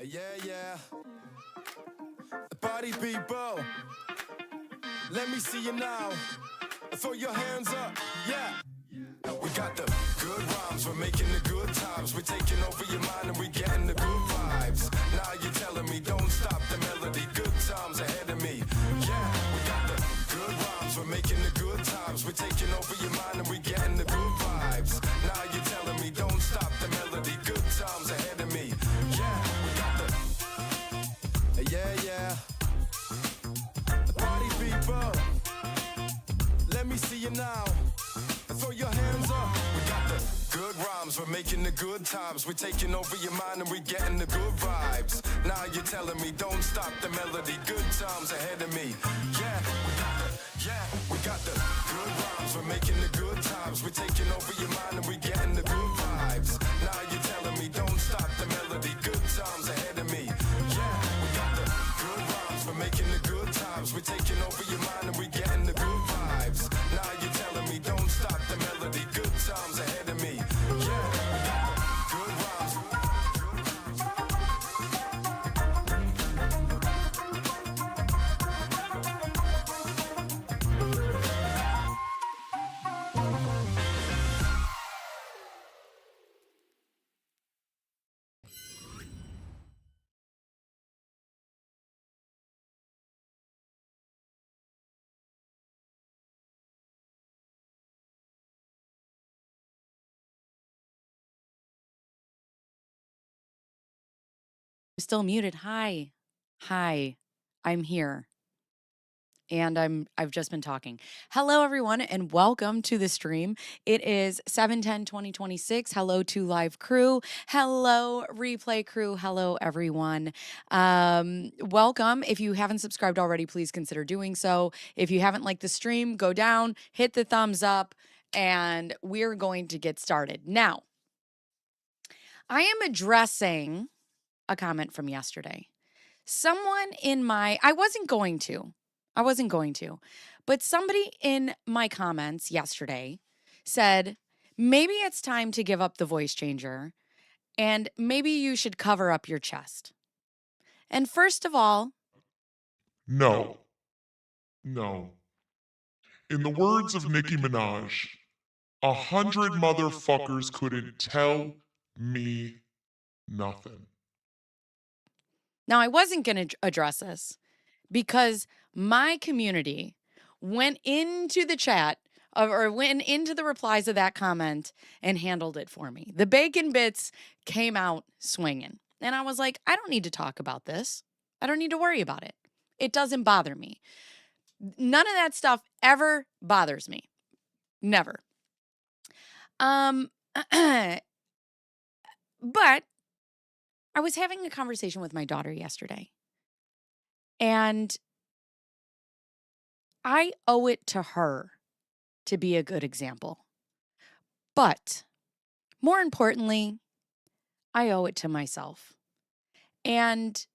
Yeah. Party people, let me see you now. Throw your hands up, yeah. We got the good rhymes, we're making the good times. We're taking over your mind and we're getting the good vibes. Now you're telling me don't stop the melody. Good times ahead of me, yeah. We got the good rhymes, we're making the good times. We're taking over your mind and we're getting the good vibes. Now you're telling me don't stop the melody. Good times ahead of me, yeah. We got the, yeah. Party people, let me see you now. Throw your hands up. We got the good rhymes, we're making the good times. We're taking over your mind and we're getting the good vibes. Now you're telling me don't stop the melody. Good times ahead of me, yeah. We got the good rhymes, we're making the good times. We're taking over your mind and we're getting the good vibes. Now you're telling me don't stop the melody. Good times ahead of me, yeah. We got the good rhymes, we're making the good times. We're taking over your mind and we're getting the good vibes. Now you're telling me don't stop the melody. Good times ahead of me, yeah. We got the good rhymes. Still muted. Hi. I'm here. And I've just been talking. Hello everyone and welcome to the stream. It is 7/10/2026. Hello to live crew. Hello replay crew. Hello everyone. Welcome. If you haven't subscribed already, please consider doing so. If you haven't liked the stream, go down, hit the thumbs up, and we're going to get started. Now, I am addressing a comment from yesterday. Someone in my, I wasn't going to, but somebody in my comments yesterday said, maybe it's time to give up the voice changer and maybe you should cover up your chest. And first of all, No. In the words of Nicki Minaj, 100 motherfuckers couldn't tell me nothing. now I wasn't going to address this because my community went into the chat or went into the replies of that comment and handled it for me. The bacon bits came out swinging. And I was like, I don't need to talk about this. I don't need to worry about it. It doesn't bother me. None of that stuff ever bothers me. Never. But I was having a conversation with my daughter yesterday. And I owe it to her to be a good example. But more importantly, I owe it to myself. And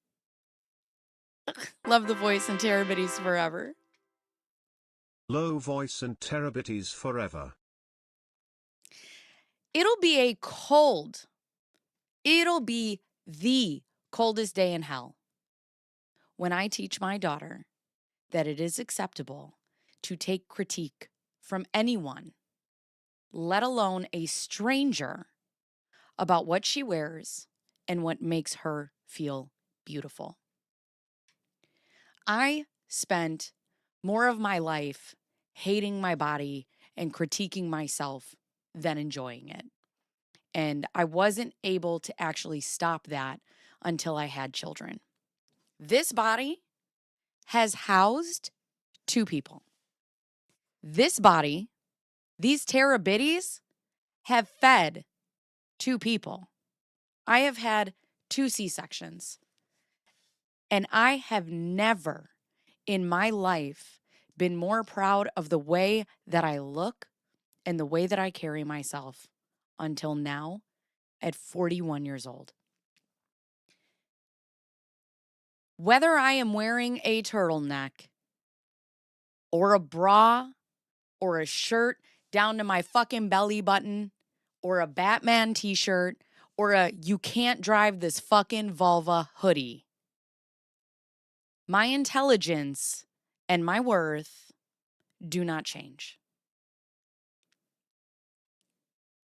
love the voice and terabitties forever. Low voice and terabitties forever. It'll be the coldest day in hell when I teach my daughter that it is acceptable to take critique from anyone, let alone a stranger, about what she wears and what makes her feel beautiful. I spent more of my life hating my body and critiquing myself than enjoying it. And I wasn't able to actually stop that until I had children. This body has housed two people. This body, these terabitties, have fed two people. I have had 2 C-sections. And I have never in my life been more proud of the way that I look and the way that I carry myself until now at 41 years old. Whether I am wearing a turtleneck or a bra or a shirt down to my fucking belly button or a Batman t-shirt or a you can't drive this fucking vulva hoodie. My intelligence and my worth do not change.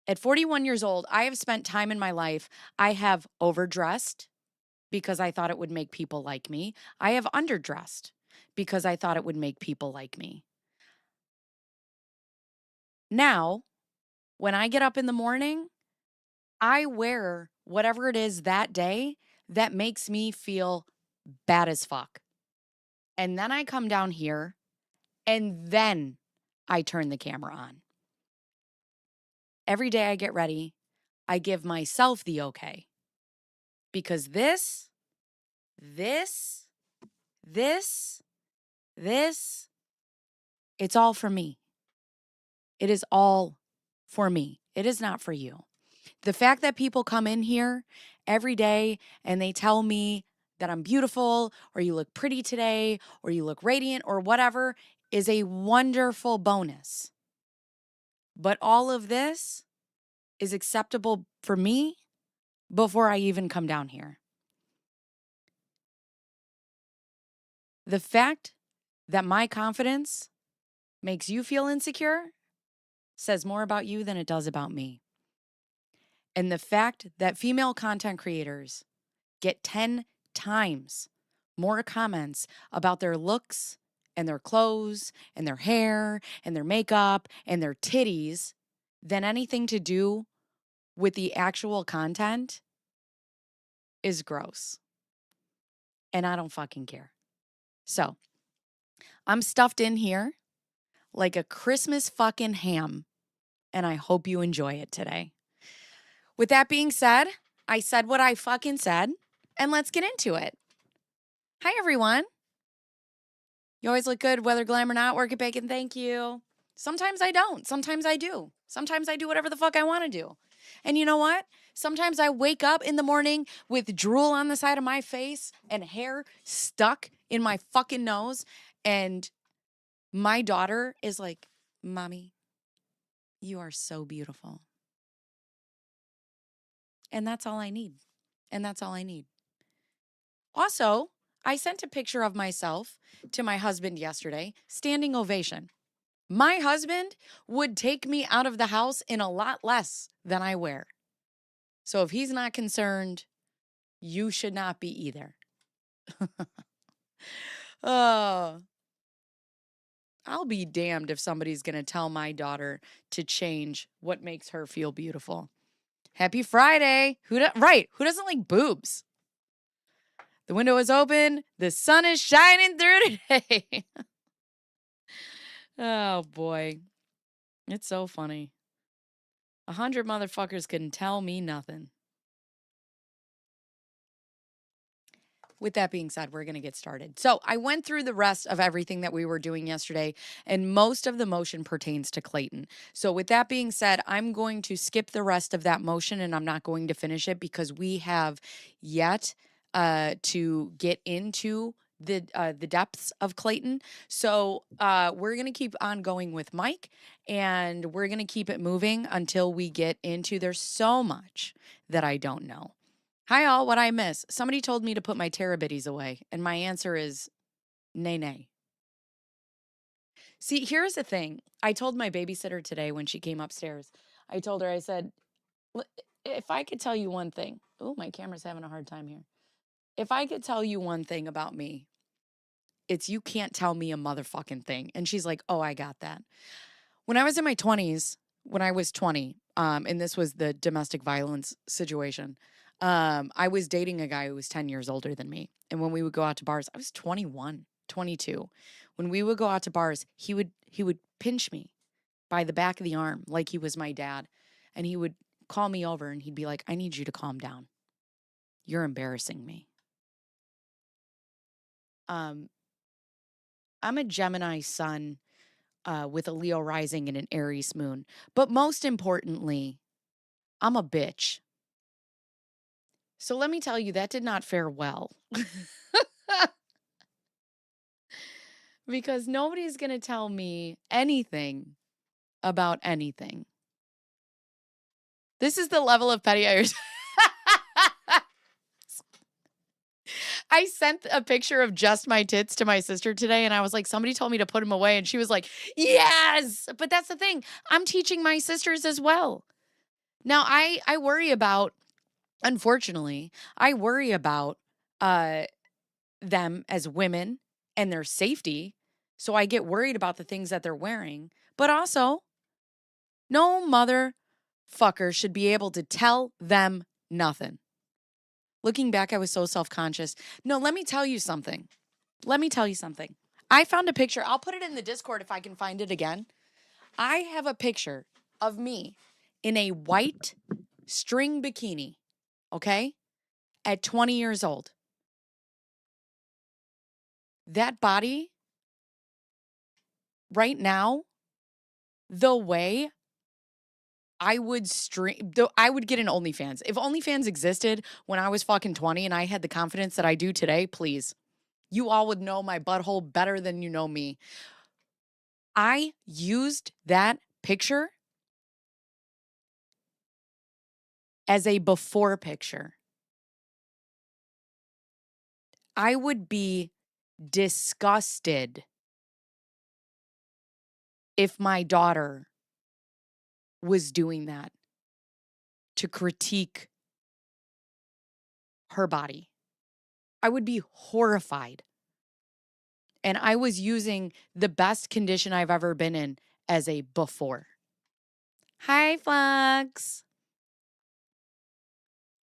At 41 years old, I have spent time in my life. I have overdressed because I thought it would make people like me. I have underdressed because I thought it would make people like me. Now, when I get up in the morning, I wear whatever it is that day that makes me feel bad as fuck. And then I come down here and then I turn the camera on. Every day I get ready, I give myself the okay. Because this, it's all for me. It is all for me. It is not for you. The fact that people come in here every day and they tell me that I'm beautiful or you look pretty today or you look radiant or whatever is a wonderful bonus. But all of this is acceptable for me before I even come down here. The fact that my confidence makes you feel insecure says more about you than it does about me. And the fact that female content creators get 10 times more comments about their looks and their clothes and their hair and their makeup and their titties than anything to do with the actual content is gross. And I don't fucking care. So, I'm stuffed in here like a Christmas fucking ham, and I hope you enjoy it today. With that being said, I said what I fucking said, and let's get into it. Hi, everyone. You always look good, whether glam or not. Work at bacon, thank you. Sometimes I don't. Sometimes I do. Sometimes I do whatever the fuck I want to do. And you know what? Sometimes I wake up in the morning with drool on the side of my face and hair stuck in my fucking nose. And my daughter is like, Mommy, you are so beautiful. And that's all I need. And that's all I need. Also, I sent a picture of myself to my husband yesterday, standing ovation. My husband would take me out of the house in a lot less than I wear. So if he's not concerned, you should not be either. Oh, I'll be damned if somebody's going to tell my daughter to change what makes her feel beautiful. Happy Friday. Who doesn't like boobs? The window is open. The sun is shining through today. Oh, boy. It's so funny. 100 motherfuckers couldn't tell me nothing. With that being said, we're going to get started. So I went through the rest of everything that we were doing yesterday, and most of the motion pertains to Clayton. So with that being said, I'm going to skip the rest of that motion, and I'm not going to finish it because we have yet to get into the depths of Clayton. So we're going to keep on going with Mike, and we're going to keep it moving until we get into, there's so much that I don't know. Hi, all. What I miss? Somebody told me to put my terabitties away, and my answer is nay, nay. See, here's the thing. I told my babysitter today when she came upstairs, I told her, I said, if I could tell you one thing. Oh, my camera's having a hard time here. If I could tell you one thing about me, it's you can't tell me a motherfucking thing. And she's like, oh, I got that. When I was in my 20s, when I was 20, and this was the domestic violence situation, I was dating a guy who was 10 years older than me. And when we would go out to bars, I was 21, 22. When we would go out to bars, he would pinch me by the back of the arm like he was my dad. And he would call me over and he'd be like, I need you to calm down. You're embarrassing me. I'm a Gemini sun with a Leo rising and an Aries moon. But most importantly, I'm a bitch. So let me tell you, that did not fare well. Because nobody's going to tell me anything about anything. This is the level of petty Irish. I sent a picture of just my tits to my sister today, and I was like, somebody told me to put them away, and she was like, yes. But that's the thing. I'm teaching my sisters as well. Now, I worry about, unfortunately, I worry about them as women and their safety. So I get worried about the things that they're wearing. But also, no motherfucker should be able to tell them nothing. Looking back, I was so self-conscious. No, let me tell you something. Let me tell you something. I found a picture. I'll put it in the Discord if I can find it again. I have a picture of me in a white string bikini, okay, at 20 years old. That body right now, the way I would I would get an OnlyFans. If OnlyFans existed when I was fucking 20 and I had the confidence that I do today, please. You all would know my butthole better than you know me. I used that picture as a before picture. I would be disgusted if my daughter was doing that to critique her body. I would be horrified. And I was using the best condition I've ever been in as a before. Hi, Flux.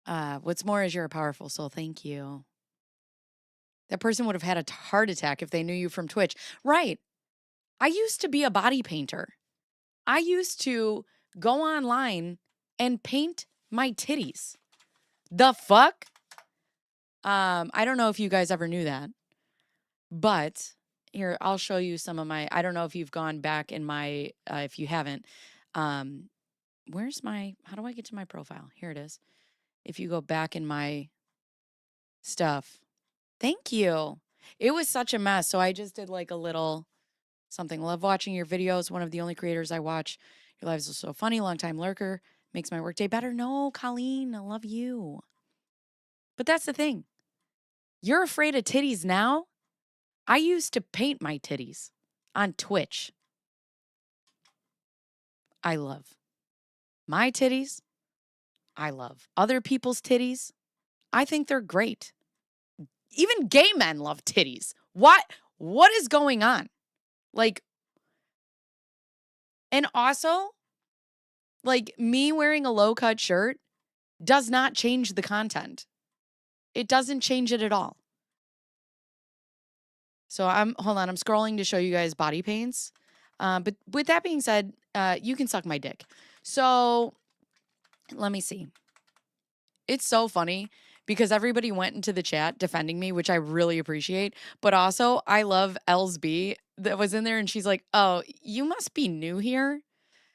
What's more is you're a powerful soul. Thank you. That person would have had a heart attack if they knew you from Twitch. Right. I used to be a body painter. I used to go online and paint my titties. The fuck? I don't know if you guys ever knew that. But here, I'll show you some of my, I don't know if you've gone back in my, if you haven't, where's my, how do I get to my profile? Here it is. If you go back in my stuff. Thank you. It was such a mess. So I just did like a little something. Love watching your videos. One of the only creators I watch. Your lives are so funny. Longtime lurker. Makes my workday better. No, Colleen, I love you. But that's the thing. You're afraid of titties now? I used to paint my titties on Twitch. I love my titties. I love other people's titties. I think they're great. Even gay men love titties. What is going on? Like, and also, like, me wearing a low-cut shirt does not change the content. It doesn't change it at all. So hold on, I'm scrolling to show you guys body paints. But with that being said, you can suck my dick. So let me see. It's so funny because everybody went into the chat defending me, which I really appreciate. But also, I love Elsby that was in there, and she's like, oh, you must be new here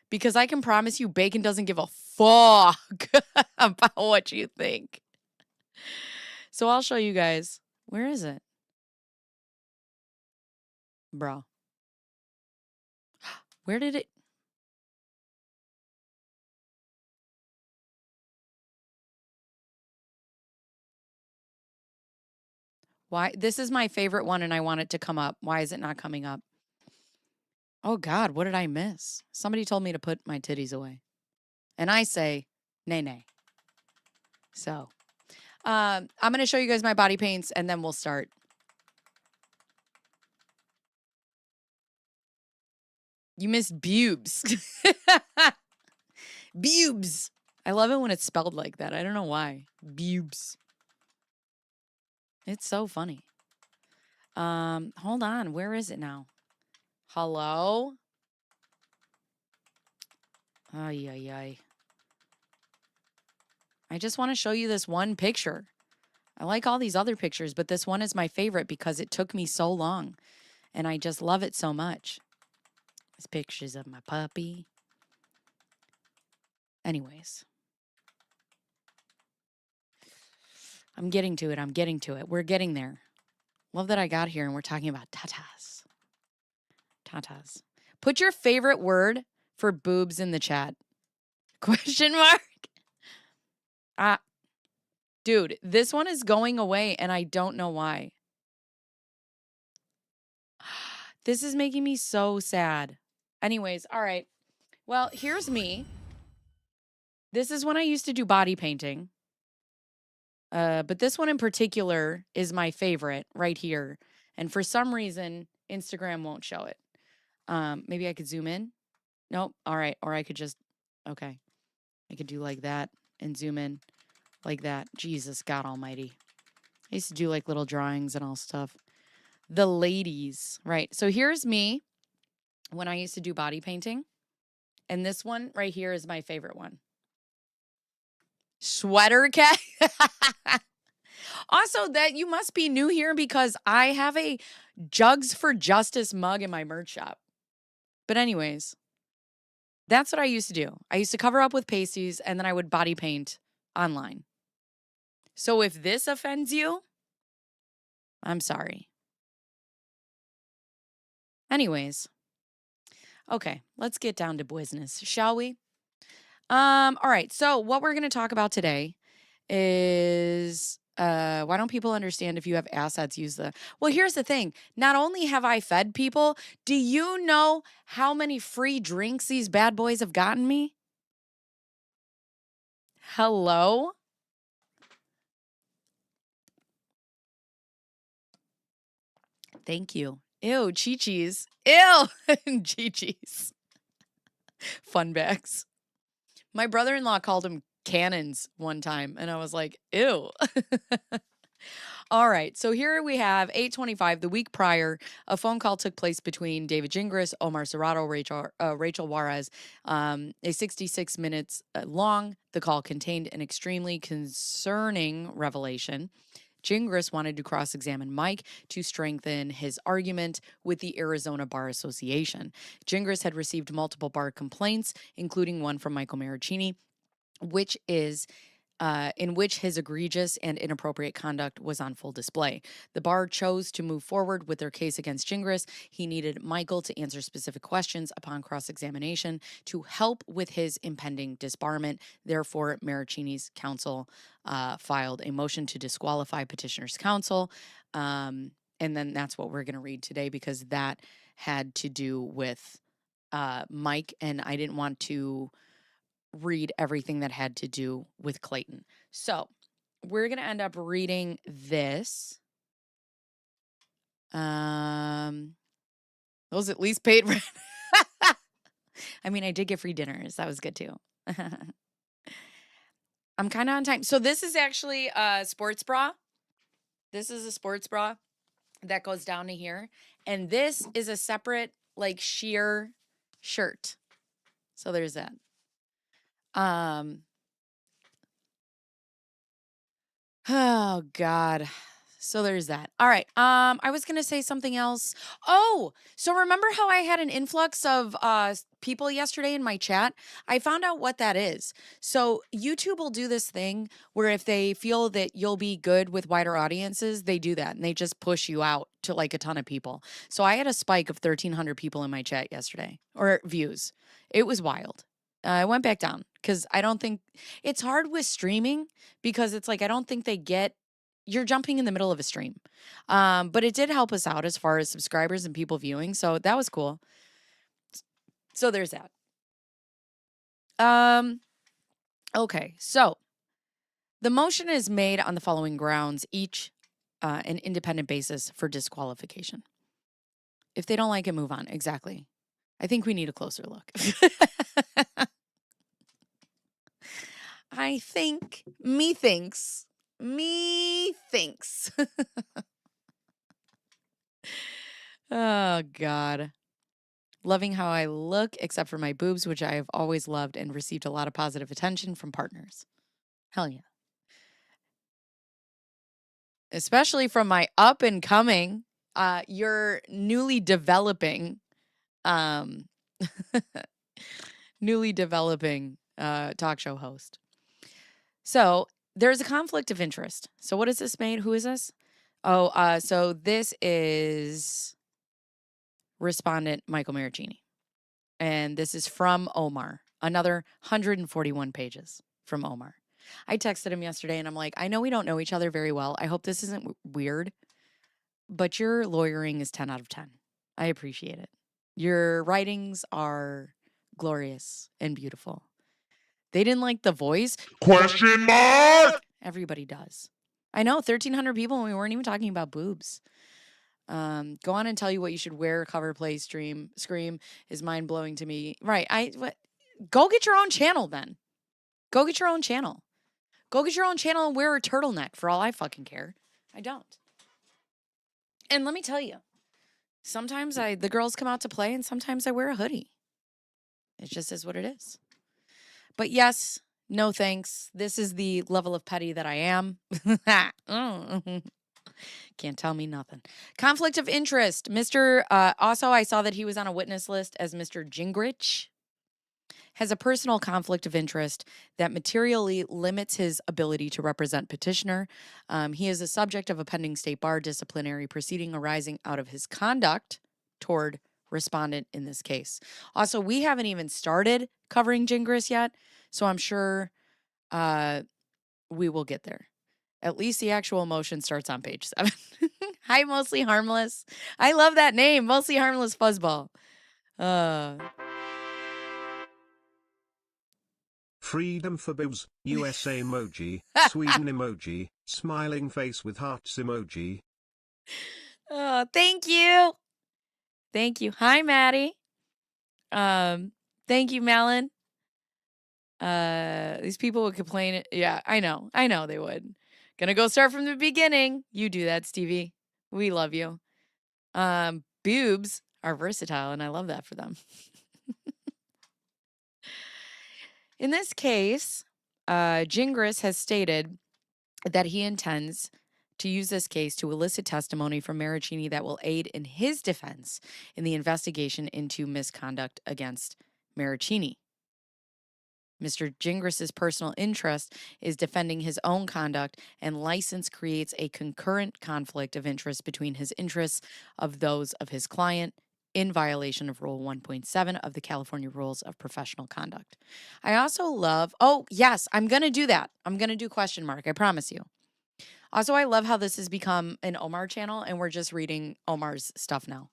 because I can promise you Bacon doesn't give a fuck about what you think. So I'll show you guys. Where is it? Bro. Where did it? Why? This is my favorite one and I want it to come up. Why is it not coming up? Oh God, what did I miss? Somebody told me to put my titties away. And I say, nay, nay. So, I'm going to show you guys my body paints and then we'll start. You missed bubes. Bubes. I love it when it's spelled like that. I don't know why. Bubes. It's so funny. Hold on. Where is it now? Hello? Ay, ay, ay. I just want to show you this one picture. I like all these other pictures, but this one is my favorite because it took me so long. And I just love it so much. There's pictures of my puppy. Anyways. I'm getting to it. I'm getting to it. We're getting there. Love that I got here and we're talking about tatas. Tatas. Put your favorite word for boobs in the chat. Question mark? Dude, this one is going away and I don't know why. This is making me so sad. Anyways, all right. Well, here's me. This is when I used to do body painting. But this one in particular is my favorite right here. And for some reason, Instagram won't show it. Maybe I could zoom in. Nope. All right. Or I could just, okay. I could do like that and zoom in like that. Jesus, God almighty. I used to do like little drawings and all stuff. The ladies, right? So here's me when I used to do body painting. And this one right here is my favorite one. Sweater cat. Also, that you must be new here because I have a Jugs for Justice mug in my merch shop. But anyways, that's what I used to do. I used to cover up with pasties and then I would body paint online. So if this offends you, I'm sorry. Anyways, okay, let's get down to business, shall we? All right. So what we're going to talk about today is why don't people understand if you have assets, use the. Well, here's the thing. Not only have I fed people, do you know how many free drinks these bad boys have gotten me? Hello? Thank you. Ew, Chi-Chi's. Ew, Chi-Chi's. Fun bags. My brother-in-law called them cannons one time, and I was like, ew. All right, so here we have 8:25. The week prior, a phone call took place between David Gingras, Omar Serrato, Rachel Juarez, a 66 minutes long. The call contained an extremely concerning revelation. Gingras wanted to cross-examine Mike to strengthen his argument with the Arizona Bar Association. Gingras had received multiple bar complaints, including one from Michael Maricini, in which his egregious and inappropriate conduct was on full display. The bar chose to move forward with their case against Gingras. He needed Michael to answer specific questions upon cross-examination to help with his impending disbarment. Therefore, Maricini's counsel filed a motion to disqualify petitioner's counsel. And then that's what we're going to read today because that had to do with Mike, and I didn't want to read everything that had to do with Clayton. So we're going to end up reading this. Those at least paid rent. I mean, I did get free dinners. That was good too. I'm kind of on time. So this is actually a sports bra. This is a sports bra that goes down to here. And this is a separate like sheer shirt. So there's that. Oh God. So there's that. All right. I was gonna say something else. Oh, so remember how I had an influx of people yesterday in my chat? I found out what that is. So YouTube will do this thing where if they feel that you'll be good with wider audiences, they do that and they just push you out to like a ton of people. So I had a spike of 1,300 people in my chat yesterday, or views. It was wild. I went back down because I don't think it's hard with streaming because it's like I don't think they get you're jumping in the middle of a stream. But it did help us out as far as subscribers and people viewing. So that was cool. So there's that. Okay. So the motion is made on the following grounds, each an independent basis for disqualification. If they don't like it, move on. Exactly. I think we need a closer look. I think, me thinks. Oh, God. Loving how I look, except for my boobs, which I have always loved and received a lot of positive attention from partners. Hell yeah. Especially from my up and coming, you're newly developing, talk show host. So there's a conflict of interest. So what is this made? Who is this? Oh, so this is respondent Michael Maricini. And this is from Omar. Another 141 pages from Omar. I texted him yesterday and I'm like, I know we don't know each other very well. I hope this isn't weird, but your lawyering is 10 out of 10. I appreciate it. Your writings are glorious and beautiful. They didn't like the voice. Question mark! Everybody does. I know, 1,300 people and we weren't even talking about boobs. Go on and tell you what you should wear. Cover, play, scream is mind blowing to me. Right? Go get your own channel then. Go get your own channel. Go get your own channel and wear a turtleneck for all I fucking care. I don't. And let me tell you, sometimes the girls come out to play and sometimes I wear a hoodie. It just is what it is. But yes, no thanks. This is the level of petty that I am. Can't tell me nothing. Conflict of interest. Also, I saw that he was on a witness list as Mr. Gingrich. Has a personal conflict of interest that materially limits his ability to represent petitioner. He is the subject of a pending state bar disciplinary proceeding arising out of his conduct toward respondent in this case. Also, we haven't even started covering Gingrich yet, so I'm sure we will get there. At least the actual motion starts on page 7. Hi, Mostly Harmless. I love that name, Mostly Harmless Fuzzball. Freedom for Boobs, USA emoji, Sweden emoji, smiling face with hearts emoji. Oh, thank you. Thank you. Hi, Maddie. Thank you, Malin. These people would complain. Yeah, I know they would. Gonna go start from the beginning. You do that, Stevie. We love you. Boobs are versatile, and I love that for them. In this case, Gingrich has stated that he intends to use this case to elicit testimony from Maricini that will aid in his defense in the investigation into misconduct against Maricini. Mr. Gingrich's personal interest is defending his own conduct, and license creates a concurrent conflict of interest between his interests of those of his client in violation of Rule 1.7 of the California Rules of Professional Conduct. I also love, oh, yes, I'm going to do that. I'm going to do question mark, I promise you. Also, I love how this has become an Omar channel, and we're just reading Omar's stuff now.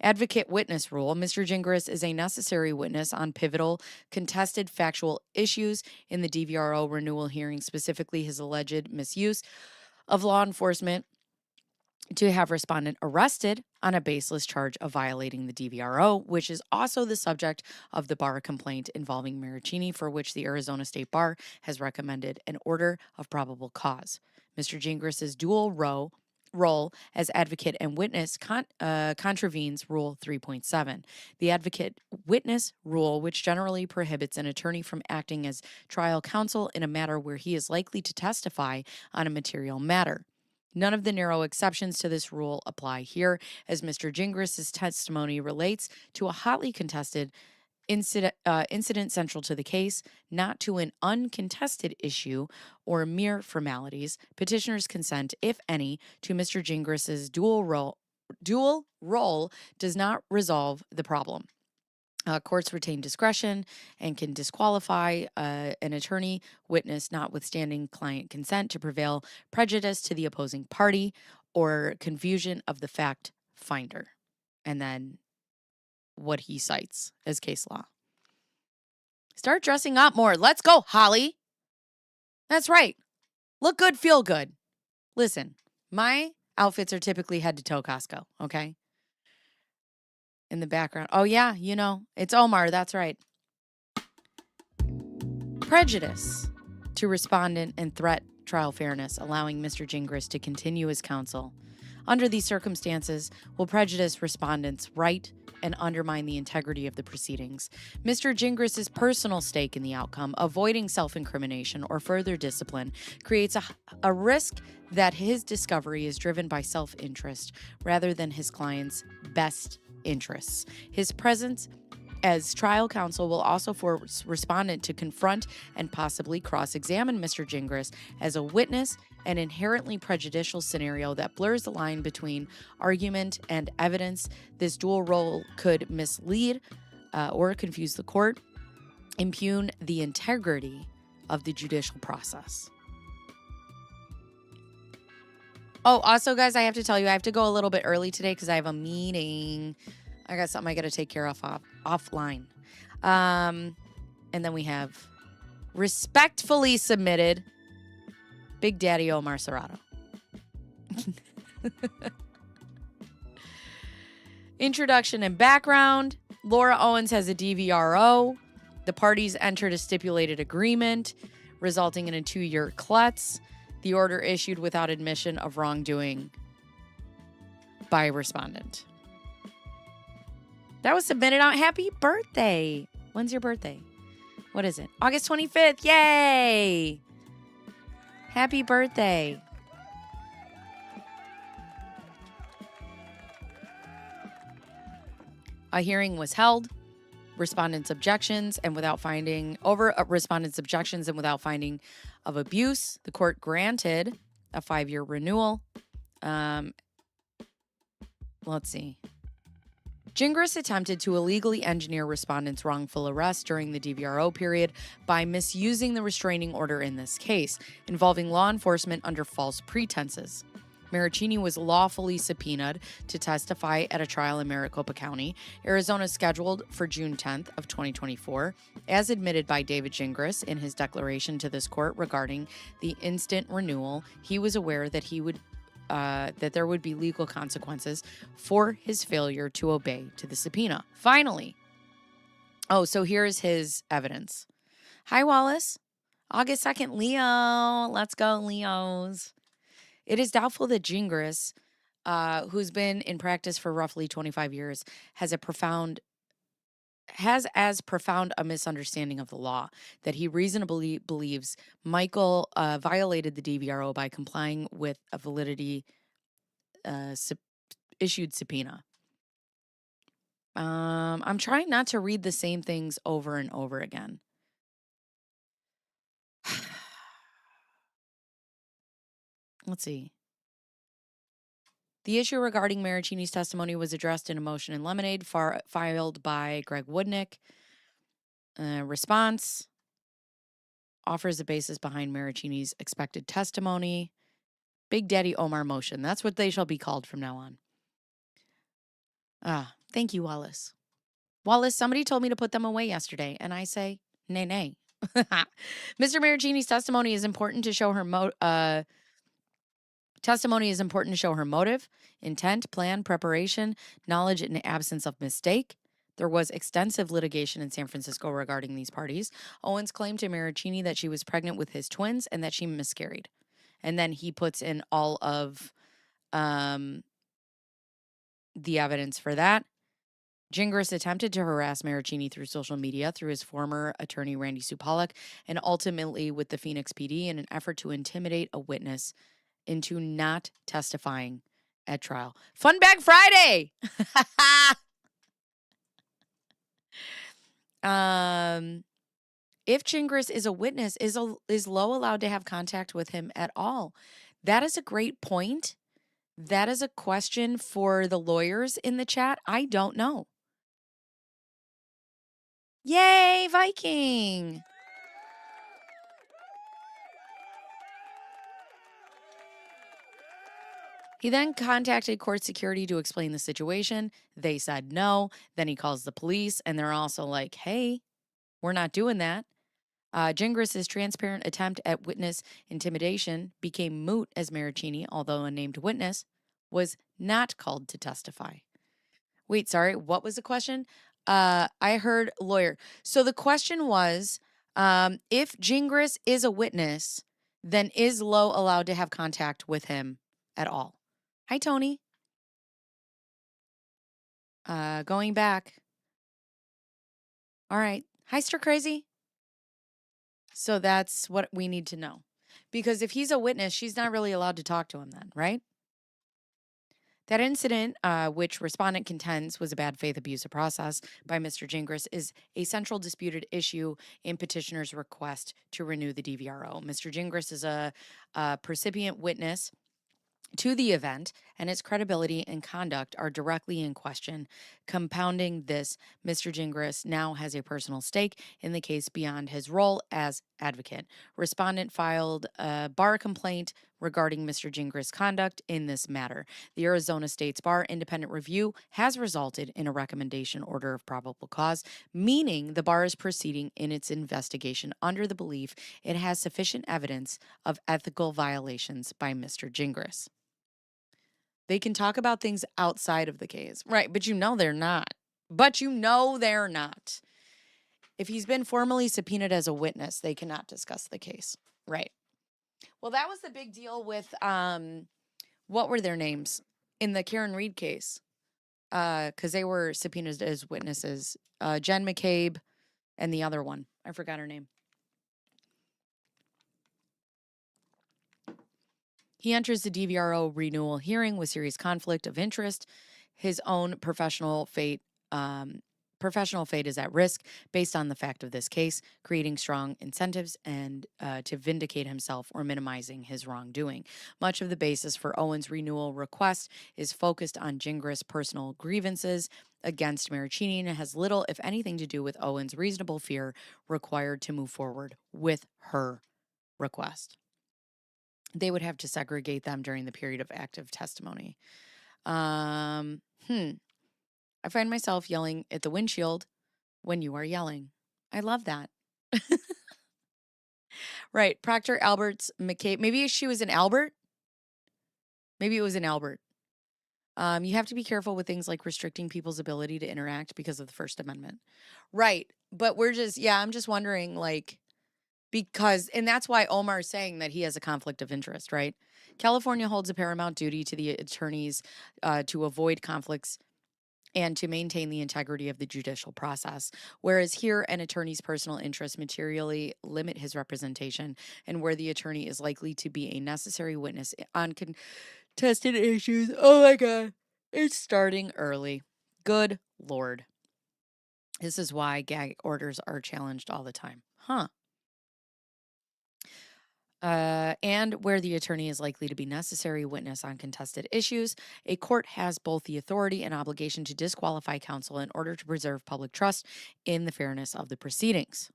Advocate witness rule. Mr. Gingrich is a necessary witness on pivotal, contested factual issues in the DVRO renewal hearing, specifically his alleged misuse of law enforcement to have respondent arrested on a baseless charge of violating the DVRO, which is also the subject of the bar complaint involving Maricini, for which the Arizona State Bar has recommended an order of probable cause. Mr. Gingrich's dual role as advocate and witness contravenes Rule 3.7. The advocate witness rule, which generally prohibits an attorney from acting as trial counsel in a matter where he is likely to testify on a material matter. None of the narrow exceptions to this rule apply here, as Mr. Gingrich's testimony relates to a hotly contested incident central to the case, not to an uncontested issue or mere formalities. Petitioner's consent, if any, to Mr. Gingrich's dual role does not resolve the problem. Courts retain discretion and can disqualify an attorney witness notwithstanding client consent to prevail prejudice to the opposing party or confusion of the fact finder. And then what he cites as case law. Start dressing up more. Let's go, Holly. That's right. Look good, feel good. Listen, my outfits are typically head to toe Costco, okay? In the background. Oh, yeah, you know, it's Omar. That's right. Prejudice to respondent and threat trial fairness, allowing Mr. Gingrich to continue as counsel. Under these circumstances, will prejudice respondents' right and undermine the integrity of the proceedings. Mr. Gingrich's personal stake in the outcome, avoiding self-incrimination or further discipline, creates a risk that his discovery is driven by self-interest rather than his client's best interests. His presence as trial counsel will also force respondent to confront and possibly cross-examine Mr. Gingrich as a witness, an inherently prejudicial scenario that blurs the line between argument and evidence. This dual role could mislead or confuse the court, impugn the integrity of the judicial process. Oh, also, guys, I have to tell you, I have to go a little bit early today because I have a meeting. I got something I got to take care of offline. And then we have respectfully submitted Big Daddy Omar Serrato. Introduction and background. Laura Owens has a DVRO. The parties entered a stipulated agreement, resulting in a 2-year klutz. The order issued without admission of wrongdoing by respondent. That was submitted on happy birthday. When's your birthday? What is it? August 25th. Yay! Happy birthday. A hearing was held. Respondents' objections and without finding of abuse, the court granted a 5-year renewal. Let's see. Gingras attempted to illegally engineer respondents' wrongful arrest during the DVRO period by misusing the restraining order in this case, involving law enforcement under false pretenses. Maricini was lawfully subpoenaed to testify at a trial in Maricopa County, Arizona, scheduled for June 10th of 2024, as admitted by David Gingras in his declaration to this court regarding the instant renewal. He was aware that that there would be legal consequences for his failure to obey to the subpoena. Finally, so here's his evidence. Hi, Wallace. August 2nd, Leo. Let's go, Leos. It is doubtful that Gingras, who's been in practice for roughly 25 years, has as profound a misunderstanding of the law that he reasonably believes Michael violated the DVRO by complying with a validity issued subpoena. I'm trying not to read the same things over and over again. Let's see. The issue regarding Maricini's testimony was addressed in a motion in Lemonade filed by Greg Woodnick. Response offers the basis behind Maricini's expected testimony. Big Daddy Omar motion. That's what they shall be called from now on. Thank you, Wallace. Wallace, somebody told me to put them away yesterday, and I say, nay, nay. Mr. Maricini's testimony is important to show her motive, intent, plan, preparation, knowledge, and absence of mistake. There was extensive litigation in San Francisco regarding these parties. Owens claimed to Maricini that she was pregnant with his twins and that she miscarried. And then he puts in all of the evidence for that. Gingras attempted to harass Maricini through social media through his former attorney, Randy Supalek, and ultimately with the Phoenix PD in an effort to intimidate a witness into not testifying at trial. Fun Bag Friday! If Gingras is a witness, is Lowe allowed to have contact with him at all? That is a great point. That is a question for the lawyers in the chat. I don't know. Yay, Viking! He then contacted court security to explain the situation. They said no. Then he calls the police, and they're also like, hey, we're not doing that. Gingras' transparent attempt at witness intimidation became moot as Maricini, although a named witness, was not called to testify. Wait, sorry, what was the question? I heard lawyer. So the question was, if Gingras is a witness, then is Lowe allowed to have contact with him at all? Hi, Tony. Going back. All right. Hi, Stir Crazy. So that's what we need to know. Because if he's a witness, she's not really allowed to talk to him then, right? That incident, which respondent contends was a bad faith abuse of process by Mr. Gingras, is a central disputed issue in petitioner's request to renew the DVRO. Mr. Gingras is a percipient witness to the event and its credibility and conduct are directly in question. Compounding this, Mr. Gingras now has a personal stake in the case beyond his role as advocate. Respondent filed a bar complaint regarding Mr. Gingras' conduct in this matter. The Arizona State's Bar independent review has resulted in a recommendation order of probable cause, meaning the bar is proceeding in its investigation under the belief it has sufficient evidence of ethical violations by Mr. Gingras. They can talk about things outside of the case. Right, but they're not. They're not. If he's been formally subpoenaed as a witness, they cannot discuss the case. Right. Well, that was the big deal with what were their names in the Karen Reed case? Because they were subpoenaed as witnesses. Jen McCabe and the other one. I forgot her name. He enters the DVRO renewal hearing with serious conflict of interest. His own professional fate is at risk based on the fact of this case, creating strong incentives and to vindicate himself or minimizing his wrongdoing. Much of the basis for Owen's renewal request is focused on Gingras' personal grievances against Maricini and has little, if anything, to do with Owen's reasonable fear required to move forward with her request. They would have to segregate them during the period of active testimony. I find myself yelling at the windshield when you are yelling. I love that. Right. Proctor Albert's McCabe. Maybe she was an Albert. Maybe it was an Albert. You have to be careful with things like restricting people's ability to interact because of the First Amendment. Right. But I'm just wondering, and that's why Omar is saying that he has a conflict of interest, right? California holds a paramount duty to the attorneys to avoid conflicts and to maintain the integrity of the judicial process, whereas here an attorney's personal interests materially limit his representation, and where the attorney is likely to be a necessary witness on contested issues. Oh my God, it's starting early. Good Lord. This is why gag orders are challenged all the time. And where the attorney is likely to be necessary witness on contested issues, a court has both the authority and obligation to disqualify counsel in order to preserve public trust in the fairness of the proceedings.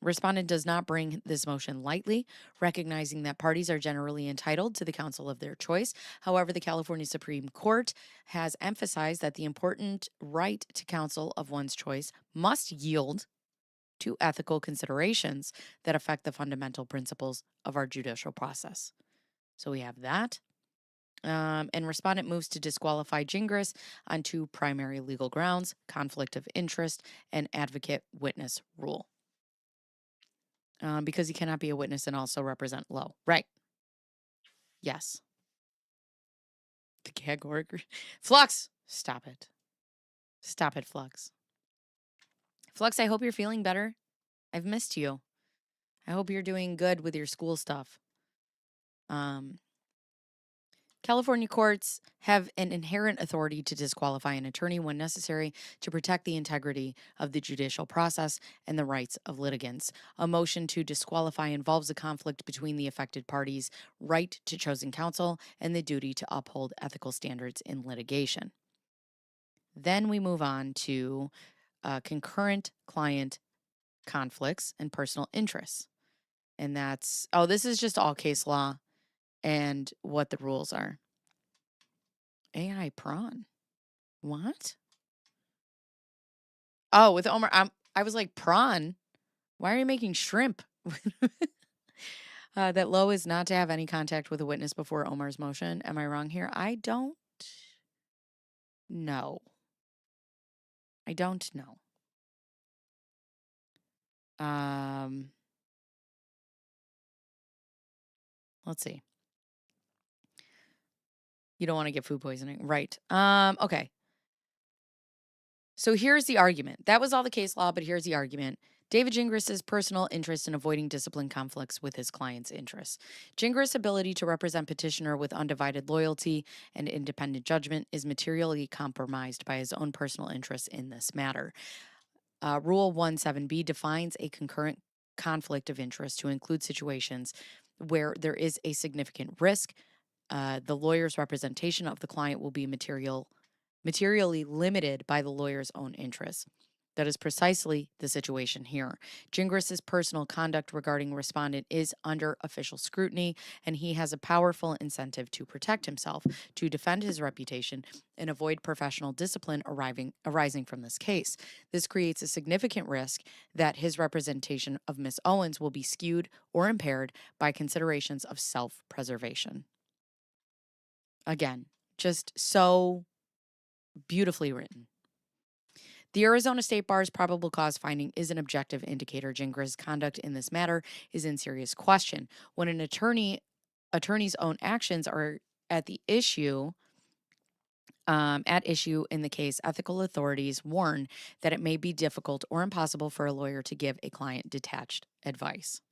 Respondent does not bring this motion lightly, recognizing that parties are generally entitled to the counsel of their choice. However, the California Supreme Court has emphasized that the important right to counsel of one's choice must yield to ethical considerations that affect the fundamental principles of our judicial process. So we have that. And respondent moves to disqualify Gingras on two primary legal grounds: conflict of interest and advocate witness rule. Because he cannot be a witness and also represent Lowe. Right. Yes. The gag order. Flux! Stop it. Stop it, Flux. Flux, I hope you're feeling better. I've missed you. I hope you're doing good with your school stuff. California courts have an inherent authority to disqualify an attorney when necessary to protect the integrity of the judicial process and the rights of litigants. A motion to disqualify involves a conflict between the affected parties' right to chosen counsel and the duty to uphold ethical standards in litigation. Then we move on to concurrent client conflicts and personal interests. And this is just all case law and what the rules are. AI prawn. What? Oh, with Omar, I was like, prawn? Why are you making shrimp? That Lowe is not to have any contact with a witness before Omar's motion. Am I wrong here? I don't know. I don't know. Let's see. You don't want to get food poisoning. Right. Okay. So here's the argument. That was all the case law, but here's the argument. David Gingras' personal interest in avoiding discipline conflicts with his client's interests. Gingras' ability to represent petitioner with undivided loyalty and independent judgment is materially compromised by his own personal interests in this matter. Rule 17B defines a concurrent conflict of interest to include situations where there is a significant risk the lawyer's representation of the client will be materially limited by the lawyer's own interests. That is precisely the situation here. Gingras' personal conduct regarding respondent is under official scrutiny, and he has a powerful incentive to protect himself, to defend his reputation, and avoid professional discipline arising from this case. This creates a significant risk that his representation of Ms. Owens will be skewed or impaired by considerations of self-preservation. Again, just so beautifully written. The Arizona State Bar's probable cause finding is an objective indicator. Gingras' conduct in this matter is in serious question. When an attorney's own actions are at issue in the case, ethical authorities warn that it may be difficult or impossible for a lawyer to give a client detached advice.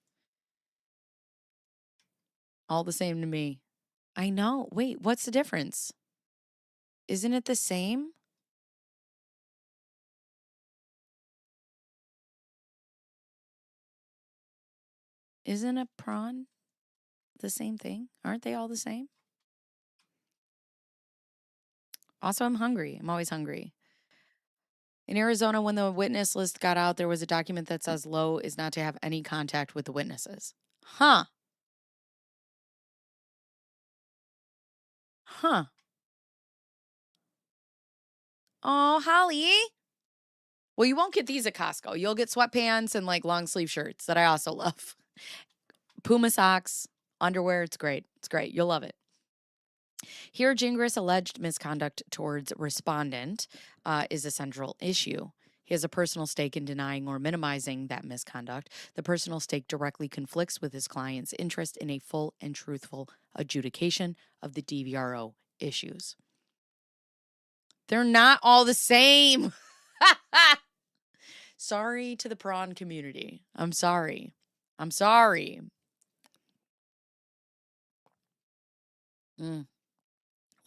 All the same to me. I know. Wait, what's the difference? Isn't it the same? Isn't a prawn the same thing? Aren't they all the same? Also, I'm hungry. I'm always hungry. In Arizona, when the witness list got out, there was a document that says Lowe is not to have any contact with the witnesses. Huh. Oh, Holly. Well, you won't get these at Costco. You'll get sweatpants and like long sleeve shirts that I also love. Puma socks, underwear. It's great. It's great. You'll love it. Here, Gingras' alleged misconduct towards respondent is a central issue. He has a personal stake in denying or minimizing that misconduct. The personal stake directly conflicts with his client's interest in a full and truthful adjudication of the DVRO issues. They're not all the same. Sorry to the prawn community. I'm sorry. I'm sorry.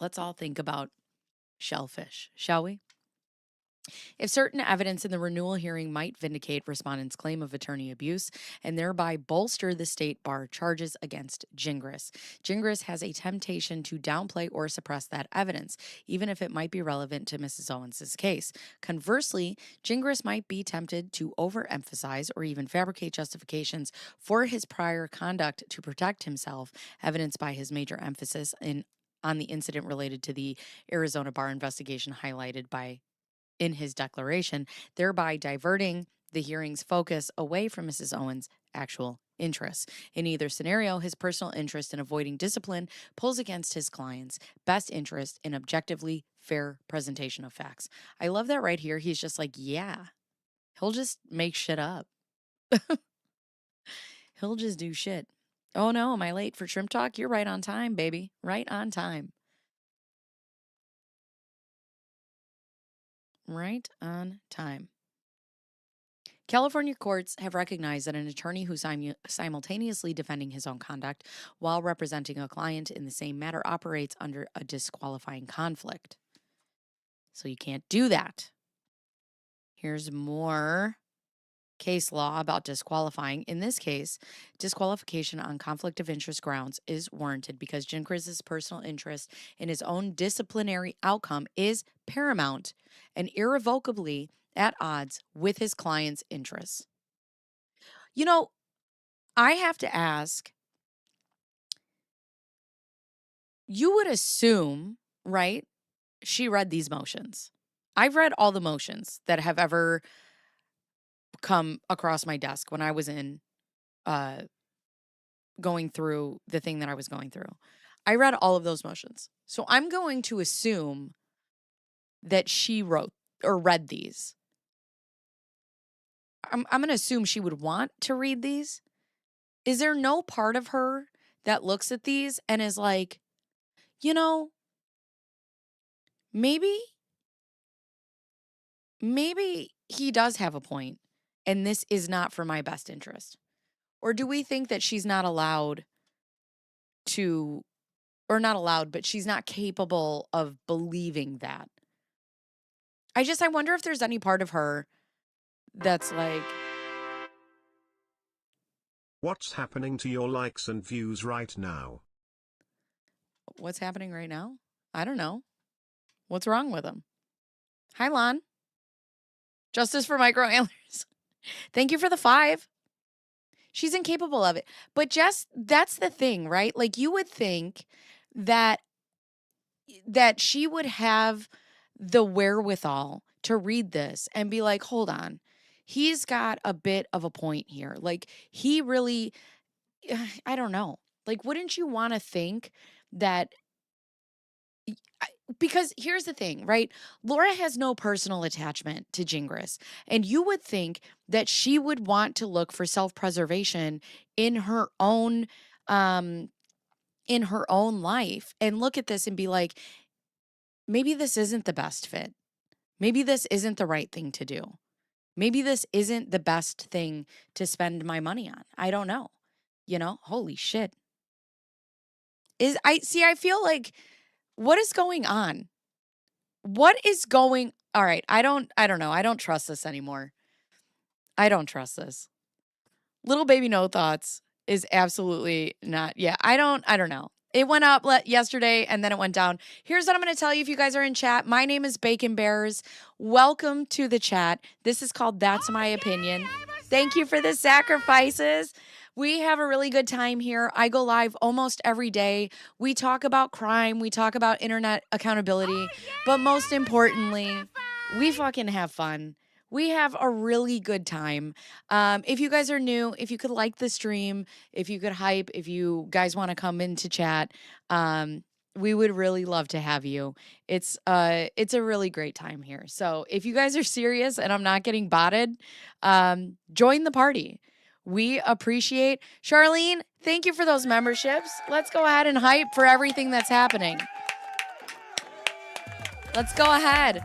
Let's all think about shellfish, shall we? If certain evidence in the renewal hearing might vindicate respondent's claim of attorney abuse and thereby bolster the state bar charges against Gingras, Gingras has a temptation to downplay or suppress that evidence, even if it might be relevant to Mrs. Owens' case. Conversely, Gingras might be tempted to overemphasize or even fabricate justifications for his prior conduct to protect himself, evidenced by his major emphasis on the incident related to the Arizona bar investigation highlighted in his declaration, thereby diverting the hearing's focus away from Mrs. Owens' actual interests. In either scenario, his personal interest in avoiding discipline pulls against his client's best interest in objectively fair presentation of facts. I love that right here. He's just like, yeah, he'll just make shit up. He'll just do shit. Oh no, am I late for Shrimp Talk? You're right on time, baby. Right on time. Right on time. California courts have recognized that an attorney who's simultaneously defending his own conduct while representing a client in the same matter operates under a disqualifying conflict. So you can't do that. Here's more case law about disqualifying. In this case, disqualification on conflict of interest grounds is warranted because Gingras' personal interest in his own disciplinary outcome is paramount and irrevocably at odds with his client's interests. You know, I have to ask, you would assume, right? She read these motions. I've read all the motions that have ever come across my desk when I was going through the thing that I was going through. I read all of those motions. So I'm going to assume that she wrote or read these. I'm going to assume she would want to read these. Is there no part of her that looks at these and is like, you know, maybe he does have a point and this is not for my best interest? Or do we think that she's not allowed to, or not allowed, but she's not capable of believing that? I wonder if there's any part of her that's like, What's happening to your likes and views right now? What's happening right now? I don't know. What's wrong with him? Hi, Lon. Justice for micro antlers. Thank you for the 5. She's incapable of it. But Jess, that's the thing, right? Like you would think that she would have the wherewithal to read this and be like, "Hold on. He's got a bit of a point here." Like he really I don't know. Like wouldn't you want to think that because here's the thing, right? Laura has no personal attachment to Jingris. And you would think that she would want to look for self-preservation in her own life and look at this and be like, maybe this isn't the best fit. Maybe this isn't the right thing to do. Maybe this isn't the best thing to spend my money on. I don't know. Holy shit. I feel like what is going on? What is going All right, I don't know. I don't trust this anymore. I don't trust this. Little baby no thoughts is absolutely not. Yeah, I don't know. It went up yesterday and then it went down. Here's what I'm going to tell you if you guys are in chat. My name is Bacon Bears. Welcome to the chat. This is called That's My Opinion. Thank you for the sacrifices. We have a really good time here. I go live almost every day. We talk about crime. We talk about internet accountability. But most importantly, we fucking have fun. We have a really good time. If you guys are new, if you could like the stream, if you could hype, if you guys want to come into chat, we would really love to have you. It's a really great time here. So if you guys are serious and I'm not getting botted, join the party. We appreciate Charlene. Thank you for those memberships. Let's go ahead and hype for everything that's happening. Let's go ahead.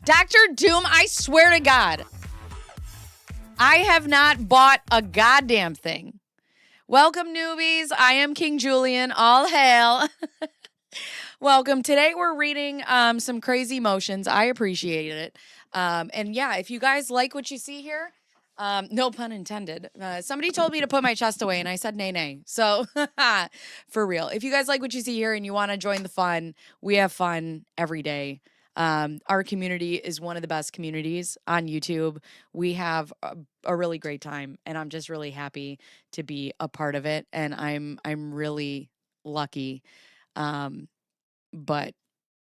Dr. Doom, I swear to God, I have not bought a goddamn thing. Welcome, newbies. I am King Julian. All hail. Welcome. Today we're reading some crazy motions. I appreciate it. And yeah, if you guys like what you see here, no pun intended. Somebody told me to put my chest away and I said nay, nay. So for real, if you guys like what you see here and you want to join the fun, we have fun every day. Our community is one of the best communities on YouTube. We have a really great time and I'm just really happy to be a part of it. And I'm really lucky. But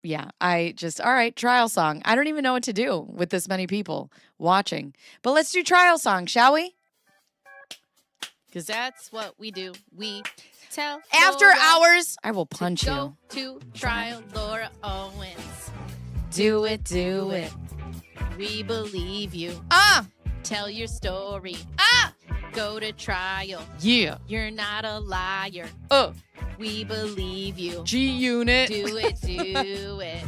yeah, all right, trial song. I don't even know what to do with this many people watching, but let's do trial song, shall we? Because that's what we do. We tell After Laura hours, I will punch you. Go to trial, Laura Owens. Do it, do it. We believe you. Tell your story. Go to trial. Yeah. You're not a liar. We believe you. G-Unit. Do it, do it.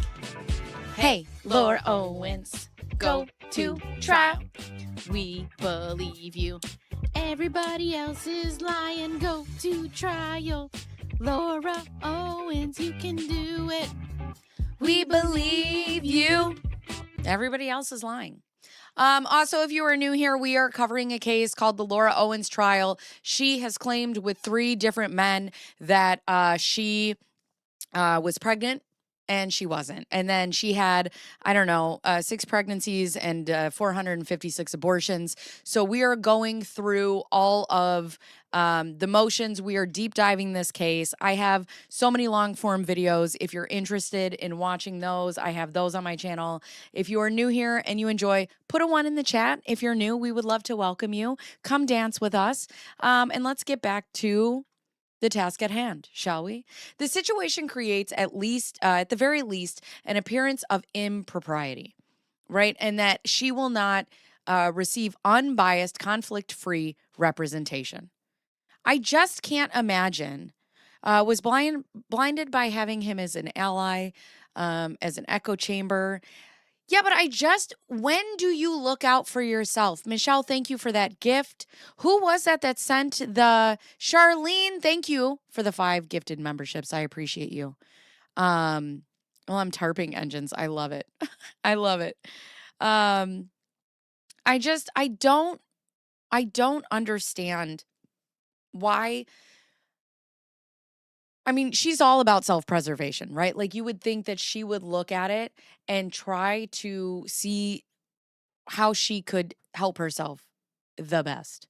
Hey, Laura Owens. Go to trial. We believe you. Everybody else is lying. Go to trial. Laura Owens, you can do it. We believe you. Everybody else is lying. Also, if you are new here, we are covering a case called the Laura Owens trial. She has claimed with 3 different men that she was pregnant and she wasn't. And then she had, 6 pregnancies and 456 abortions. So we are going through all of the motions. We are deep diving this case. I have so many long form videos. If you're interested in watching those, I have those on my channel. If you are new here and you enjoy, put a 1 in the chat. If you're new, we would love to welcome you. Come dance with us. And let's get back to the task at hand, shall we? The situation creates at the very least, an appearance of impropriety, right? And that she will not receive unbiased, conflict-free representation. I just can't imagine. Was blinded by having him as an ally, as an echo chamber. Yeah, but when do you look out for yourself? Michelle, thank you for that gift. Who was that sent Charlene, thank you for the 5 gifted memberships. I appreciate you. I'm tarping engines. I love it. I love it. I don't understand why? I mean, she's all about self-preservation, right? Like you would think that she would look at it and try to see how she could help herself the best.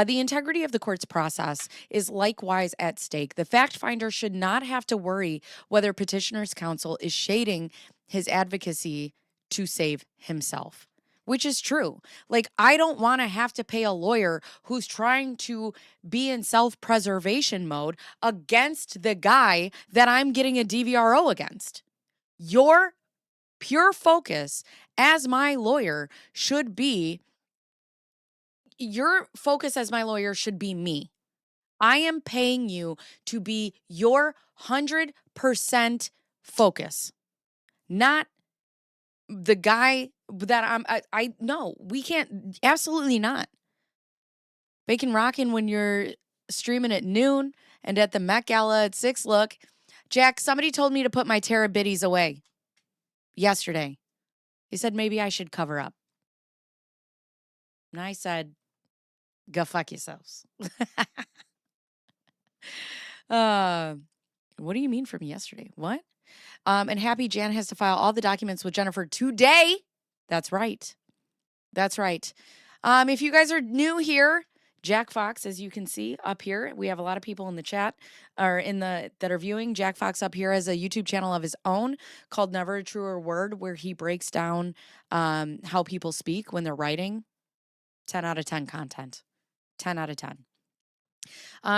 The integrity of the court's process is likewise at stake. The fact finder should not have to worry whether petitioner's counsel is shading his advocacy to save himself, which is true. Like, I don't want to have to pay a lawyer who's trying to be in self preservation mode against the guy that I'm getting a DVRO against. Your pure focus as my lawyer should be your focus as my lawyer should be me. I am paying you to be your 100% focus, not the guy that I no, we can't, absolutely not. Bacon rockin' when you're streaming at noon and at the Met Gala at 6. Look, Jack, somebody told me to put my terabitties away yesterday. He said maybe I should cover up. And I said, go fuck yourselves. What do you mean from yesterday? What? And Happy Jan has to file all the documents with Jennifer today. That's right. That's right. If you guys are new here, Jack Fox, as you can see up here, we have a lot of people in the chat or that are viewing. Jack Fox up here has a YouTube channel of his own called Never a Truer Word, where he breaks down how people speak when they're writing. 10 out of 10 content. 10 out of 10.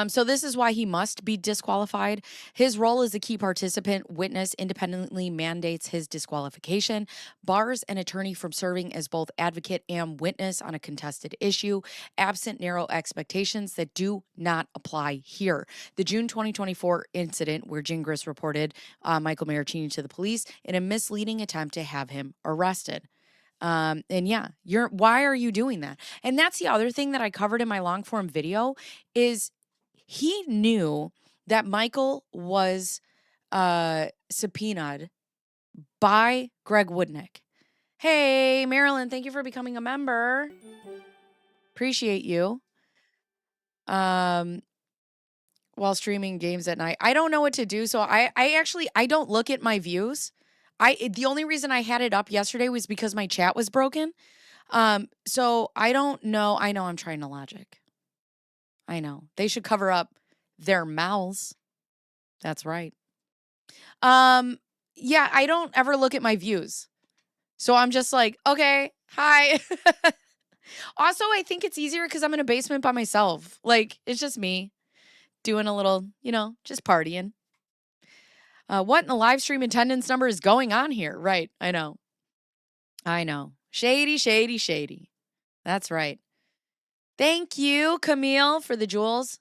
So this is why he must be disqualified. His role as a key participant witness independently mandates his disqualification, bars an attorney from serving as both advocate and witness on a contested issue, absent narrow expectations that do not apply here. The June 2024 incident where Gingras reported Michael Maricini to the police in a misleading attempt to have him arrested. And yeah, why are you doing that? And that's the other thing that I covered in my long form video is he knew that Michael was subpoenaed by Greg Woodnick. Hey, Marilyn, thank you for becoming a member. Appreciate you. While streaming games at night. I don't know what to do. So I don't look at my views. The only reason I had it up yesterday was because my chat was broken. So I don't know. I know I'm trying to logic. I know. They should cover up their mouths. That's right. Yeah, I don't ever look at my views. So I'm just like, okay, hi. Also, I think it's easier because I'm in a basement by myself. Like, it's just me doing a little, just partying. What in the live stream attendance number is going on here? Right. I know. Shady, shady, shady. That's right. Thank you, Camille, for the jewels.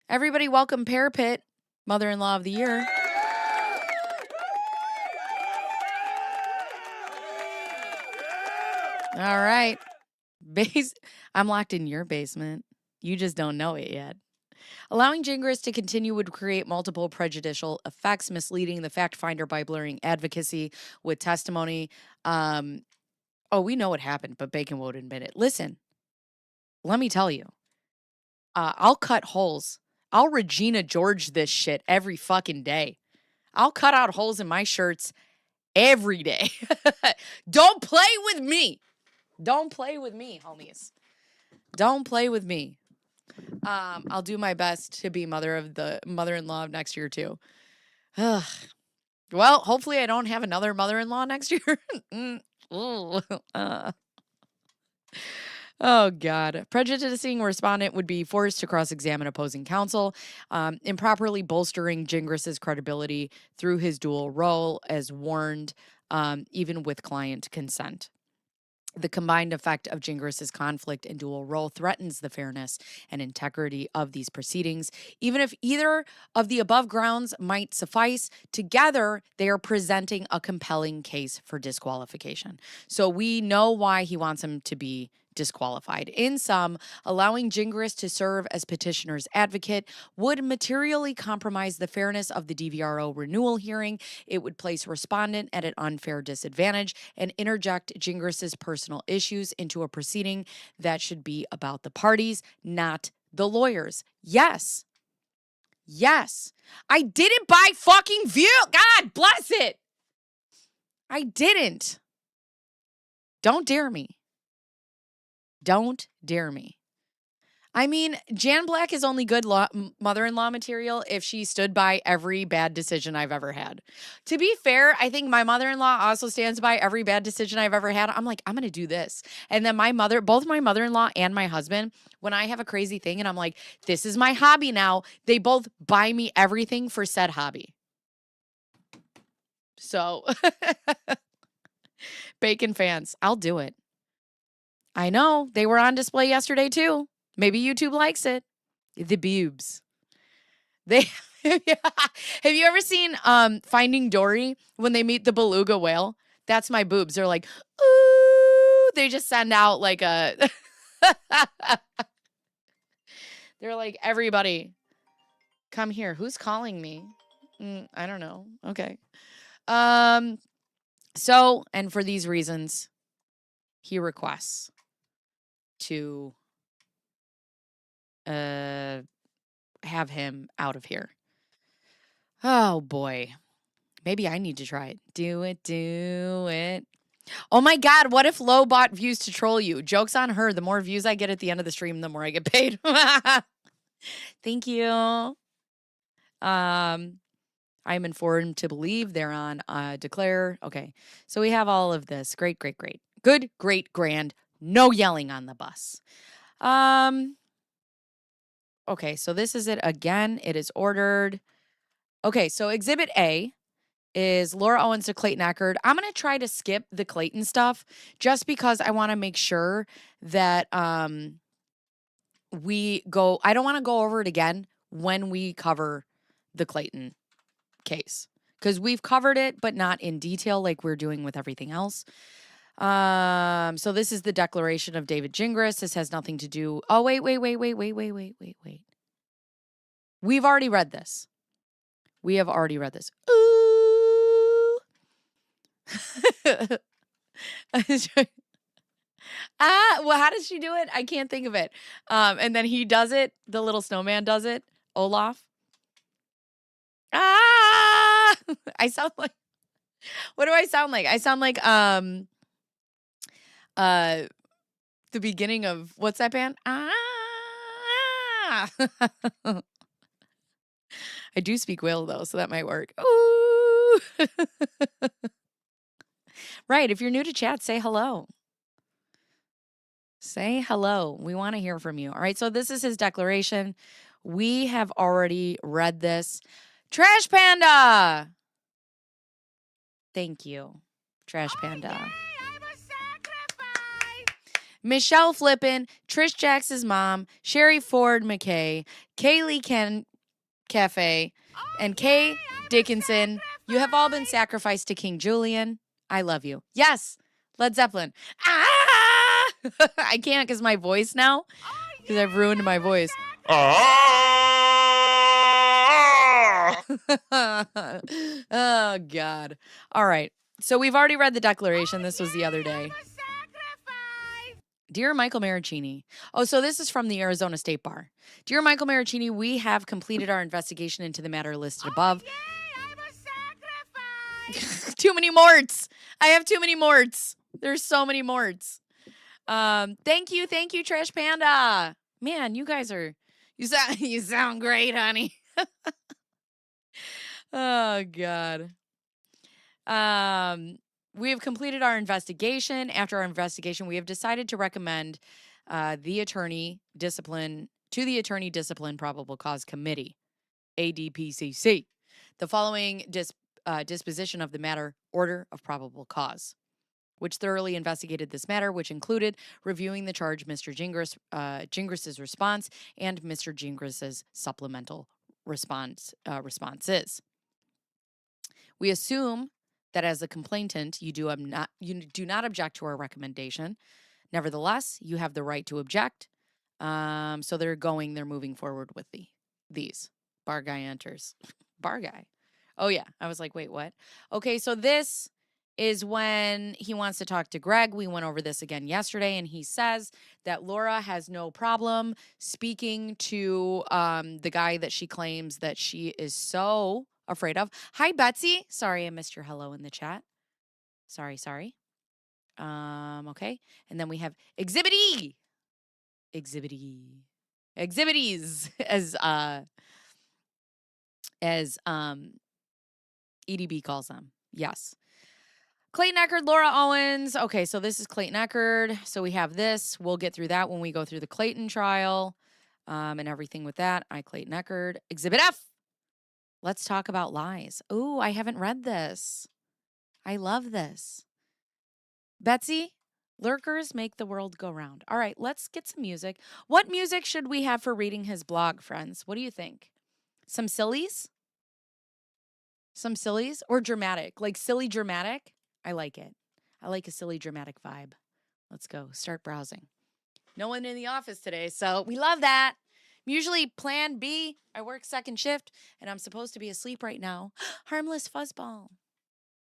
Everybody welcome Parapet, Mother-in-Law of the Year. All right. I'm locked in your basement. You just don't know it yet. Allowing Gingras to continue would create multiple prejudicial effects, misleading the fact finder by blurring advocacy with testimony. We know what happened, but Bacon won't admit it. Listen, let me tell you. I'll cut holes. I'll Regina George this shit every fucking day. I'll cut out holes in my shirts every day. Don't play with me. Don't play with me, homies. Don't play with me. I'll do my best to be mother-in-law of next year too. Ugh. Well, hopefully I don't have another mother-in-law next year. Oh, God. Prejudicing respondent would be forced to cross-examine opposing counsel, improperly bolstering Gingras' credibility through his dual role as warned, even with client consent. The combined effect of Gingras' conflict and dual role threatens the fairness and integrity of these proceedings. Even if either of the above grounds might suffice, together they are presenting a compelling case for disqualification. So we know why he wants him to be disqualified. In sum, allowing Gingras to serve as petitioner's advocate would materially compromise the fairness of the DVRO renewal hearing. It would place respondent at an unfair disadvantage and interject Gingras' personal issues into a proceeding that should be about the parties, not the lawyers. Yes. Yes. I didn't buy fucking View. God bless it. I didn't. Don't dare me. Don't dare me. I mean, Jan Black is only good mother-in-law material if she stood by every bad decision I've ever had. To be fair, I think my mother-in-law also stands by every bad decision I've ever had. I'm like, I'm going to do this. And then both my mother-in-law and my husband, when I have a crazy thing and I'm like, this is my hobby now, they both buy me everything for said hobby. So, bacon fans, I'll do it. I know. They were on display yesterday too. Maybe YouTube likes it. The boobs. They have you ever seen Finding Dory when they meet the beluga whale? That's my boobs. They're like, ooh. They just send out like a they're like, everybody, come here. Who's calling me? I don't know. Okay. So, and for these reasons, he requests to have him out of here. Oh boy. Maybe I need to try it. Do it, do it. Oh my God, what if Lo bought views to troll you? Joke's on her. The more views I get at the end of the stream, the more I get paid. Thank you. I'm informed to believe they're on Declare. Okay. So we have all of this. Great, great, great. Good, great, grand. No yelling on the bus. Okay, so this is it again. It is ordered. Okay, so Exhibit A is Laura Owens to Clayton Eckerd. I'm going to try to skip the Clayton stuff just because I want to make sure that we go. I don't want to go over it again when we cover the Clayton case because we've covered it, but not in detail like we're doing with everything else. So this is the declaration of David Gingras. This has nothing to do. Oh, wait. We've already read this. We have already read this. Ooh. Well, how does she do it? I can't think of it. And then he does it. The little snowman does it. Olaf. Ah! I sound like, what do I sound like? I sound like, the beginning of, what's that band? Ah! I do speak Whale though, so that might work. Ooh! Right. If you're new to chat, say hello. Say hello. We want to hear from you. All right. So this is his declaration. We have already read this. Trash Panda. Thank you. Trash Panda. Michelle Flippin, Trish Jax's mom, Sherry Ford McKay, Kaylee Cafe, and Kay Dickinson. You have all been sacrificed to King Julian. I love you. Yes, Led Zeppelin. Ah! I can't because my voice now, because I've ruined my voice. Oh, God. All right. So we've already read the declaration. This was the other day. Dear Michael Maricini. Oh, so this is from the Arizona State Bar. Dear Michael Maricini, we have completed our investigation into the matter listed above. Too many morts. I have too many morts. There's so many morts. Thank you, Trash Panda. Man, you guys are you sound great, honey. Oh God. We have completed our investigation. After our investigation, we have decided to recommend the Attorney Discipline Probable Cause Committee, ADPCC, the following disposition of the matter: order of probable cause, which thoroughly investigated this matter, which included reviewing the charge, Mr. Gingras's response, and Mr. Gingras's supplemental responses. We assume that as a complainant, you do not object to our recommendation. Nevertheless, you have the right to object. So they're moving forward with these. Bar guy enters. Bar guy. Oh yeah. I was like, wait, what? Okay, so this is when he wants to talk to Greg. We went over this again yesterday, and he says that Laura has no problem speaking to the guy that she claims that she is so afraid of. Hi, Betsy. Sorry, I missed your hello in the chat. Sorry. Okay. And then we have Exhibit E. Exhibities as EDB calls them. Yes. Clayton Eckerd, Laura Owens. Okay, so this is Clayton Eckerd. So we have this. We'll get through that when we go through the Clayton trial and everything with that. Clayton Eckerd. Exhibit F. Let's talk about lies. Ooh, I haven't read this. I love this. Betsy, lurkers make the world go round. All right, let's get some music. What music should we have for reading his blog, friends? What do you think? Some sillies? Some sillies or dramatic? Like silly dramatic? I like it. I like a silly dramatic vibe. Let's go. Start browsing. No one in the office today, so we love that. I'm usually plan B. I work second shift, and I'm supposed to be asleep right now. Harmless fuzzball.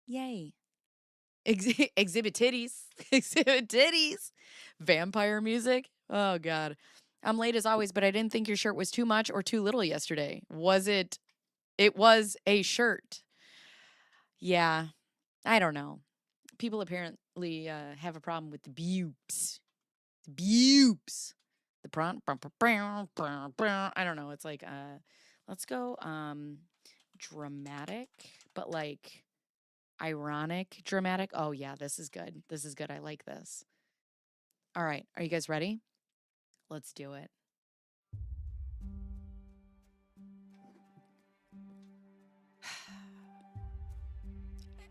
Yay. Exhibit titties. Exhibit titties. Vampire music. Oh, God. I'm late as always, but I didn't think your shirt was too much or too little yesterday. Was it? It was a shirt. Yeah. I don't know. People apparently have a problem with the bubes. Bubes. The prawn. I don't know. It's like, let's go dramatic, but like ironic dramatic. Oh, yeah, this is good. This is good. I like this. All right. Are you guys ready? Let's do it.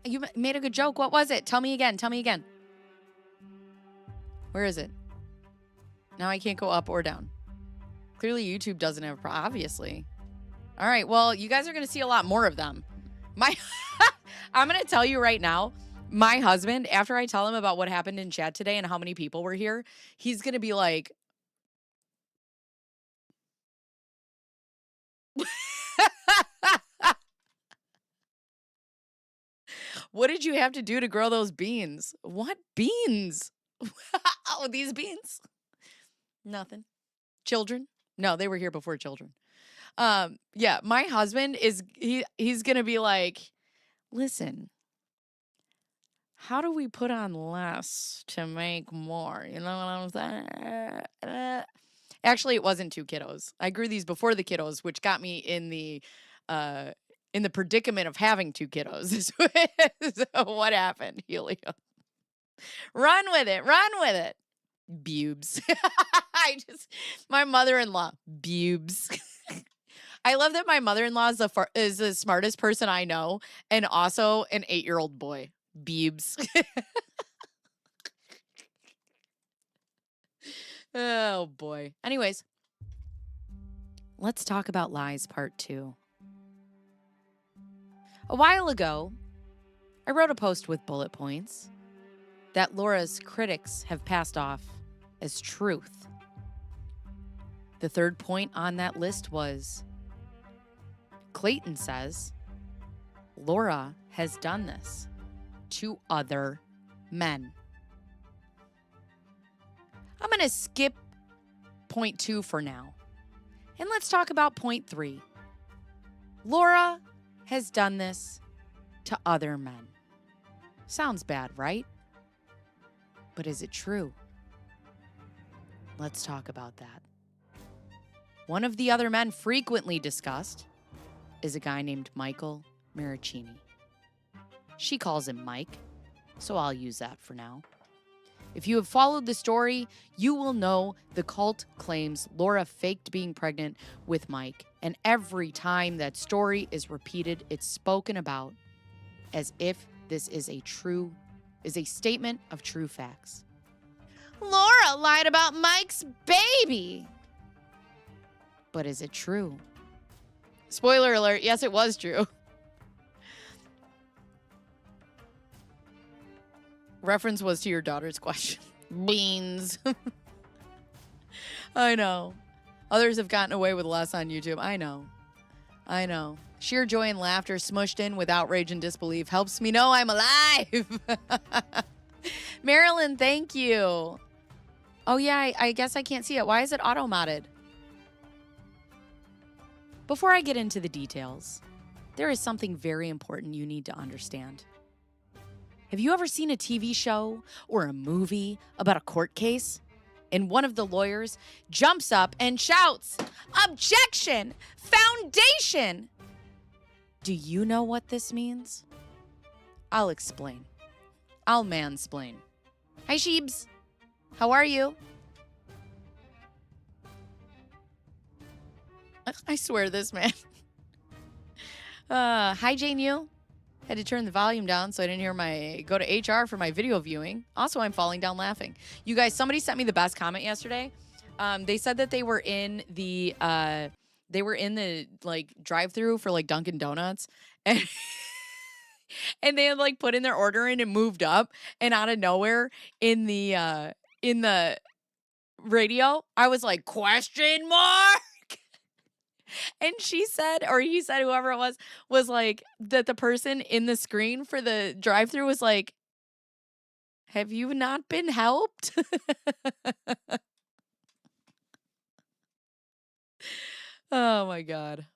You made a good joke. What was it? Tell me again. Tell me again. Where is it? Now I can't go up or down. Clearly YouTube doesn't have a problem, obviously. All right, well, you guys are going to see a lot more of them. I'm going to tell you right now, my husband, after I tell him about what happened in chat today and how many people were here, he's going to be like, what did you have to do to grow those beans? What beans? Oh, these beans? Nothing. Children? No, they were here before children. Yeah, my husband he's gonna be like, listen, how do we put on less to make more? You know what I'm saying? Actually, it wasn't 2 kiddos. I grew these before the kiddos, which got me in the predicament of having 2 kiddos. So what happened, Helium? Run with it. Bubes. My mother-in-law, bubes. I love that my mother-in-law is the smartest person I know, and also an 8-year-old boy, bubes. Oh boy. Anyways, let's talk about lies part 2. A while ago, I wrote a post with bullet points that Laura's critics have passed off as truth. The third point on that list was Clayton says Laura has done this to other men. I'm going to skip point 2 for now. And let's talk about point 3. Laura has done this to other men. Sounds bad, right? But is it true? Let's talk about that. One of the other men frequently discussed is a guy named Michael Maricini. She calls him Mike, so I'll use that for now. If you have followed the story, you will know the cult claims Laura faked being pregnant with Mike, and every time that story is repeated, it's spoken about as if this is a statement of true facts. Laura lied about Mike's baby. But is it true? Spoiler alert, yes, it was true. Reference was to your daughter's question. Beans. I know. Others have gotten away with less on YouTube. I know. Sheer joy and laughter smushed in with outrage and disbelief helps me know I'm alive. Marilyn, thank you. Oh, yeah, I guess I can't see it. Why is it auto-modded? Before I get into the details, there is something very important you need to understand. Have you ever seen a TV show or a movie about a court case? And one of the lawyers jumps up and shouts, "Objection! Foundation!" Do you know what this means? I'll explain. I'll mansplain. Hi, Sheebs. How are you? I swear this man. Hi, Jane Yu. Had to turn the volume down so I didn't hear go to HR for my video viewing. Also, I'm falling down laughing. You guys, somebody sent me the best comment yesterday. They said that they were in the like drive-through for like Dunkin' Donuts, and and they had like put in their order in and moved up, and out of nowhere in the radio, I was like, question mark. And she said, or he said, whoever it was like that the person in the screen for the drive-thru was like, have you not been helped? Oh my God.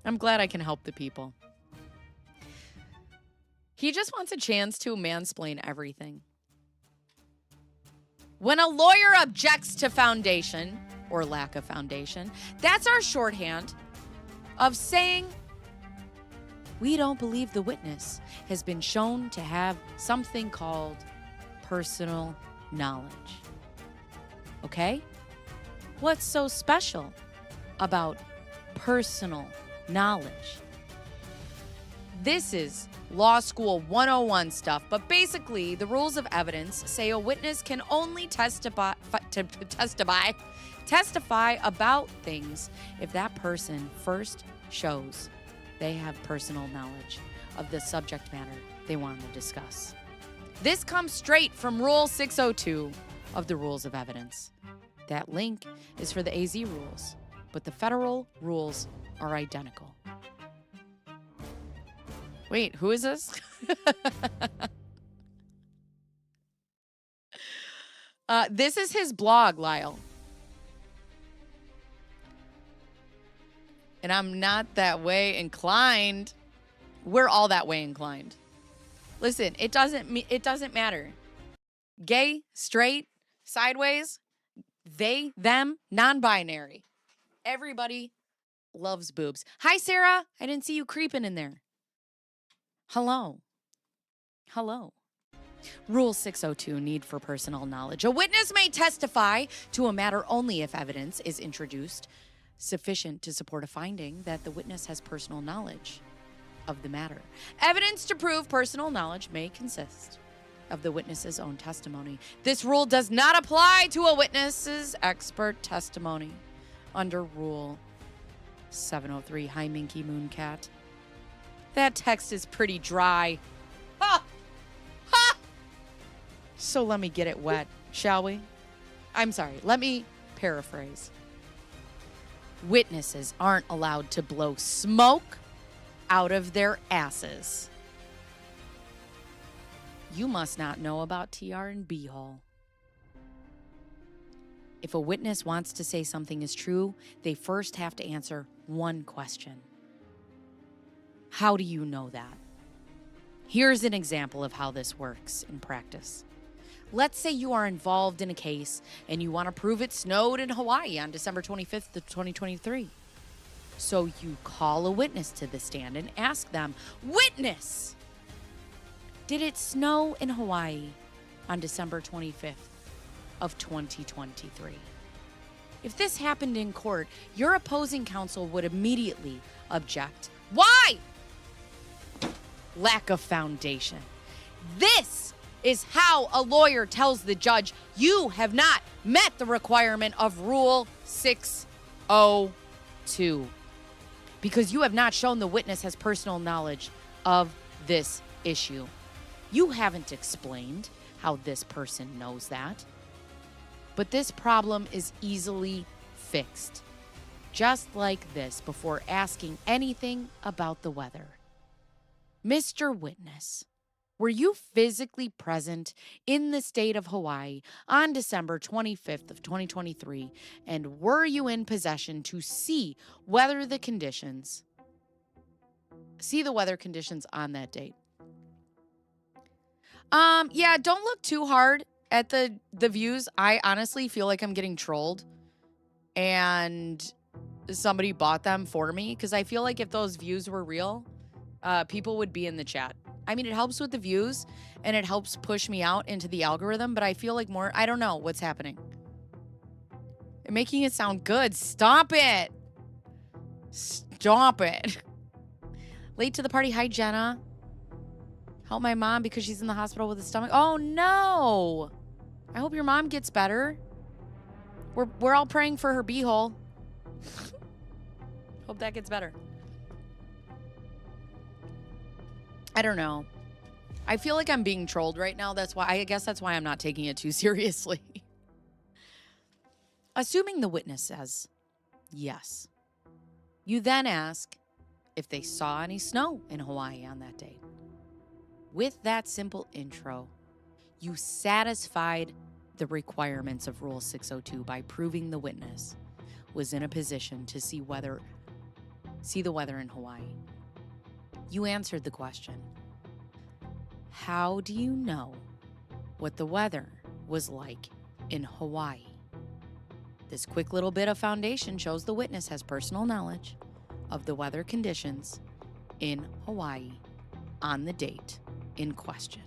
I'm glad I can help the people. He just wants a chance to mansplain everything. When a lawyer objects to foundation, or lack of foundation, that's our shorthand of saying we don't believe the witness has been shown to have something called personal knowledge. Okay? What's so special about personal knowledge? This is law school 101 stuff, but basically the rules of evidence say a witness can only testify about things if that person first shows they have personal knowledge of the subject matter they want to discuss. This comes straight from Rule 602 of the Rules of Evidence. That link is for the AZ rules, but the federal rules are identical. Wait, who is this? This is his blog, Lyle. And I'm not that way inclined. We're all that way inclined. Listen, it doesn't matter. Gay, straight, sideways, they, them, non-binary. Everybody loves boobs. Hi, Sarah. I didn't see you creeping in there. Hello. Hello. Rule 602, need for personal knowledge. A witness may testify to a matter only if evidence is introduced sufficient to support a finding that the witness has personal knowledge of the matter. Evidence to prove personal knowledge may consist of the witness's own testimony. This rule does not apply to a witness's expert testimony under Rule 703. Hi, Minky Mooncat. That text is pretty dry. Ha! Ha! So let me get it wet, shall we? I'm sorry, let me paraphrase. Witnesses aren't allowed to blow smoke out of their asses. You must not know about TR and B-hole. If a witness wants to say something is true, they first have to answer one question. How do you know that? Here's an example of how this works in practice. Let's say you are involved in a case and you want to prove it snowed in Hawaii on December 25th of 2023. So you call a witness to the stand and ask them, "Witness, did it snow in Hawaii on December 25th of 2023? If this happened in court, your opposing counsel would immediately object. Why? Lack of foundation. This is how a lawyer tells the judge you have not met the requirement of Rule 602 because you have not shown the witness has personal knowledge of this issue. You haven't explained how this person knows that. But this problem is easily fixed. just like this before asking anything about the weather. Mr. Witness, were you physically present in the state of Hawaii on December 25th of 2023, and were you in possession to see the weather conditions on that date? Yeah, don't look too hard at the views. I honestly feel like I'm getting trolled and somebody bought them for me, because I feel like if those views were real, people would be in the chat. I mean, it helps with the views and it helps push me out into the algorithm, but I feel like I don't know what's happening. You're making it sound good. Stop it. Stop it. Late to the party. Hi, Jenna. Help my mom because she's in the hospital with a stomach. Oh, no. I hope your mom gets better. We're all praying for her beehole. Hope that gets better. I don't know. I feel like I'm being trolled right now. I guess that's why I'm not taking it too seriously. Assuming the witness says yes, you then ask if they saw any snow in Hawaii on that day. With that simple intro, you satisfied the requirements of Rule 602 by proving the witness was in a position to see the weather in Hawaii. You answered the question. How do you know what the weather was like in Hawaii? This quick little bit of foundation shows the witness has personal knowledge of the weather conditions in Hawaii on the date in question.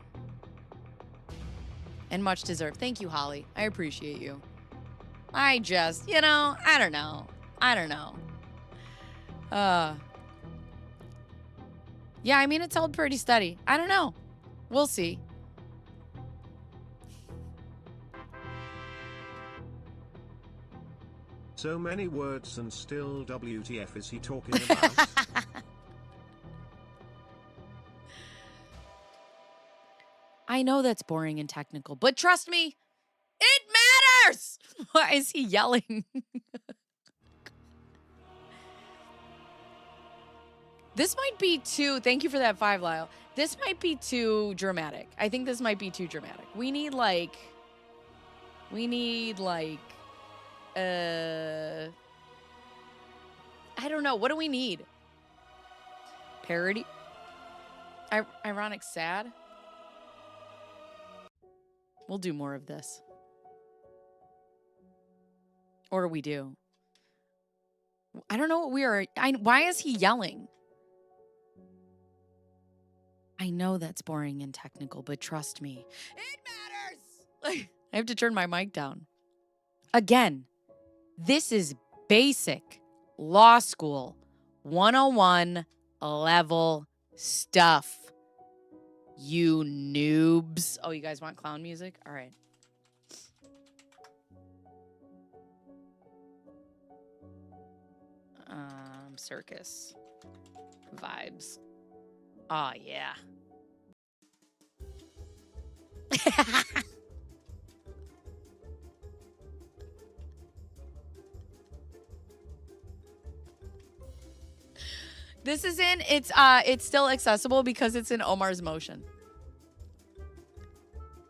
And much deserved. Thank you, Holly. I appreciate you. I just, I don't know. Yeah, I mean, it's held pretty steady. I don't know. We'll see. So many words and still WTF is he talking about? I know that's boring and technical, but trust me, it matters! Why is he yelling? This might be too, thank you for that 5, Lyle. This might be too dramatic. I think this might be too dramatic. We need I don't know. What do we need? Parody? Ironic sad? We'll do more of this. Or we do. I don't know what we are. Why is he yelling? I know that's boring and technical, but trust me, it matters. I have to turn my mic down. Again, this is basic law school 101 level stuff. You noobs. Oh, you guys want clown music? All right. Circus vibes. Oh, yeah. This is it's still accessible because it's in Omar's motion.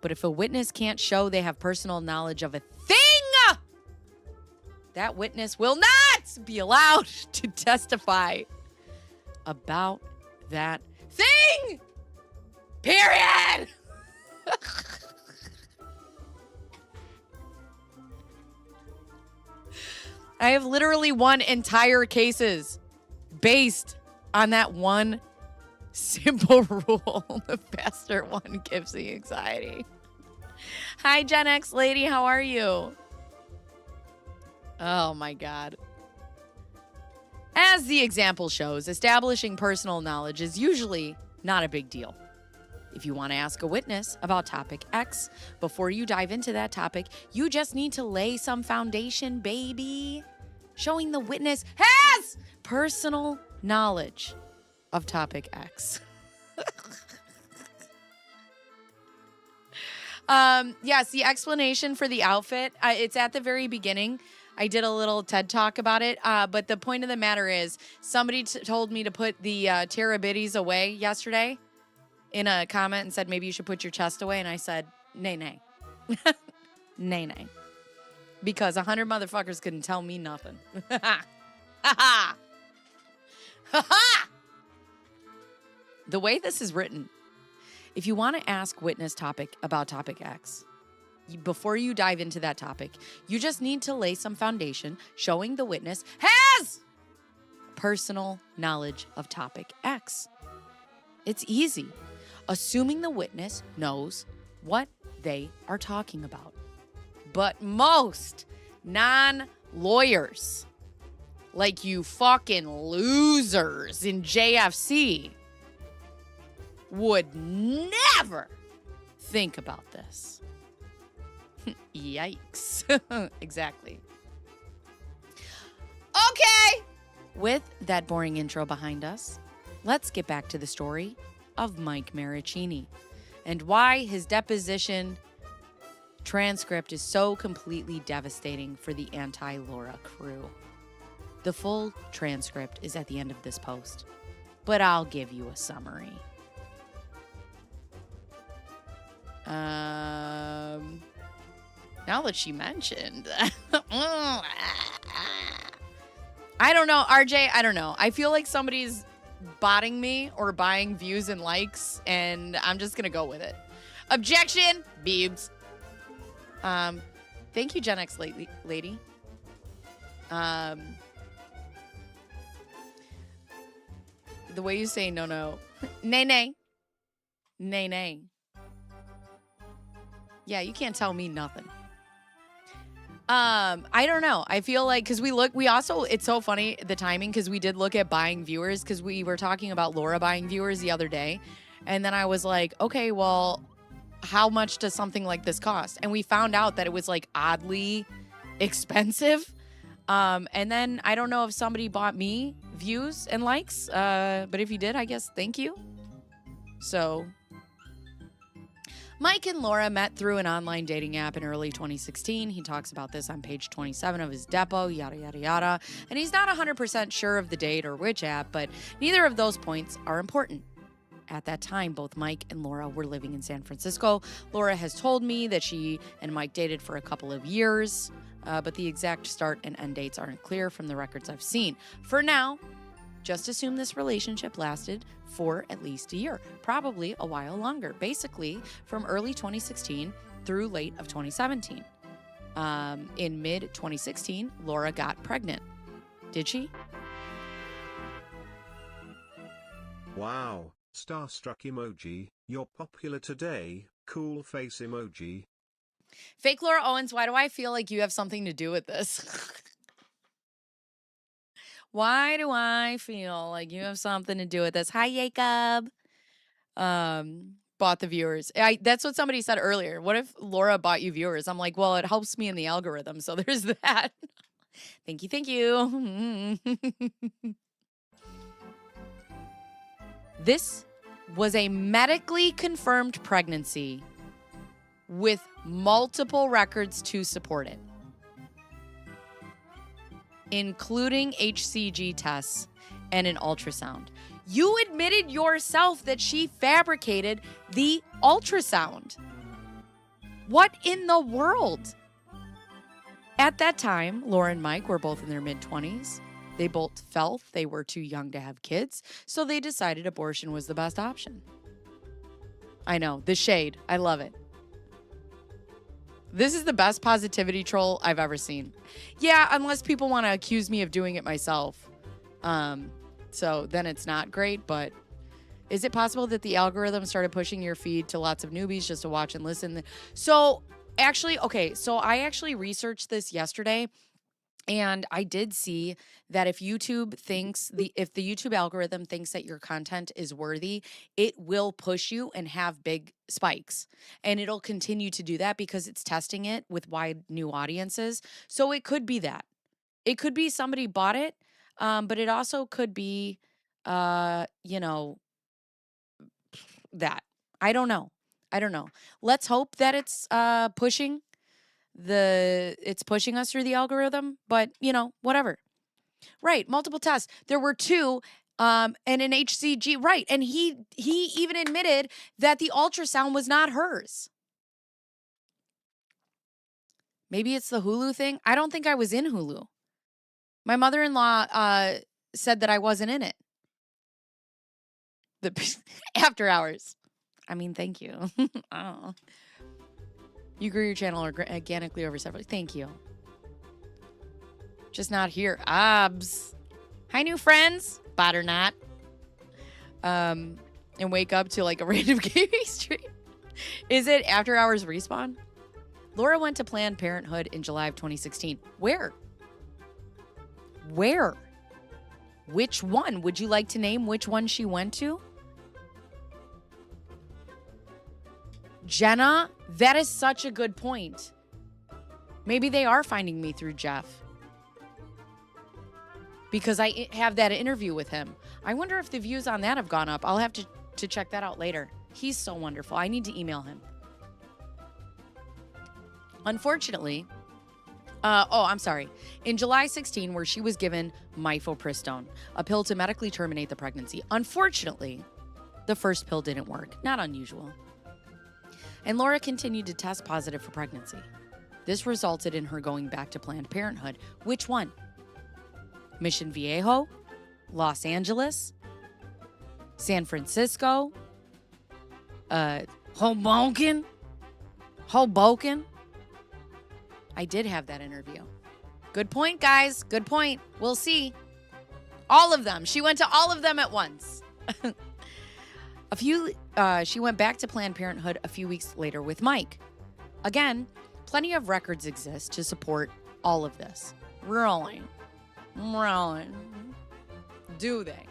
But if a witness can't show they have personal knowledge of a thing, that witness will not be allowed to testify about that thing. Period. I have literally won entire cases based on that one simple rule. The faster one gives the anxiety. Hi, Gen X lady. How are you? Oh, my God. As the example shows, establishing personal knowledge is usually not a big deal. If you want to ask a witness about topic X, before you dive into that topic, you just need to lay some foundation, baby. Showing the witness has personal knowledge of topic X. Yes, the explanation for the outfit, it's at the very beginning. I did a little TED talk about it. But the point of the matter is, somebody told me to put the terabitties away yesterday in a comment and said maybe you should put your chest away, and I said nay, nay, nay, nay, because 100 motherfuckers couldn't tell me nothing. Ha ha. Ha ha. The way this is written, if you want to ask witness topic about topic X, before you dive into that topic, you just need to lay some foundation showing the witness has personal knowledge of topic X. It's easy. Assuming the witness knows what they are talking about. But most non-lawyers, like you fucking losers in JFC, would never think about this. Yikes. Exactly. Okay. With that boring intro behind us, let's get back to the story of Mike Maricini and why his deposition transcript is so completely devastating for the anti-Laura crew. The full transcript is at the end of this post, but I'll give you a summary. Now that she mentioned, I don't know, RJ, I don't know. I feel like somebody's botting me or buying views and likes, and I'm just gonna go with it. Objection, Beebs. Thank you, Gen X lady. The way you say no, no. Nay, nay. Nay, nay. Yeah, you can't tell me nothing. I don't know. I feel like, because we also, it's so funny, the timing, because we did look at buying viewers, because we were talking about Laura buying viewers the other day. And then I was like, okay, well, how much does something like this cost? And we found out that it was like oddly expensive. And then I don't know if somebody bought me views and likes, but if you did, I guess thank you. So Mike and Laura met through an online dating app in early 2016. He talks about this on page 27 of his depo, yada, yada, yada. And he's not 100% sure of the date or which app, but neither of those points are important. At that time, both Mike and Laura were living in San Francisco. Laura has told me that she and Mike dated for a couple of years, but the exact start and end dates aren't clear from the records I've seen. For now, just assume this relationship lasted for at least a year, probably a while longer, basically from early 2016 through late of 2017. In mid-2016, Laura got pregnant. Did she? Wow, starstruck emoji, you're popular today, cool face emoji. Fake Laura Owens, why do I feel like you have something to do with this? Why do I feel like you have something to do with this? Hi, Jacob. Bought the viewers. That's what somebody said earlier. What if Laura bought you viewers? I'm like, well, it helps me in the algorithm, so there's that. Thank you, thank you. This was a medically confirmed pregnancy with multiple records to support it, including HCG tests and an ultrasound. You admitted yourself that she fabricated the ultrasound. What in the world? At that time, Laura and Mike were both in their mid-20s. They both felt they were too young to have kids, so they decided abortion was the best option. I know, the shade. I love it. This is the best positivity troll I've ever seen. Yeah, unless people want to accuse me of doing it myself. So then it's not great, but is it possible that the algorithm started pushing your feed to lots of newbies just to watch and listen? So actually, okay, so I actually researched this yesterday, and I did see that if YouTube thinks if the YouTube algorithm thinks that your content is worthy, it will push you and have big spikes. And it'll continue to do that because it's testing it with wide new audiences. So it could be that. It could be somebody bought it, but it also could be that. I don't know. Let's hope that it's pushing it's pushing us through the algorithm, but whatever. Right, multiple tests. There were 2 and an HCG, right. And he even admitted that the ultrasound was not hers. Maybe it's the Hulu thing. I don't think I was in Hulu. My mother-in-law said that I wasn't in it. The after hours. I mean, thank you. Oh. You grew your channel organically over several. Thank you. Just not here. Abs. Hi, new friends. Bot or not. And wake up to like a random gaming stream. Is it after hours respawn? Laura went to Planned Parenthood in July of 2016. Where? Which one? Would you like to name which one she went to? Jenna, that is such a good point. Maybe they are finding me through Jeff. Because I have that interview with him. I wonder if the views on that have gone up. I'll have to check that out later. He's so wonderful. I need to email him. Unfortunately, I'm sorry. In July 16, where she was given mifepristone, a pill to medically terminate the pregnancy. Unfortunately, the first pill didn't work. Not unusual. And Laura continued to test positive for pregnancy. This resulted in her going back to Planned Parenthood. Which one? Mission Viejo? Los Angeles? San Francisco? Hoboken? I did have that interview. Good point, guys. Good point. We'll see. All of them. She went to all of them at once. She went back to Planned Parenthood a few weeks later with Mike. Again, plenty of records exist to support all of this. Really? Do they?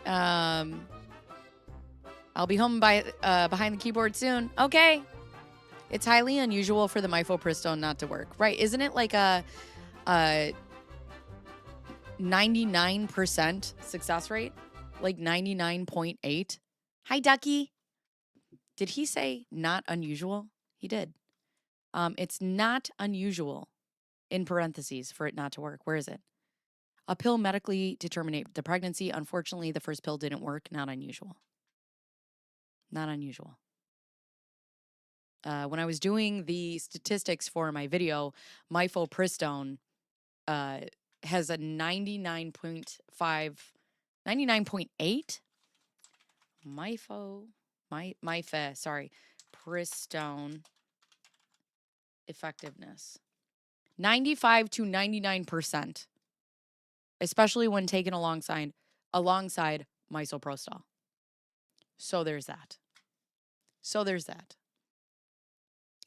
I'll be home behind the keyboard soon. Okay. It's highly unusual for the mifepristone not to work. Right. Isn't it like a 99% success rate? Like 99.8? Hi, Ducky. Did he say not unusual? He did. It's not unusual, in parentheses, for it not to work. Where is it? A pill medically to terminate the pregnancy. Unfortunately, the first pill didn't work. Not unusual. Not unusual. When I was doing the statistics for my video, mifepristone has a 99.8 pristone effectiveness. 95 to 99%, especially when taken alongside misoprostol. So there's that.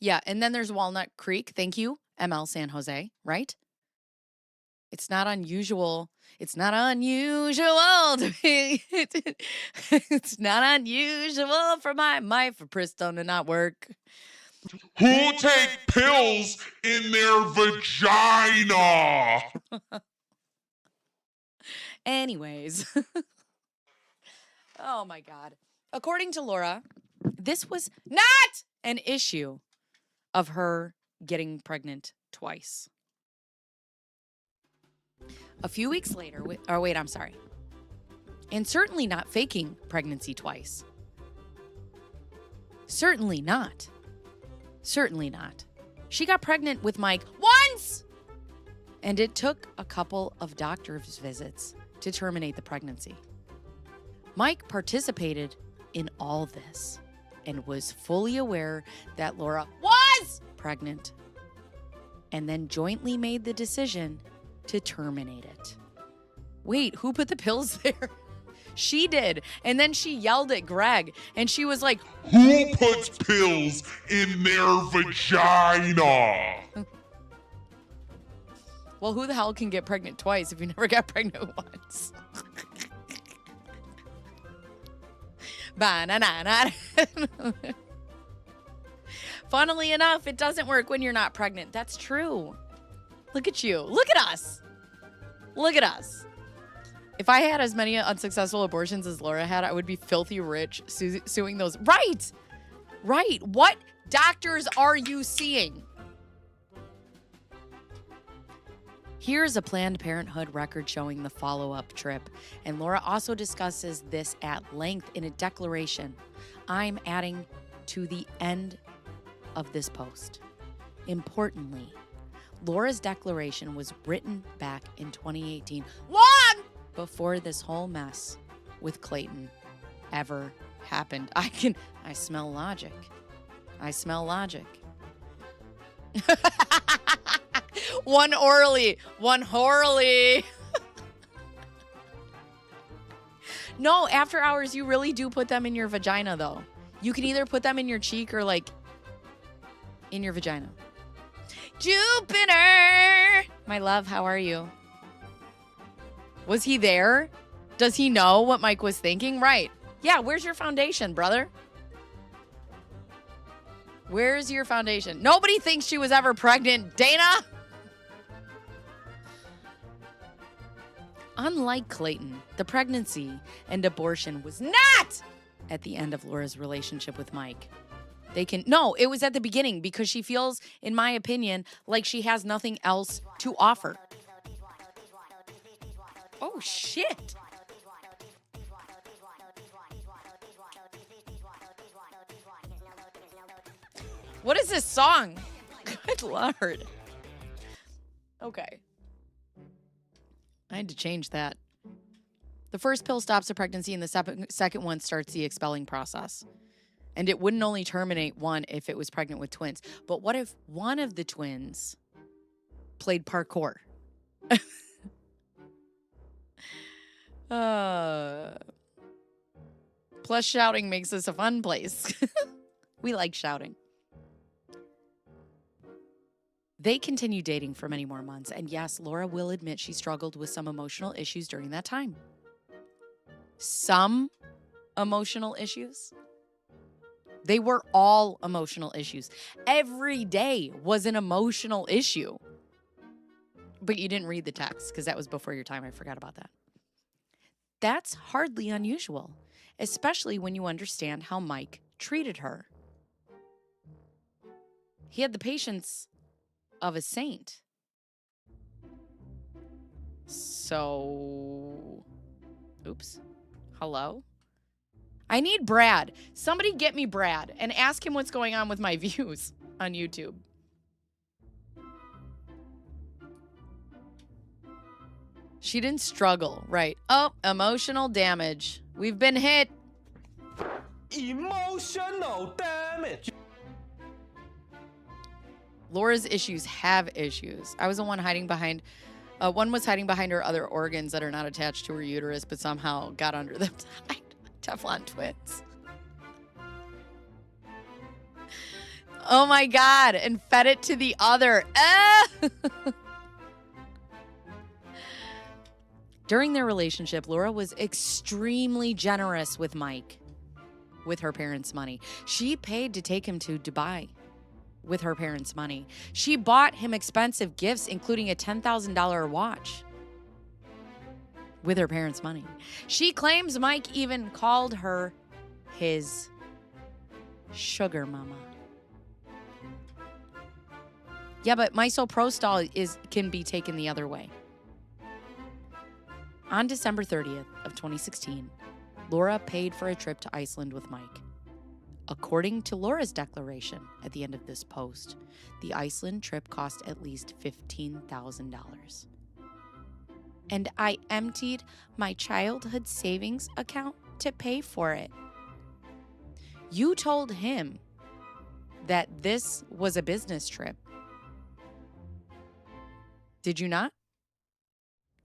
Yeah, and then there's Walnut Creek. Thank you, ML San Jose, right? It's not unusual. It's not unusual to be. It's not unusual for my mifepristone to not work. Who take pills in their vagina? Anyways. Oh my God. According to Laura, this was not an issue of her getting pregnant twice. A few weeks later, and certainly not faking pregnancy twice. Certainly not. She got pregnant with Mike once! And it took a couple of doctor's visits to terminate the pregnancy. Mike participated in all this and was fully aware that Laura was pregnant, and then jointly made the decision to terminate it. Wait, who put the pills there? She did. And then she yelled at Greg, and she was like, Who puts pills in their vagina? well, who the hell can get pregnant twice if you never got pregnant once? Banana. Funnily enough, it doesn't work when you're not pregnant. That's true. Look at you. Look at us. If I had as many unsuccessful abortions as Laura had, I would be filthy rich suing those. Right. What? doctors are you seeing? Here's a Planned Parenthood record showing the follow-up trip, and Laura also discusses this at length in a declaration I'm adding to the end of this post. Importantly, Laura's declaration was written back in 2018, long before this whole mess with Clayton ever happened. I smell logic. I smell logic. One orally, one horribly. No, after hours, you really do put them in your vagina, though. You can either put them in your cheek or, like, in your vagina. Jupiter! My love, how are you? Was he there? Does he know what Mike was thinking? Right. Yeah, where's your foundation, brother? Where's your foundation? Nobody thinks she was ever pregnant, Dana! Unlike Clayton, the pregnancy and abortion was not at the end of Laura's relationship with Mike. No, it was at the beginning because she feels, in my opinion, like she has nothing else to offer. Oh, shit. What is this song? Good Lord. Okay. I had to change that. The first pill stops the pregnancy, and the second one starts the expelling process. And it wouldn't only terminate one if it was pregnant with twins. But what if one of the twins played parkour? Plus, shouting makes this a fun place. We like shouting. They continue dating for many more months, and yes, Laura will admit she struggled with some emotional issues during that time. Some emotional issues? They were all emotional issues. Every day was an emotional issue. But you didn't read the text because that was before your time. I forgot about that. That's hardly unusual, especially when you understand how Mike treated her. He had the patience of a saint. So, oops. Hello? I need Brad. Somebody get me Brad and ask him what's going on with my views on YouTube. She didn't struggle, right? Oh, emotional damage. We've been hit. Emotional damage. Laura's issues have issues. I was the one hiding behind. One was hiding behind her other organs that are not attached to her uterus, but somehow got under them. Teflon twins. Oh my God. And fed it to the other. During their relationship, Laura was extremely generous with Mike, with her parents' money. She paid to take him to Dubai with her parents' money. She bought him expensive gifts, including a $10,000 watch with her parents' money. She claims Mike even called her his sugar mama. Yeah, but misoprostol can be taken the other way. On December 30th of 2016, Laura paid for a trip to Iceland with Mike. According to Laura's declaration at the end of this post, the Iceland trip cost at least $15,000. And I emptied my childhood savings account to pay for it. You told him that this was a business trip. Did you not?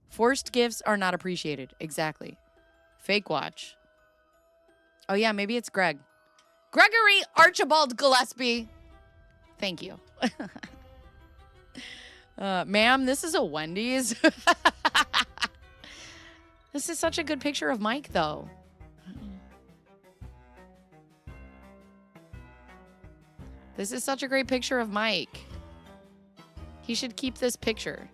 Forced gifts are not appreciated. Exactly. Fake watch. Oh yeah, maybe it's Greg. Gregory Archibald Gillespie. Thank you. Ma'am, this is a Wendy's. This is such a good picture of Mike, though. This is such a great picture of Mike. He should keep this picture.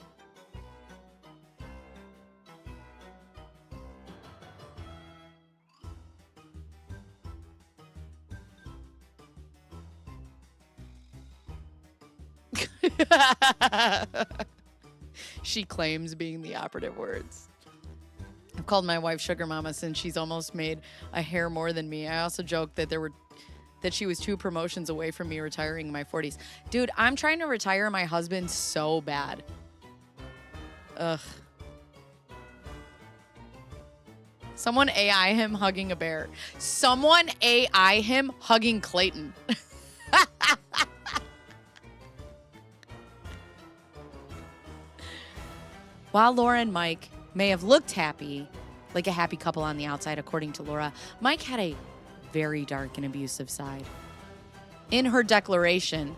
She claims being the operative words. I've called my wife Sugar Mama since she's almost made a hair more than me. I also joked that she was 2 promotions away from me retiring in my 40s. Dude, I'm trying to retire my husband so bad. Ugh. Someone AI him hugging a bear. Someone AI him hugging Clayton. While Laura and Mike may have looked happy, like a happy couple on the outside, according to Laura, Mike had a very dark and abusive side. In her declaration,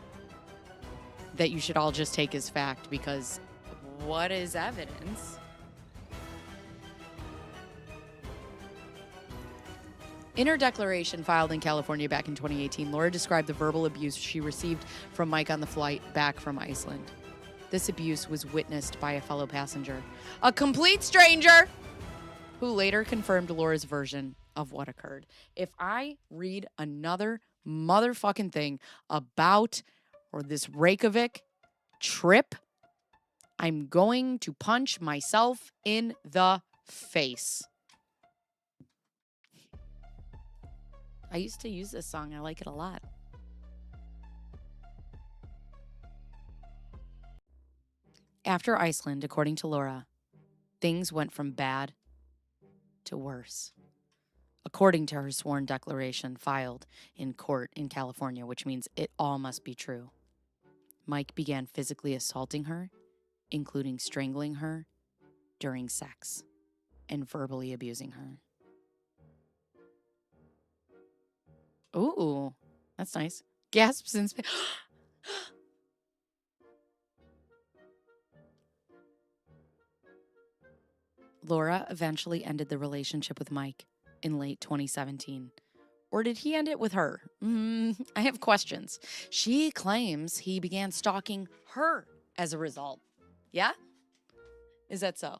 that you should all just take as fact, because what is evidence? In her declaration filed in California back in 2018, Laura described the verbal abuse she received from Mike on the flight back from Iceland. This abuse was witnessed by a fellow passenger, a complete stranger, who later confirmed Laura's version of what occurred. If I read another motherfucking thing about this Reykjavik trip, I'm going to punch myself in the face. I used to use this song. I like it a lot. After Iceland, according to Laura, things went from bad to worse, according to her sworn declaration filed in court in California, which means it all must be true. Mike began physically assaulting her, including strangling her during sex and verbally abusing her. Ooh, that's nice. Gasps in space. Laura eventually ended the relationship with Mike in late 2017. Or did he end it with her? I have questions. She claims he began stalking her as a result. Yeah? Is that so?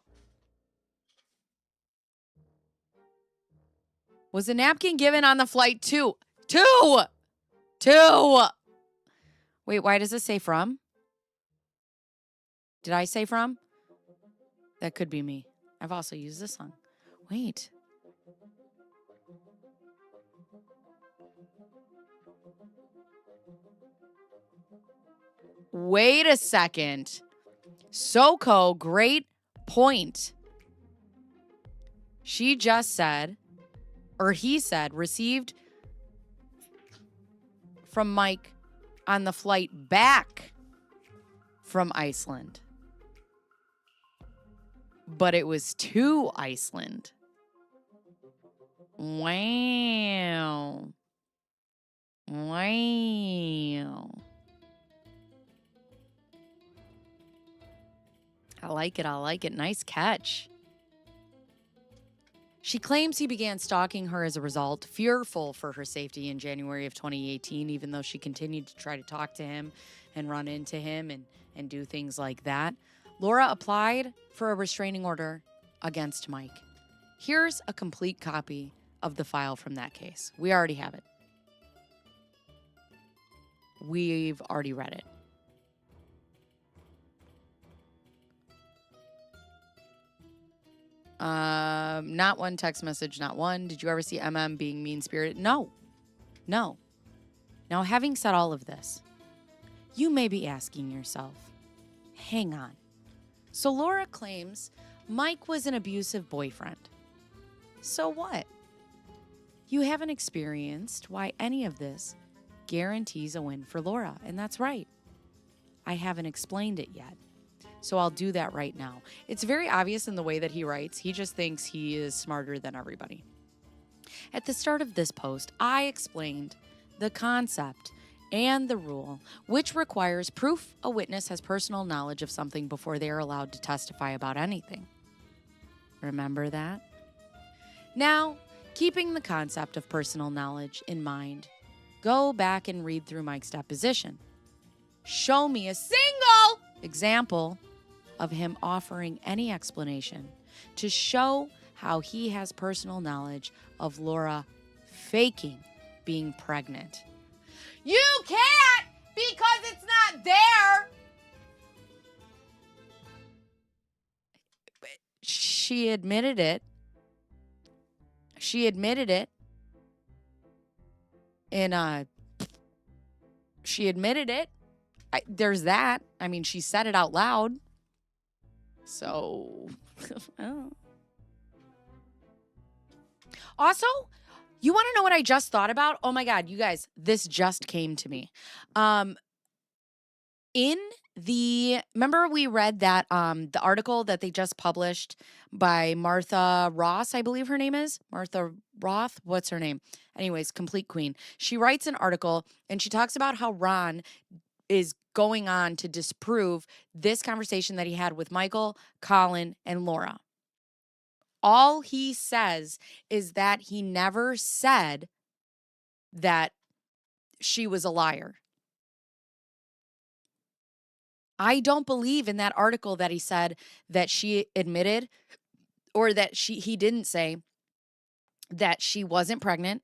Was a napkin given on the flight too? Two! Wait, why does it say from? Did I say from? That could be me. I've also used this song. Wait. Wait a second. Soko, great point. She just said, or he said, received from Mike on the flight back from Iceland. But it was to Iceland. Wow. I like it. Nice catch. She claims he began stalking her as a result, fearful for her safety in January of 2018, even though she continued to try to talk to him and run into him and do things like that. Laura applied for a restraining order against Mike. Here's a complete copy of the file from that case. We already have it. We've already read it. Not one text message, not one. Did you ever see MM being mean-spirited? No. Now, having said all of this, you may be asking yourself, hang on. So Laura claims Mike was an abusive boyfriend. So what? You haven't experienced why any of this guarantees a win for Laura, and that's right. I haven't explained it yet. So I'll do that right now. It's very obvious in the way that he writes. He just thinks he is smarter than everybody. At the start of this post, I explained the concept and the rule, which requires proof a witness has personal knowledge of something before they are allowed to testify about anything. Remember that? Now, keeping the concept of personal knowledge in mind, go back and read through Mike's deposition. Show me a single example of him offering any explanation to show how he has personal knowledge of Laura faking being pregnant. You can't because it's not there. she admitted it. She admitted it in she admitted it. There's that. I mean, she said it out loud. So, oh. Also, you want to know what I just thought about? Oh my God, you guys, this just came to me. Remember we read that the article that they just published by Martha Ross, I believe her name is. Martha Roth, what's her name? Anyways, Complete Queen. She writes an article and she talks about how Ron is going on to disprove this conversation that he had with Michael, Colin, and Laura. All he says is that he never said that she was a liar. I don't believe in that article that he said that she admitted or that he didn't say that she wasn't pregnant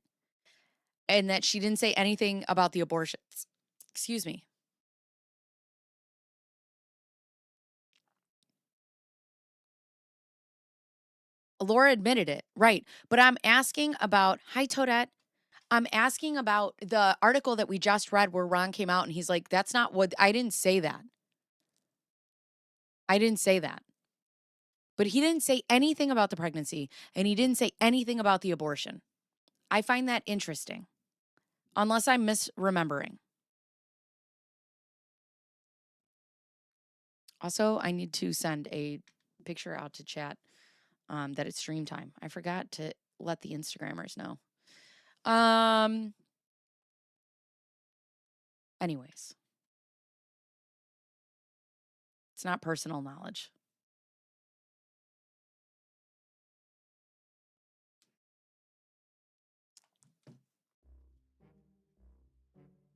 and that she didn't say anything about the abortions. Excuse me. Laura admitted it, right. But I'm asking about, hi, Toadette. I'm asking about the article that we just read where Ron came out and he's like, that's not what, I didn't say that. I didn't say that. But he didn't say anything about the pregnancy and he didn't say anything about the abortion. I find that interesting, unless I'm misremembering. Also, I need to send a picture out to chat that it's stream time. I forgot to let the Instagrammers know. Anyways, it's not personal knowledge.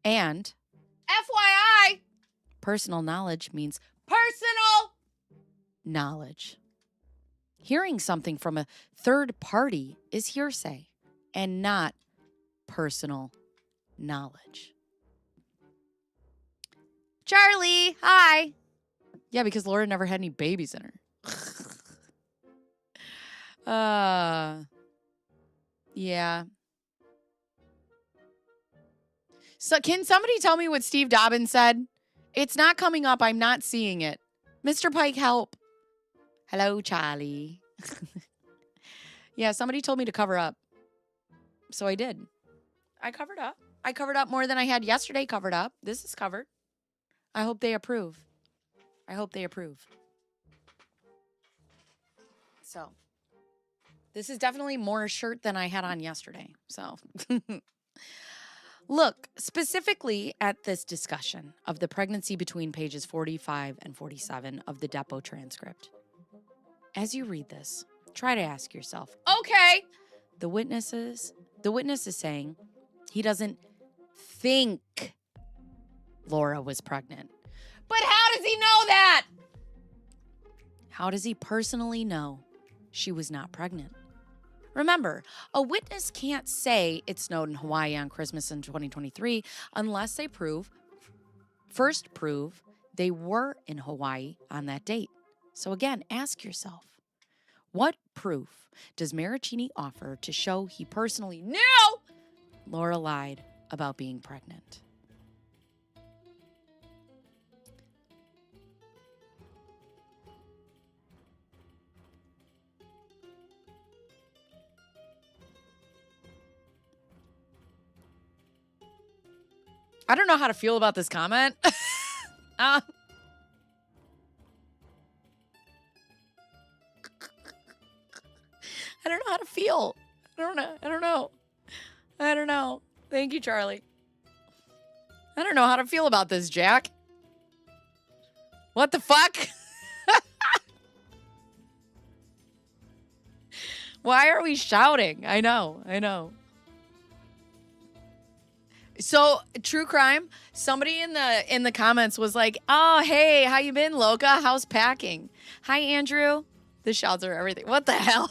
And FYI, personal knowledge means personal knowledge. Hearing something from a third party is hearsay and not personal knowledge. Charlie, hi. Yeah, because Laura never had any babies in her. Yeah. So can somebody tell me what Steve Dobbins said? It's not coming up. I'm not seeing it. Mr. Pike, help. Hello, Charlie. Yeah, somebody told me to cover up. So I did. I covered up. I covered up more than I had yesterday covered up. This is covered. I hope they approve. I hope they approve. So, this is definitely more shirt than I had on yesterday. So, look specifically at this discussion of the pregnancy between pages 45 and 47 of the Depot transcript. As you read this, try to ask yourself, okay, the witness is saying he doesn't think Laura was pregnant. But how does he know that? How does he personally know she was not pregnant? Remember, a witness can't say it snowed in Hawaii on Christmas in 2023 unless they first prove they were in Hawaii on that date. So again, ask yourself, what proof does Maricini offer to show he personally knew Laura lied about being pregnant? I don't know how to feel about this comment. I don't know how to feel. I don't know. Thank you, Charlie. I don't know how to feel about this, Jack. What the fuck? Why are we shouting? I know. So, true crime, somebody in the comments was like, oh, hey, how you been, Loca? How's packing? Hi, Andrew. The shouts are everything. What the hell?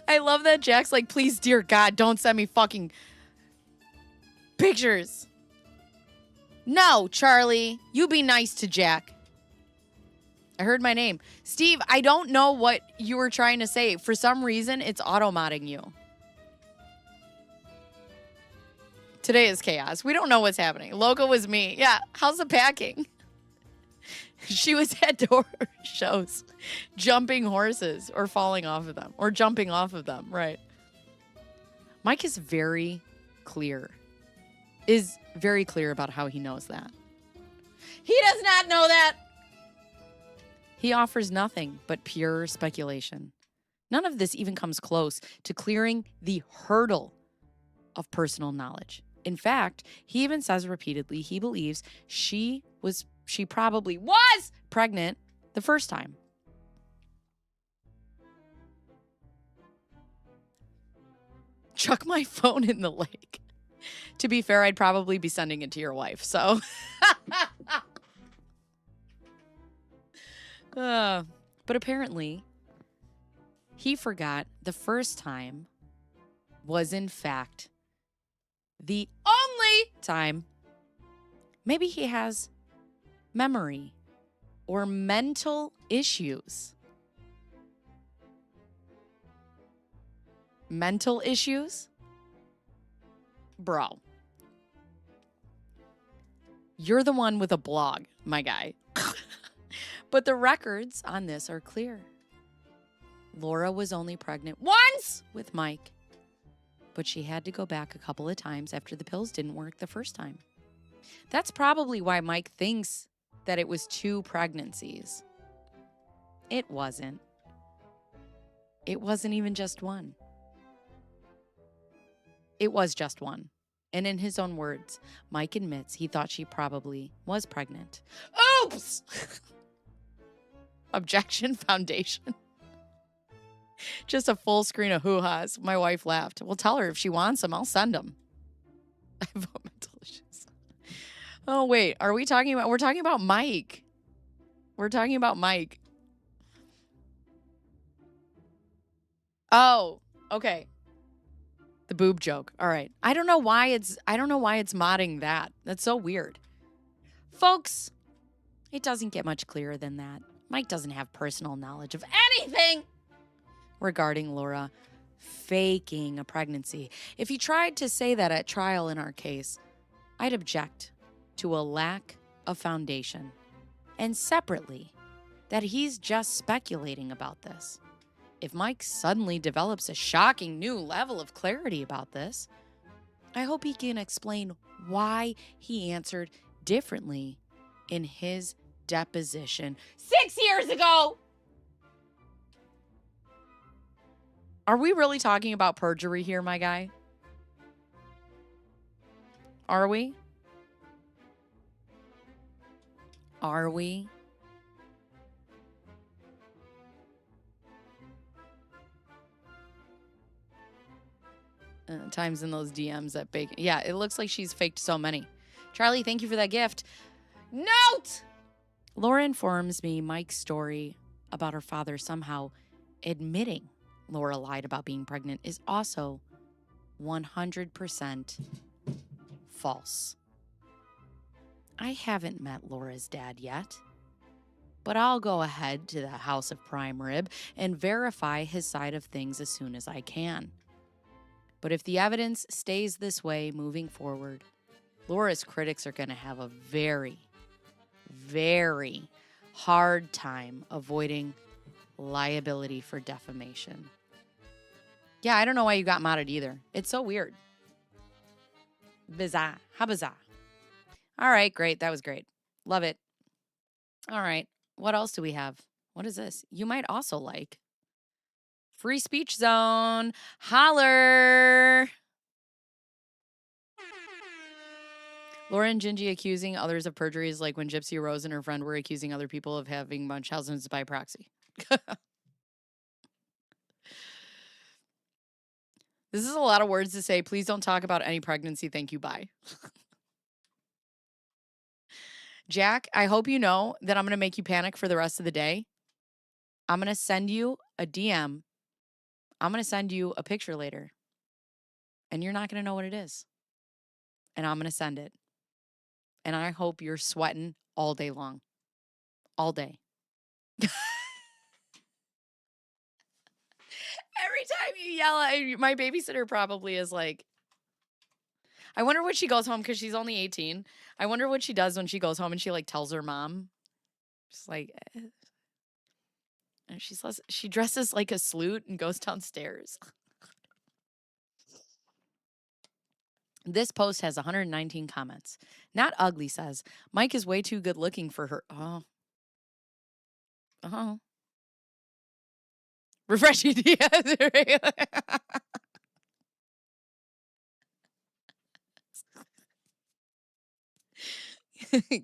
I love that Jack's like, please, dear God, don't send me fucking pictures. No, Charlie, you be nice to Jack. I heard my name. Steve, I don't know what you were trying to say. For some reason, it's auto-modding you. Today is chaos. We don't know what's happening. Logo was me. Yeah, how's the packing? She was at door shows, jumping horses or falling off of them or jumping off of them. Right. Mike is very clear about how he knows that. He does not know that. He offers nothing but pure speculation. None of this even comes close to clearing the hurdle of personal knowledge. In fact, he even says repeatedly he believes she probably was pregnant the first time. Chuck my phone in the lake. To be fair, I'd probably be sending it to your wife, so. But apparently, he forgot the first time was in fact the only time. Maybe he has memory or mental issues. Mental issues? Bro. You're the one with a blog, my guy. But the records on this are clear. Laura was only pregnant once with Mike, but she had to go back a couple of times after the pills didn't work the first time. That's probably why Mike thinks that it was 2 pregnancies. It wasn't. It wasn't even just one. It was just one. And in his own words, Mike admits he thought she probably was pregnant. Oops! Objection Foundation. Just a full screen of hoo-has. My wife laughed. Well, tell her if she wants them, I'll send them. I vote mental issues. Oh, wait. We're talking about Mike. We're talking about Mike. Oh, okay. The boob joke. All right. I don't know why it's modding that. That's so weird. Folks, it doesn't get much clearer than that. Mike doesn't have personal knowledge of anything regarding Laura faking a pregnancy. If he tried to say that at trial in our case, I'd object to a lack of foundation. And separately, that he's just speculating about this. If Mike suddenly develops a shocking new level of clarity about this, I hope he can explain why he answered differently in his deposition 6 years ago. Are we really talking about perjury here, my guy? Are we? Are we? Times in those DMs at Bacon. Yeah, it looks like she's faked so many. Charlie, thank you for that gift. Note! Laura informs me Mike's story about her father somehow admitting Laura lied about being pregnant is also 100% false. I haven't met Laura's dad yet, but I'll go ahead to the House of Prime Rib and verify his side of things as soon as I can. But if the evidence stays this way moving forward, Laura's critics are going to have a very, very hard time avoiding liability for defamation. Yeah, I don't know why you got modded either. It's so weird. Bizarre. How bizarre. All right, great. That was great. Love it. All right. What else do we have? What is this? You might also like Free Speech Zone. Holler. Laura and Gingy accusing others of perjury is like when Gypsy Rose and her friend were accusing other people of having Munchausen's by proxy. This is a lot of words to say. Please don't talk about any pregnancy. Thank you. Bye. Jack, I hope you know that I'm going to make you panic for the rest of the day. I'm going to send you a DM. I'm going to send you a picture later. And you're not going to know what it is. And I'm going to send it. And I hope you're sweating all day long. All day. Every time you yell at my babysitter probably is like, I wonder what she goes home because she's only 18. I wonder what she does when she goes home and she like tells her mom. She's like, and she dresses like a sleut and goes downstairs. This post has 119 comments. Not Ugly says, Mike is way too good looking for her. Oh. Oh. Refreshing.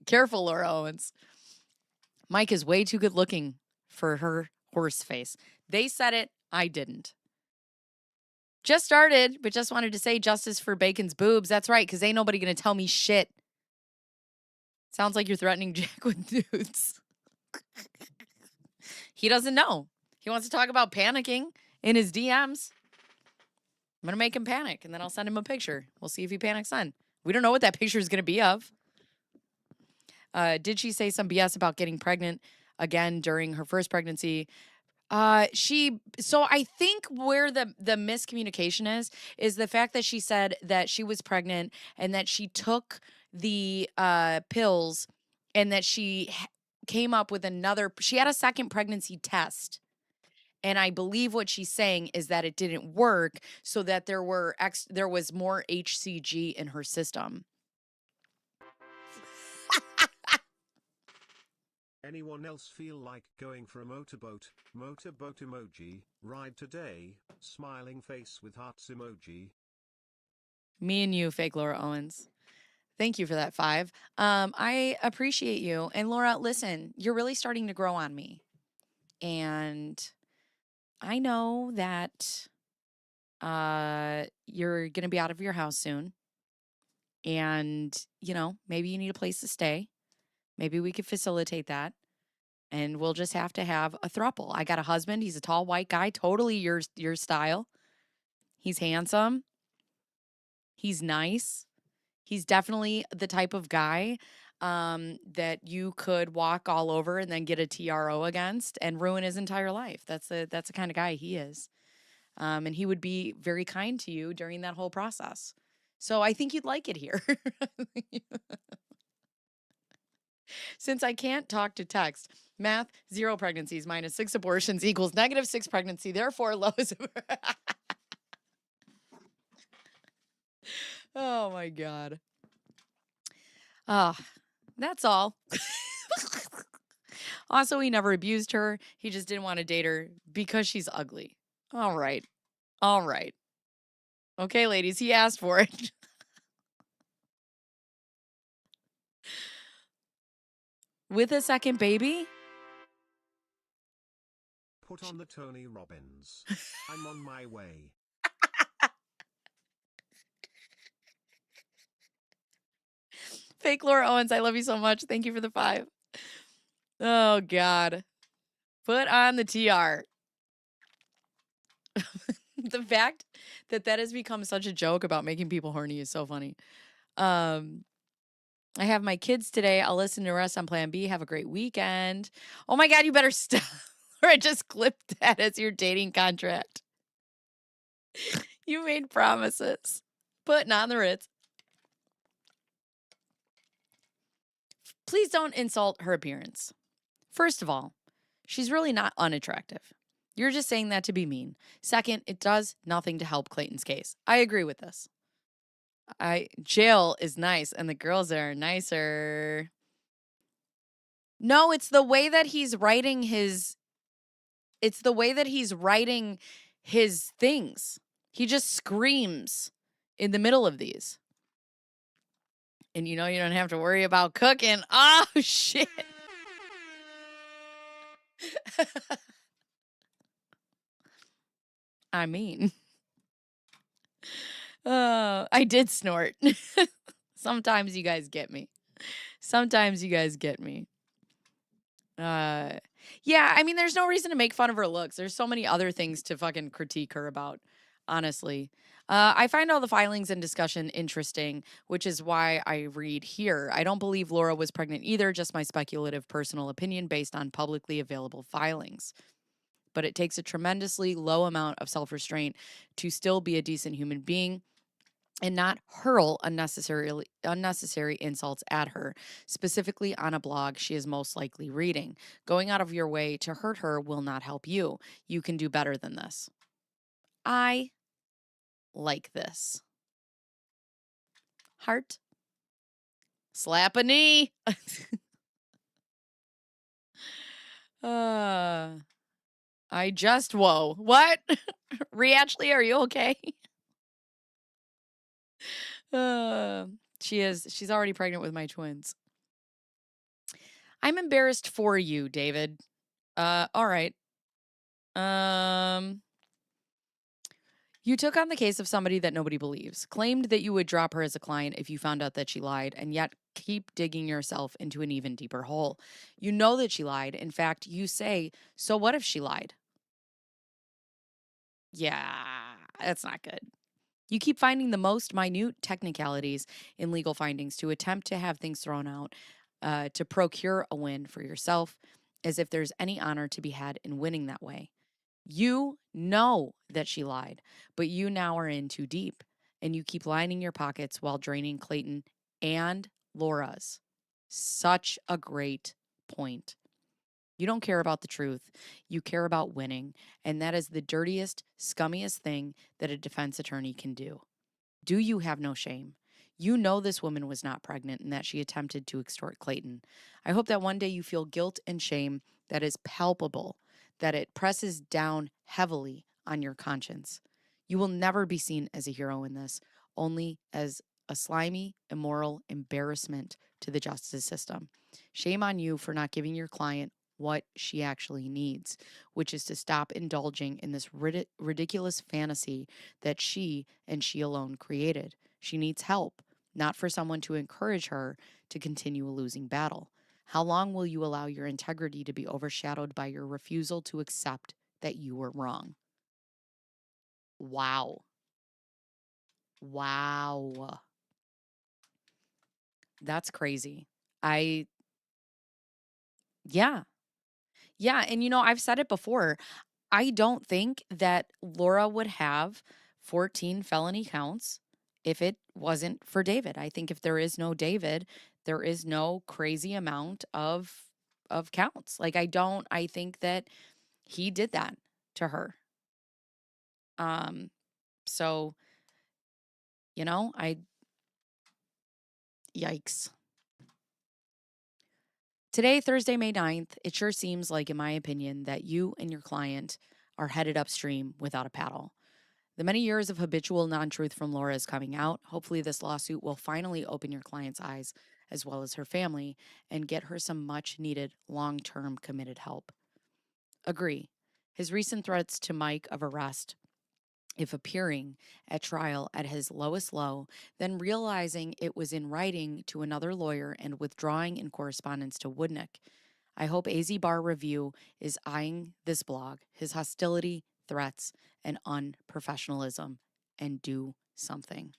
Careful, Laura Owens. Mike is way too good looking for her horse face. They said it. I didn't. Just started, but just wanted to say justice for Bacon's boobs. That's right, because ain't nobody going to tell me shit. Sounds like you're threatening Jack with nudes. He doesn't know. He wants to talk about panicking in his DMs. I'm going to make him panic, and then I'll send him a picture. We'll see if he panics then. We don't know what that picture is going to be of. Did she say some BS about getting pregnant again during her first pregnancy? So I think where the miscommunication is the fact that she said that she was pregnant and that she took the pills and that she came up with she had a second pregnancy test. And I believe what she's saying is that it didn't work, so that there was more HCG in her system. Anyone else feel like going for a motorboat emoji, ride today, smiling face with hearts emoji? Me and you, fake Laura Owens. Thank you for that 5. I appreciate you. And Laura, listen, you're really starting to grow on me. And I know that you're going to be out of your house soon. And, maybe you need a place to stay. Maybe we could facilitate that. And we'll just have to have a throuple. I got a husband. He's a tall white guy. Totally your style. He's handsome. He's nice. He's definitely the type of guy that you could walk all over and then get a TRO against and ruin his entire life. That's the kind of guy he is. And he would be very kind to you during that whole process. So I think you'd like it here. Since I can't talk to text, math, 0 pregnancies minus 6 abortions equals -6 pregnancy. Therefore, lowest. Oh, my God. That's all. Also, he never abused her. He just didn't want to date her because she's ugly. All right. All right. Okay, ladies, he asked for it. With a second baby? Put on the Tony Robbins. I'm on my way. Fake Laura Owens, I love you so much. Thank you for the 5. Oh, God. Put on the TR. The fact that has become such a joke about making people horny is so funny. I have my kids today. I'll listen to rest on Plan B. Have a great weekend. Oh my God, you better stop. Or I just clipped that as your dating contract. You made promises. Putting on the Ritz. Please don't insult her appearance. First of all, she's really not unattractive. You're just saying that to be mean. Second, it does nothing to help Clayton's case. I agree with this. Jail is nice and the girls are nicer. No, it's the way that he's writing his things. He just screams in the middle of these. And you don't have to worry about cooking. Oh, shit. I mean, I did snort. Sometimes you guys get me. Yeah, I mean, there's no reason to make fun of her looks. There's so many other things to fucking critique her about, honestly. I find all the filings and discussion interesting, which is why I read here. I don't believe Laura was pregnant either, just my speculative personal opinion based on publicly available filings. But it takes a tremendously low amount of self restraint to still be a decent human being and not hurl unnecessary insults at her, specifically on a blog she is most likely reading. Going out of your way to hurt her will not help you. You can do better than this. I like this. Heart. Slap a knee. uh, whoa. What? Ashley, are you okay? She's already pregnant with my twins. I'm embarrassed for you, David. All right. You took on the case of somebody that nobody believes, claimed that you would drop her as a client if you found out that she lied, and yet keep digging yourself into an even deeper hole. You know that she lied. In fact, you say, so what if she lied? Yeah, that's not good. You keep finding the most minute technicalities in legal findings to attempt to have things thrown out to procure a win for yourself, as if there's any honor to be had in winning that way. You know that she lied, but you now are in too deep, and you keep lining your pockets while draining Clayton and Laura's. Such a great point. You don't care about the truth. You care about winning. And that is the dirtiest, scummiest thing that a defense attorney can do. Do you have no shame? You know this woman was not pregnant and that she attempted to extort Clayton. I hope that one day you feel guilt and shame that is palpable, that it presses down heavily on your conscience. You will never be seen as a hero in this, only as a slimy, immoral embarrassment to the justice system. Shame on you for not giving your client what she actually needs, which is to stop indulging in this ridiculous fantasy that she and she alone created. She needs help, not for someone to encourage her to continue a losing battle. How long will you allow your integrity to be overshadowed by your refusal to accept that you were wrong? Wow. Wow. That's crazy. I, yeah. Yeah. And, I've said it before. I don't think that Laura would have 14 felony counts if it wasn't for David. I think if there is no David, there is no crazy amount of counts. Like I think that he did that to her. Um so, I yikes. Today, Thursday, May 9th, it sure seems like, in my opinion, that you and your client are headed upstream without a paddle. The many years of habitual non truth from Laura is coming out. Hopefully, this lawsuit will finally open your client's eyes, as well as her family, and get her some much needed long term committed help. Agree. His recent threats to Mike of arrest, if appearing at trial at his lowest low, then realizing it was in writing to another lawyer and withdrawing in correspondence to Woodnick. I hope AZ Bar Review is eyeing this blog, his hostility, threats, and unprofessionalism, and do something.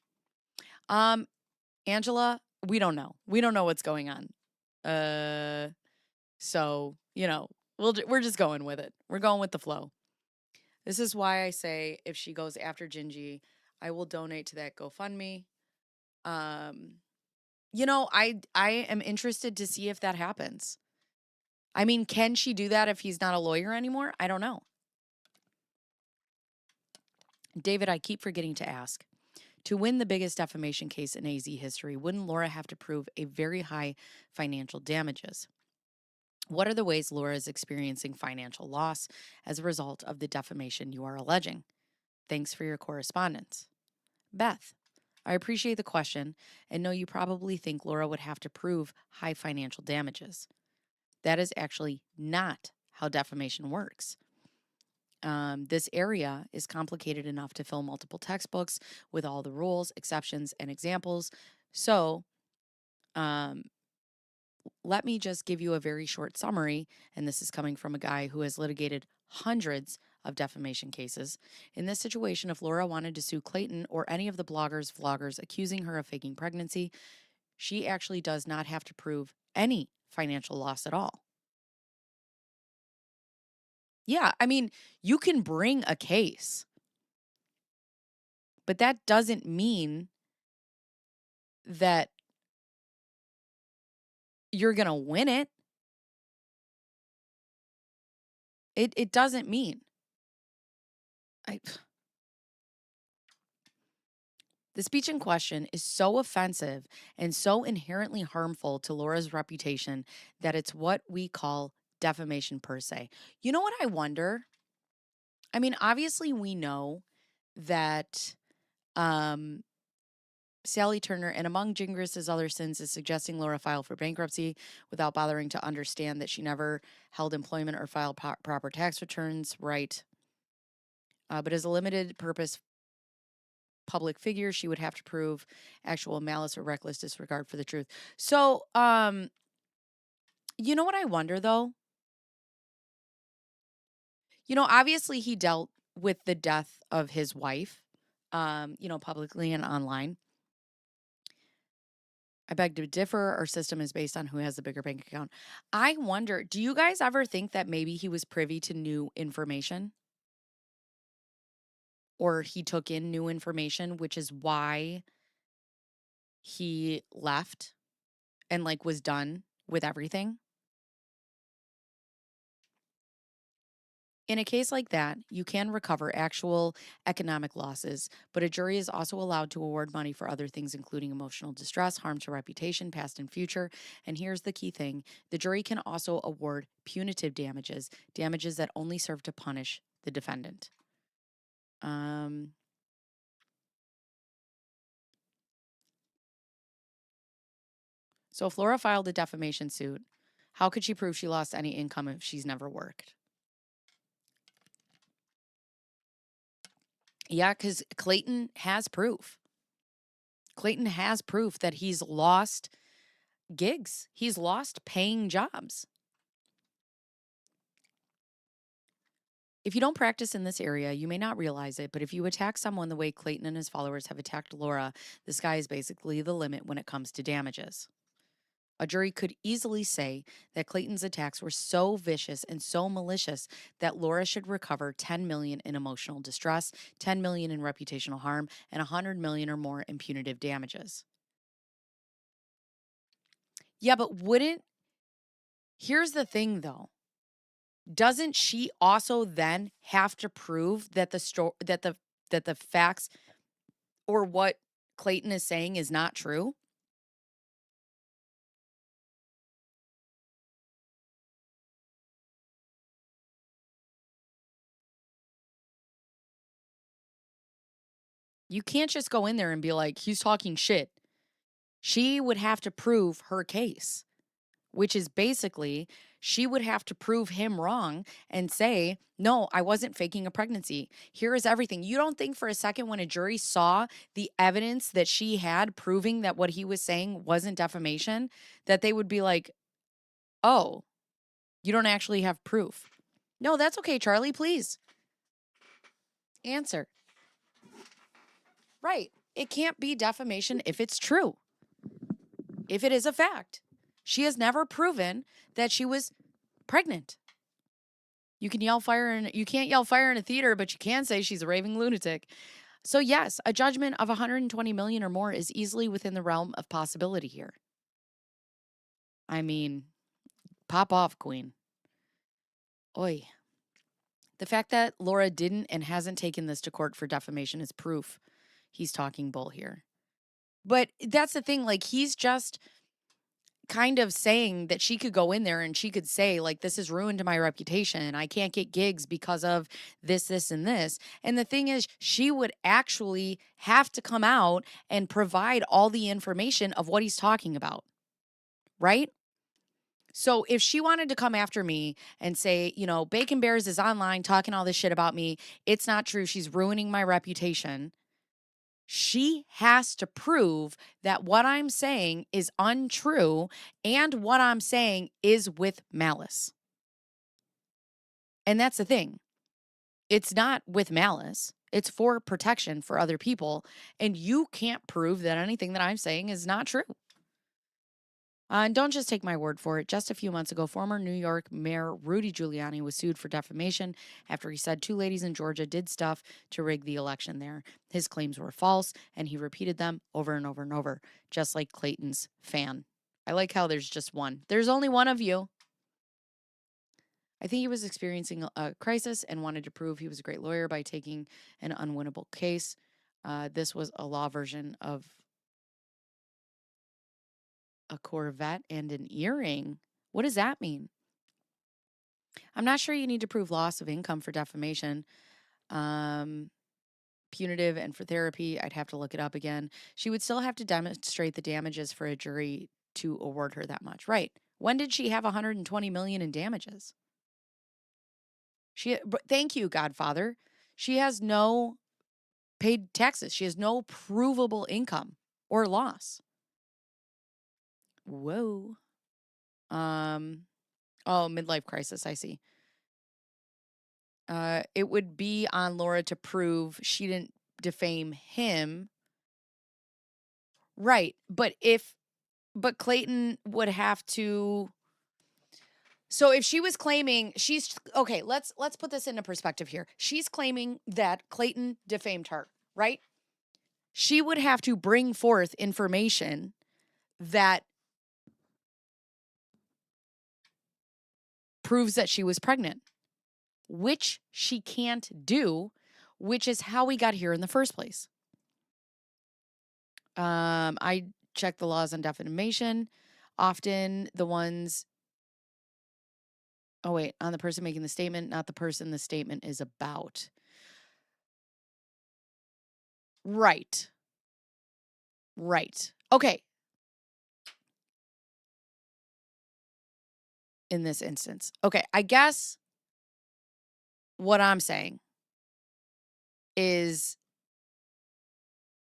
Angela, we don't know. We don't know what's going on. So, we're just going with it. We're going with the flow. This is why I say if she goes after Gingy, I will donate to that GoFundMe. I am interested to see if that happens. I mean, can she do that if he's not a lawyer anymore? I don't know. David, I keep forgetting to ask. To win the biggest defamation case in AZ history, wouldn't Laura have to prove a very high financial damages? What are the ways Laura is experiencing financial loss as a result of the defamation you are alleging? Thanks for your correspondence. Beth, I appreciate the question and know you probably think Laura would have to prove high financial damages. That is actually not how defamation works. This area is complicated enough to fill multiple textbooks with all the rules, exceptions, and examples. So, let me just give you a very short summary, and this is coming from a guy who has litigated hundreds of defamation cases. In this situation, if Laura wanted to sue Clayton or any of the bloggers, vloggers accusing her of faking pregnancy, she actually does not have to prove any financial loss at all. Yeah, I mean, you can bring a case, but that doesn't mean that you're going to win it. It doesn't mean. The speech in question is so offensive and so inherently harmful to Laura's reputation that it's what we call defamation per se. You know what I wonder? I mean, obviously we know that Sally Turner, and among Gingras' other sins, is suggesting Laura file for bankruptcy without bothering to understand that she never held employment or filed proper tax returns, right? But as a limited purpose public figure, she would have to prove actual malice or reckless disregard for the truth. So, you know what I wonder though? You know, obviously he dealt with the death of his wife, publicly and online. I beg to differ. Our system is based on who has the bigger bank account. I wonder, do you guys ever think that maybe he was privy to new information? Or he took in new information, which is why he left and was done with everything? In a case like that, you can recover actual economic losses, but a jury is also allowed to award money for other things, including emotional distress, harm to reputation, past and future. And here's the key thing: the jury can also award punitive damages, damages that only serve to punish the defendant. So if Laura filed a defamation suit, how could she prove she lost any income if she's never worked? Yeah, because Clayton has proof. Clayton has proof that he's lost gigs. He's lost paying jobs. If you don't practice in this area, you may not realize it, but if you attack someone the way Clayton and his followers have attacked Laura, the sky is basically the limit when it comes to damages. A jury could easily say that Clayton's attacks were so vicious and so malicious that Laura should recover $10 million in emotional distress, $10 million in reputational harm, and $100 million or more in punitive damages. Yeah, but here's the thing though. Doesn't she also then have to prove that the facts or what Clayton is saying is not true? You can't just go in there and be like, he's talking shit. She would have to prove her case, which is basically she would have to prove him wrong and say, no, I wasn't faking a pregnancy. Here is everything. You don't think for a second when a jury saw the evidence that she had proving that what he was saying wasn't defamation, that they would be like, oh, you don't actually have proof. No, that's okay, Charlie, please. Answer. Right. It can't be defamation if it's true. If it is a fact. She has never proven that she was pregnant. You can't yell fire in a theater, but you can say she's a raving lunatic. So yes, a judgment of 120 million or more is easily within the realm of possibility here. I mean, pop off, queen. Oi. The fact that Laura didn't and hasn't taken this to court for defamation is proof he's talking bull here. But that's the thing, he's just kind of saying that she could go in there and she could say, this has ruined my reputation. I can't get gigs because of this, this, and this. And the thing is, she would actually have to come out and provide all the information of what he's talking about. Right? So if she wanted to come after me and say, Bacon Bears is online talking all this shit about me, it's not true, she's ruining my reputation, she has to prove that what I'm saying is untrue and what I'm saying is with malice. And that's the thing. It's not with malice. It's for protection for other people. And you can't prove that anything that I'm saying is not true. And don't just take my word for it. Just a few months ago, former New York Mayor Rudy Giuliani was sued for defamation after he said 2 ladies in Georgia did stuff to rig the election there. His claims were false, and he repeated them over and over and over, just like Clayton's fan. I like how there's just one. There's only one of you. I think he was experiencing a crisis and wanted to prove he was a great lawyer by taking an unwinnable case. This was a law version of a Corvette and an earring. What does that mean? I'm not sure you need to prove loss of income for defamation. Punitive and for therapy, I'd have to look it up again. She would still have to demonstrate the damages for a jury to award her that much. Right. When did she have 120 million in damages? Thank you, Godfather. She has no paid taxes. She has no provable income or loss. Whoa. Oh, midlife crisis, I see. It would be on Laura to prove she didn't defame him. Right. But Clayton would have to. So if she was claiming okay, let's put this into perspective here. She's claiming that Clayton defamed her, right? She would have to bring forth information that proves that she was pregnant, which she can't do, which is how we got here in the first place. I check the laws on defamation. Often the ones, on the person making the statement, not the person the statement is about. Right. Okay. In this instance. Okay, I guess what I'm saying is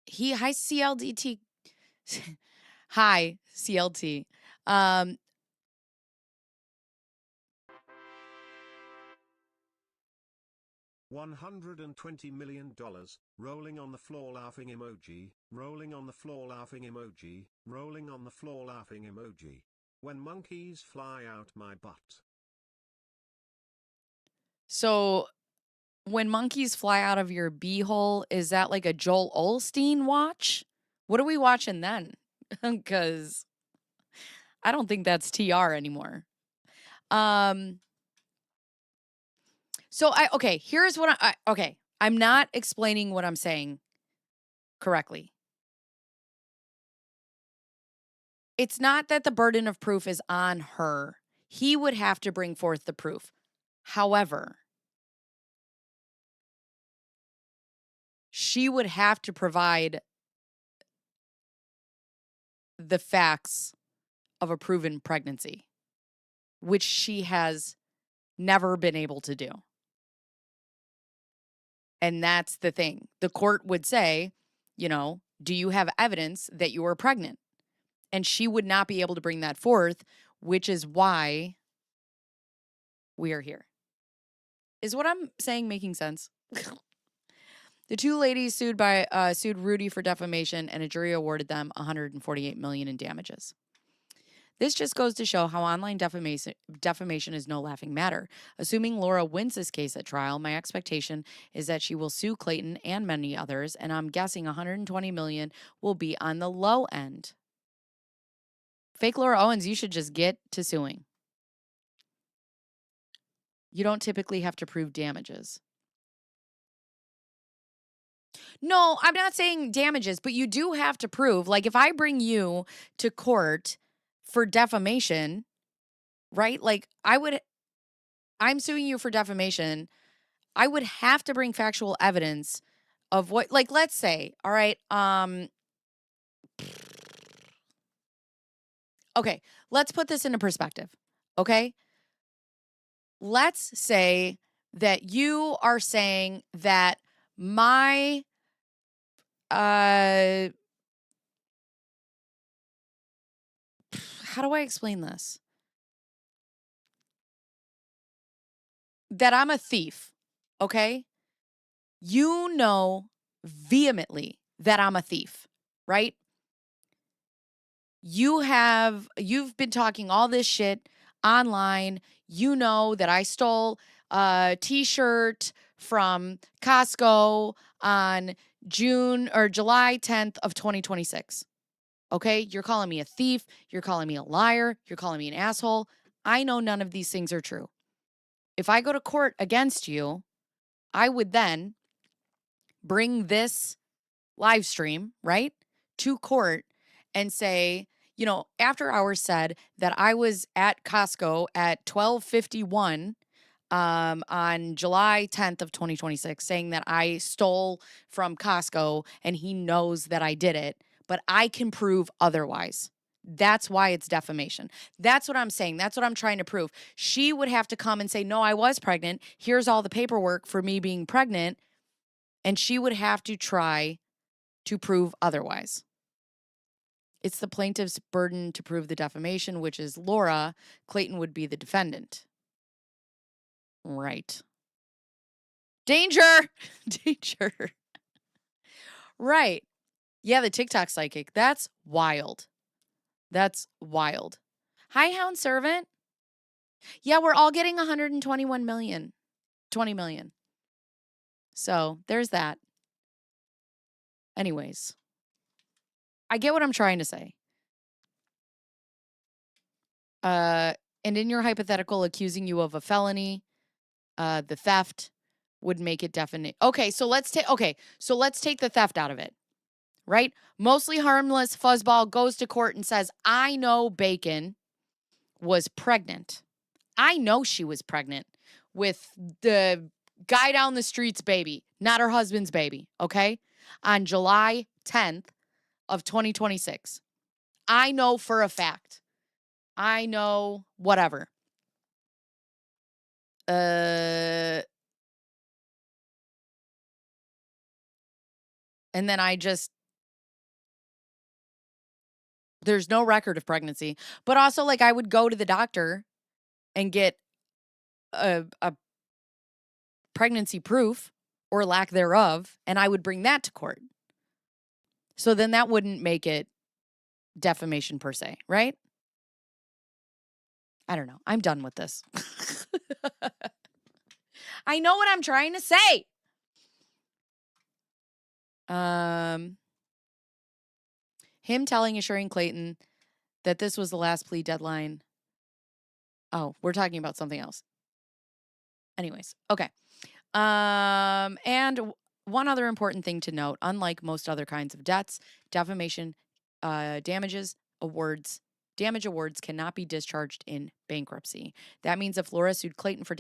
hi CLDT. Hi CLT. $120 million, rolling on the floor laughing emoji, rolling on the floor laughing emoji, rolling on the floor laughing emoji. When monkeys fly out my butt. So when monkeys fly out of your beehole, is that like a Joel Olstein watch? What are we watching then? Because I don't think that's TR anymore. So here's what I'm not explaining what I'm saying correctly. It's not that the burden of proof is on her. He would have to bring forth the proof. However, she would have to provide the facts of a proven pregnancy, which she has never been able to do. And that's the thing. The court would say, do you have evidence that you were pregnant? And she would not be able to bring that forth, which is why we are here. Is what I'm saying making sense? The 2 ladies sued Rudy for defamation, and a jury awarded them $148 million in damages. This just goes to show how online defamation is no laughing matter. Assuming Laura wins this case at trial, my expectation is that she will sue Clayton and many others, and I'm guessing $120 million will be on the low end. Fake Laura Owens, you should just get to suing. You don't typically have to prove damages. No, I'm not saying damages, but you do have to prove, like if I bring you to court for defamation, right? Like I'm suing you for defamation. I would have to bring factual evidence of what, like, let's say, all right, okay, let's put this into perspective, okay? Let's say that you are saying that my, how do I explain this? That I'm a thief, okay? You know vehemently that I'm a thief, right? You've been talking all this shit online. You know that I stole a t-shirt from Costco on June or July 10th of 2026. Okay? You're calling me a thief, you're calling me a liar, you're calling me an asshole. I know none of these things are true. If I go to court against you, I would then bring this live stream, right, to court and say, after hours said that I was at Costco at 12:51 on July 10th of 2026 saying that I stole from Costco and he knows that I did it, but I can prove otherwise. That's why it's defamation. That's what I'm saying. That's what I'm trying to prove. She would have to come and say, no, I was pregnant. Here's all the paperwork for me being pregnant. And she would have to try to prove otherwise. It's the plaintiff's burden to prove the defamation, which is Laura. Clayton would be the defendant. Right. Danger! Danger. Right. Yeah, the TikTok psychic. That's wild. That's wild. Hi, Hound Servant. Yeah, we're all getting 121 million. 20 million. So there's that. Anyways, I get what I'm trying to say. And in your hypothetical, accusing you of a felony, the theft would make it definite. Okay, so let's take the theft out of it. Right? Mostly harmless fuzzball goes to court and says, I know Bacon was pregnant. I know she was pregnant with the guy down the street's baby, not her husband's baby, okay? On July 10th of 2026. I know for a fact. I know whatever. And then there's no record of pregnancy. But also, like, I would go to the doctor and get a pregnancy proof or lack thereof, and I would bring that to court. So then that wouldn't make it defamation per se, right? I don't know. I'm done with this. I know what I'm trying to say. Him telling Assuring Clayton that this was the last plea deadline. Oh, we're talking about something else. Anyways, okay. And one other important thing to note, unlike most other kinds of debts, defamation damage awards cannot be discharged in bankruptcy. That means if Laura sued Clayton for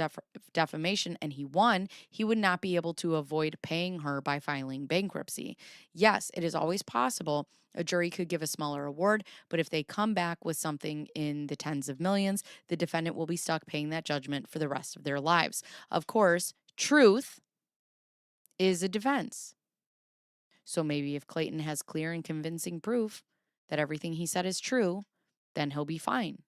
defamation and he won, he would not be able to avoid paying her by filing bankruptcy. Yes, it is always possible a jury could give a smaller award, but if they come back with something in the tens of millions, the defendant will be stuck paying that judgment for the rest of their lives. Of course, truth is a defense. So maybe if Clayton has clear and convincing proof that everything he said is true, then he'll be fine.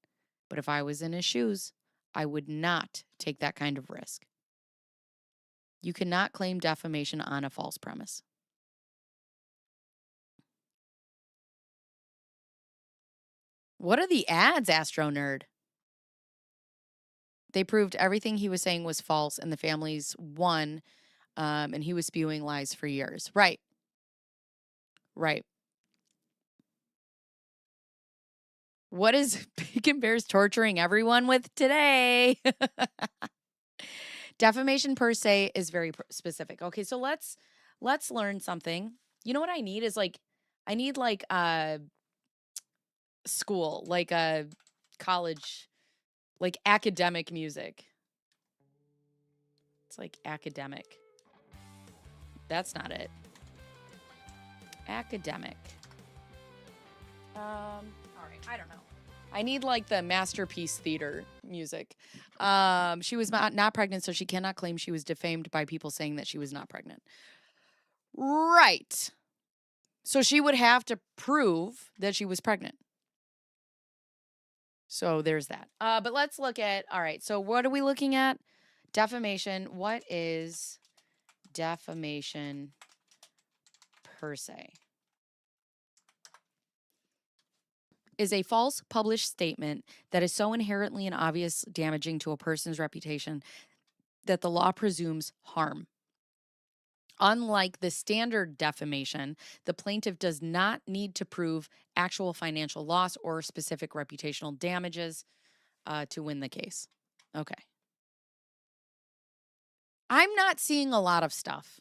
But if I was in his shoes, I would not take that kind of risk. You cannot claim defamation on a false premise. What are the ads, Astro Nerd? They proved everything he was saying was false and the families won, and he was spewing lies for years. Right. Right. What is Bacon Bears torturing everyone with today? Defamation per se is very specific. Okay, so let's learn something. You know what I need is I need school, like a college, like academic music. It's like academic. That's not it. Academic. All right, I don't know. I need like the Masterpiece Theater music. She was not pregnant, so she cannot claim she was defamed by people saying that she was not pregnant. Right. So she would have to prove that she was pregnant. So there's that. But let's look at, all right, so what are we looking at? Defamation. What is defamation per se is a false published statement that is so inherently and obvious damaging to a person's reputation that the law presumes harm. Unlike the standard defamation, the plaintiff does not need to prove actual financial loss or specific reputational damages to win the case. Okay. I'm not seeing a lot of stuff.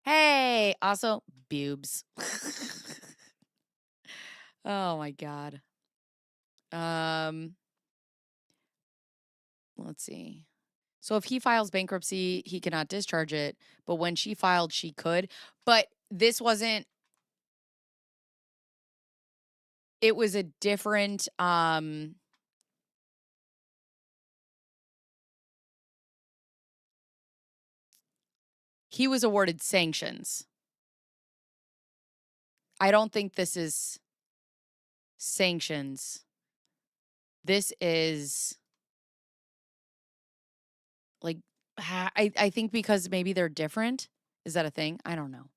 Hey, also, boobs. Oh my God. Let's see. So if he files bankruptcy, he cannot discharge it. But when she filed, she could. But this wasn't, it was a different, he was awarded sanctions. I don't think this is sanctions. This is like, I think because maybe they're different. Is that a thing? I don't know.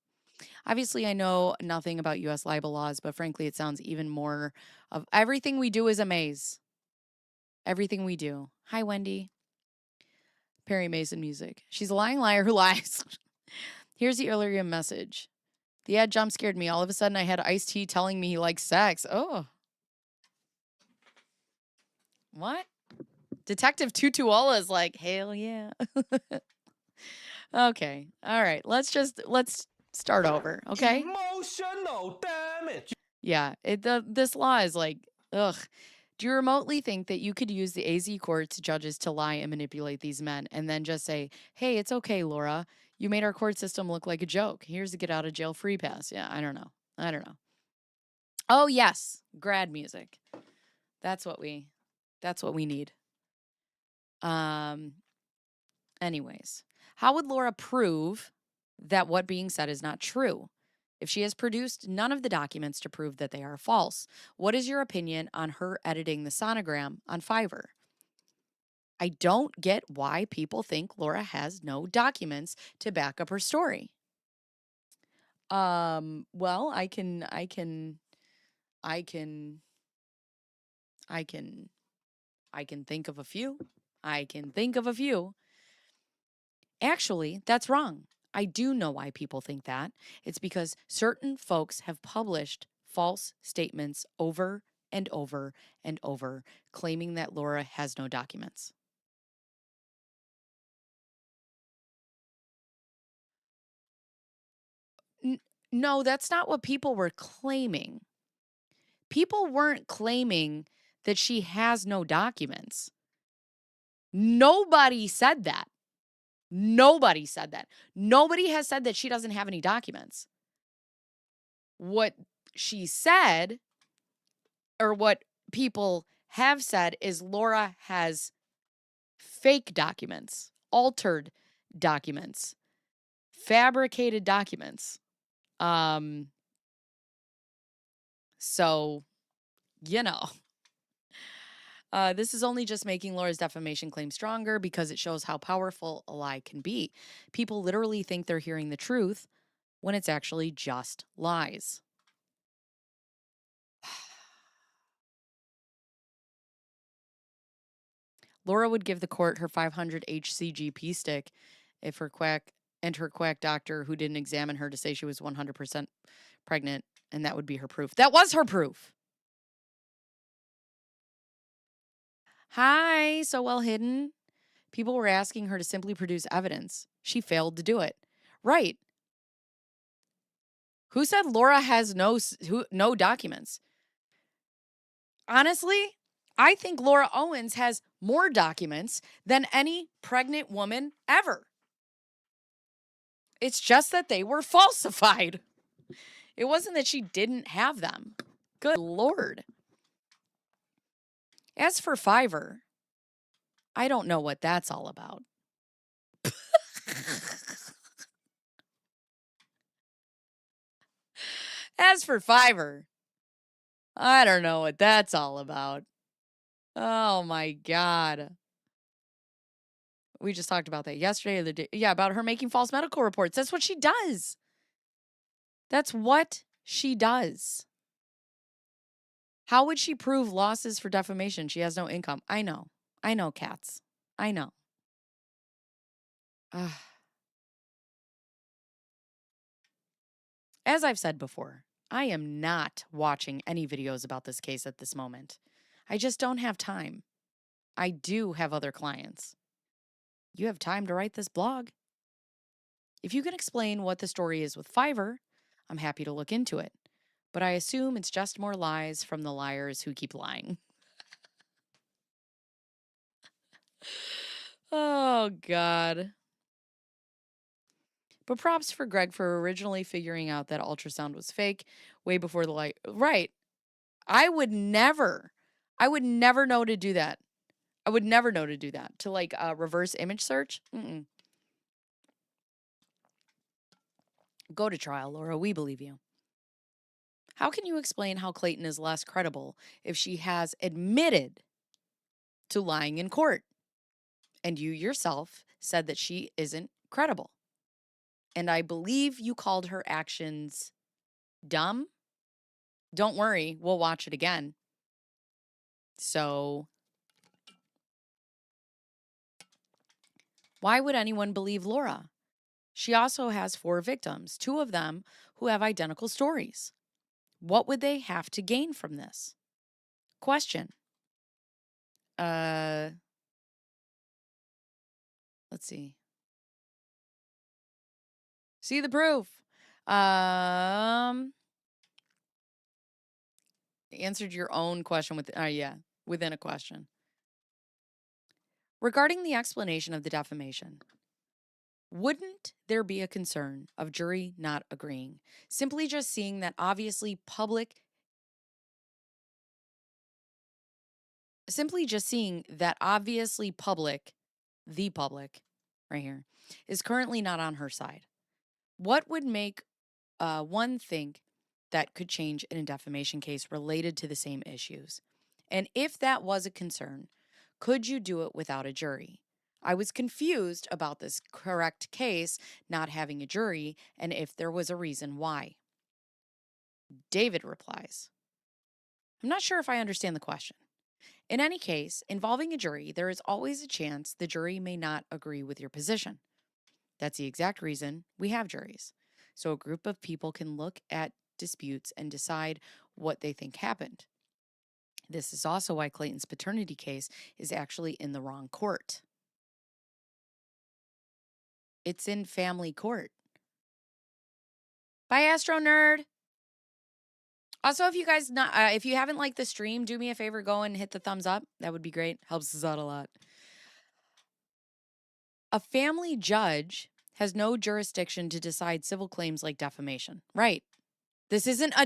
Obviously, I know nothing about U.S. libel laws, but frankly, it sounds even more of everything we do is a maze. Everything we do. Hi, Wendy. Perry Mason music. She's a lying liar who lies. Here's the earlier message. The ad jump scared me. All of a sudden, I had Ice-T telling me he likes sex. Oh. What? Detective Tutuola is like, hell yeah. Okay. All right. Let's start over, okay? Emotional damage. Yeah. This law is like, ugh. Do you remotely think that you could use the AZ court's judges to lie and manipulate these men and then just say, hey, it's okay, Laura. You made our court system look like a joke. Here's a get out of jail free pass. Yeah, I don't know. Oh, yes. Grad music. That's what we need. Anyways, how would Laura prove that what being said is not true? If she has produced none of the documents to prove that they are false, what is your opinion on her editing the sonogram on Fiverr? I don't get why people think Laura has no documents to back up her story. Well, I can think of a few. Actually, that's wrong. I do know why people think that. It's because certain folks have published false statements over and over and over, claiming that Laura has no documents. No, that's not what people were claiming. People weren't claiming that she has no documents. Nobody said that. Nobody said that. Nobody has said that she doesn't have any documents. What she said, or what people have said, is Laura has fake documents, altered documents, fabricated documents. So, you know. This is only just making Laura's defamation claim stronger because it shows how powerful a lie can be. People literally think they're hearing the truth when it's actually just lies. Laura would give the court her 500 HCGP stick if her quack doctor who didn't examine her to say she was 100% pregnant, and that would be her proof. That was her proof. Hi, so well hidden. People were asking her to simply produce evidence. She failed to do it. Right. Who said Laura has no documents? Honestly, I think Laura Owens has more documents than any pregnant woman ever. It's just that they were falsified. It wasn't that she didn't have them. Good Lord. As for Fiverr, I don't know what that's all about. As for Fiverr, I don't know what that's all about. Oh my God. We just talked about that yesterday or the day. Yeah, about her making false medical reports. That's what she does. That's what she does. How would she prove losses for defamation? She has no income. I know, cats. I know. Ugh. As I've said before, I am not watching any videos about this case at this moment. I just don't have time. I do have other clients. You have time to write this blog. If you can explain what the story is with Fiverr, I'm happy to look into it. But I assume it's just more lies from the liars who keep lying. Oh, God. But props for Greg for originally figuring out that ultrasound was fake way before the light. Right. I would never know to do that. I would never know to do that. To like reverse image search. Mm-mm. Go to trial, Laura. We believe you. How can you explain how Clayton is less credible if she has admitted to lying in court? And you yourself said that she isn't credible. And I believe you called her actions dumb. Don't worry, we'll watch it again. So, why would anyone believe Laura? She also has 4 victims, 2 of them who have identical stories. What would they have to gain from this? Question. Let's see. See the proof. Answered your own question with, within a question. Regarding the explanation of the defamation, wouldn't there be a concern of jury not agreeing? Simply just seeing that obviously public, the public, right here, is currently not on her side. What would make one think that could change in a defamation case related to the same issues? And if that was a concern, could you do it without a jury? I was confused about this correct case not having a jury and if there was a reason why. David replies, I'm not sure if I understand the question. In any case, involving a jury, there is always a chance the jury may not agree with your position. That's the exact reason we have juries. So a group of people can look at disputes and decide what they think happened. This is also why Clayton's paternity case is actually in the wrong court. It's in family court. Bye, Astro Nerd. Also, if you guys if you haven't liked the stream, do me a favor, go and hit the thumbs up. That would be great. Helps us out a lot. A family judge has no jurisdiction to decide civil claims like defamation. Right. This isn't a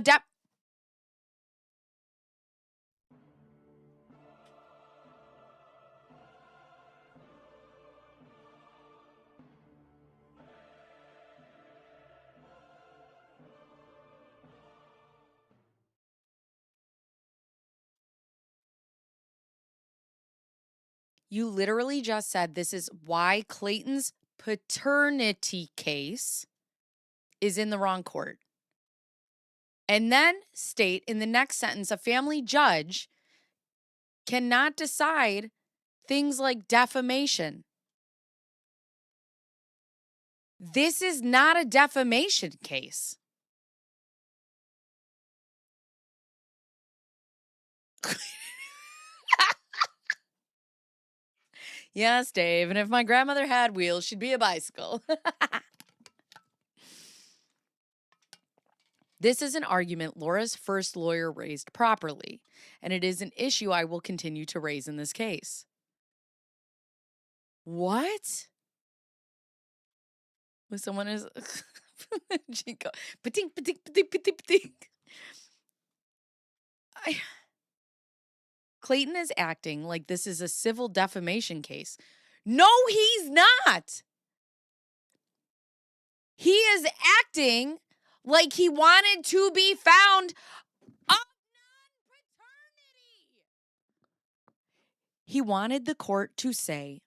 You literally just said this is why Clayton's paternity case is in the wrong court. And then state in the next sentence, a family judge cannot decide things like defamation. This is not a defamation case. Yes, Dave. And if my grandmother had wheels, she'd be a bicycle. This is an argument Laura's first lawyer raised properly, and it is an issue I will continue to raise in this case. What? When someone is... Chico. Pating, pating, pating, pating, pating. Clayton is acting like this is a civil defamation case. No, he's not. He is acting like he wanted to be found of non-paternity. He wanted the court to say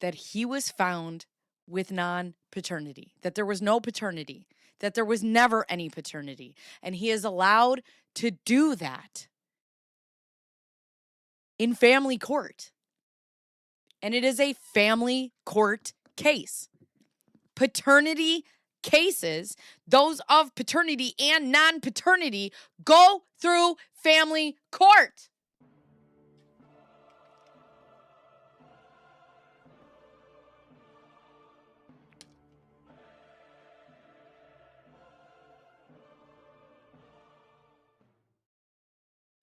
that he was found with non-paternity, that there was no paternity, that there was never any paternity. And he is allowed to do that in family court. And it is a family court case. Paternity cases, those of paternity and non-paternity, go through family court.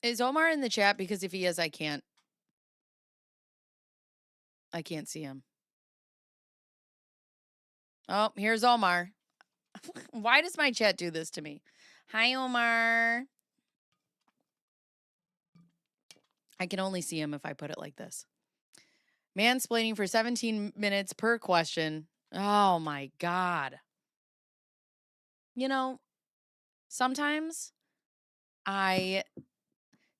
Is Omar in the chat? Because if he is, I can't see him. Oh, here's Omar. Why does my chat do this to me? Hi, Omar. I can only see him if I put it like this. Mansplaining for 17 minutes per question. Oh my God. You know, sometimes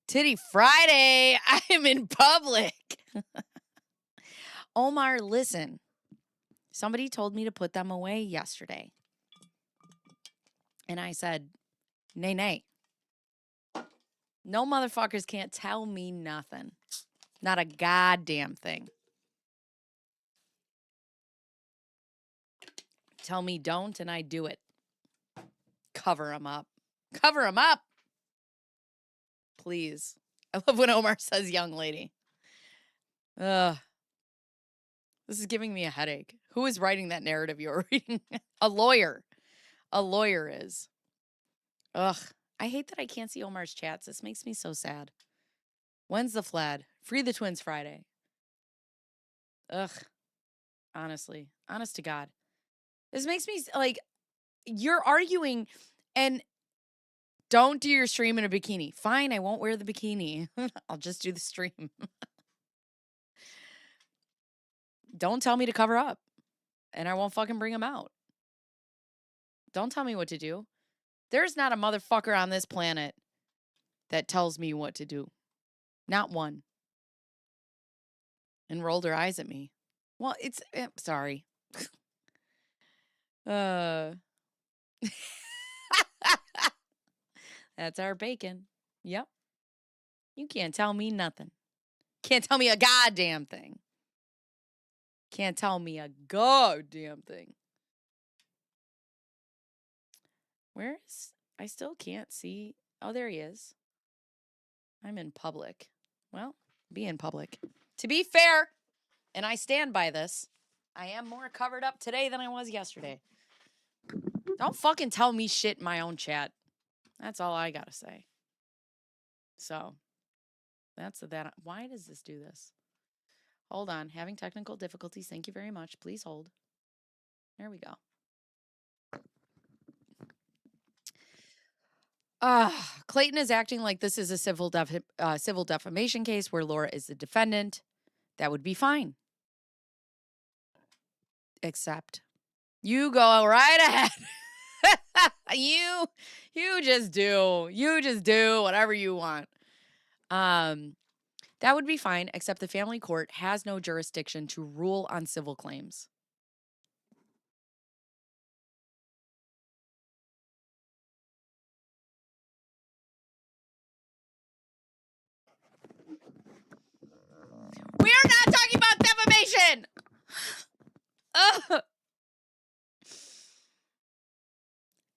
Titty Friday, I'm in public. Omar, listen. Somebody told me to put them away yesterday. And I said, nay, nay. No motherfuckers can't tell me nothing. Not a goddamn thing. Tell me don't, and I do it. Cover them up. Cover them up. Please. I love when Omar says young lady. Ugh. This is giving me a headache. Who is writing that narrative you're reading? A lawyer. A lawyer is. Ugh. I hate that I can't see Omar's chats. This makes me so sad. When's the Flad? Free the Twins Friday. Ugh. Honestly. Honest to God. This makes me, like, you're arguing and don't do your stream in a bikini. Fine, I won't wear the bikini. I'll just do the stream. Don't tell me to cover up. And I won't fucking bring them out. Don't tell me what to do. There's not a motherfucker on this planet that tells me what to do. Not one. And rolled her eyes at me. Well, sorry. That's our bacon. Yep. You can't tell me nothing. Can't tell me a goddamn thing. Can't tell me a goddamn thing. Where is... I still can't see... Oh, there he is. I'm in public. Well, be in public. To be fair, and I stand by this, I am more covered up today than I was yesterday. Don't fucking tell me shit in my own chat. That's all I gotta say. So, that's that. Why does this do this? Hold on. Having technical difficulties. Thank you very much. Please hold. There we go. Clayton is acting like this is a civil defamation case where Laura is the defendant. That would be fine. Except you go right ahead. You just do. You just do whatever you want. That would be fine, except the family court has no jurisdiction to rule on civil claims. We are not talking about defamation! Ugh.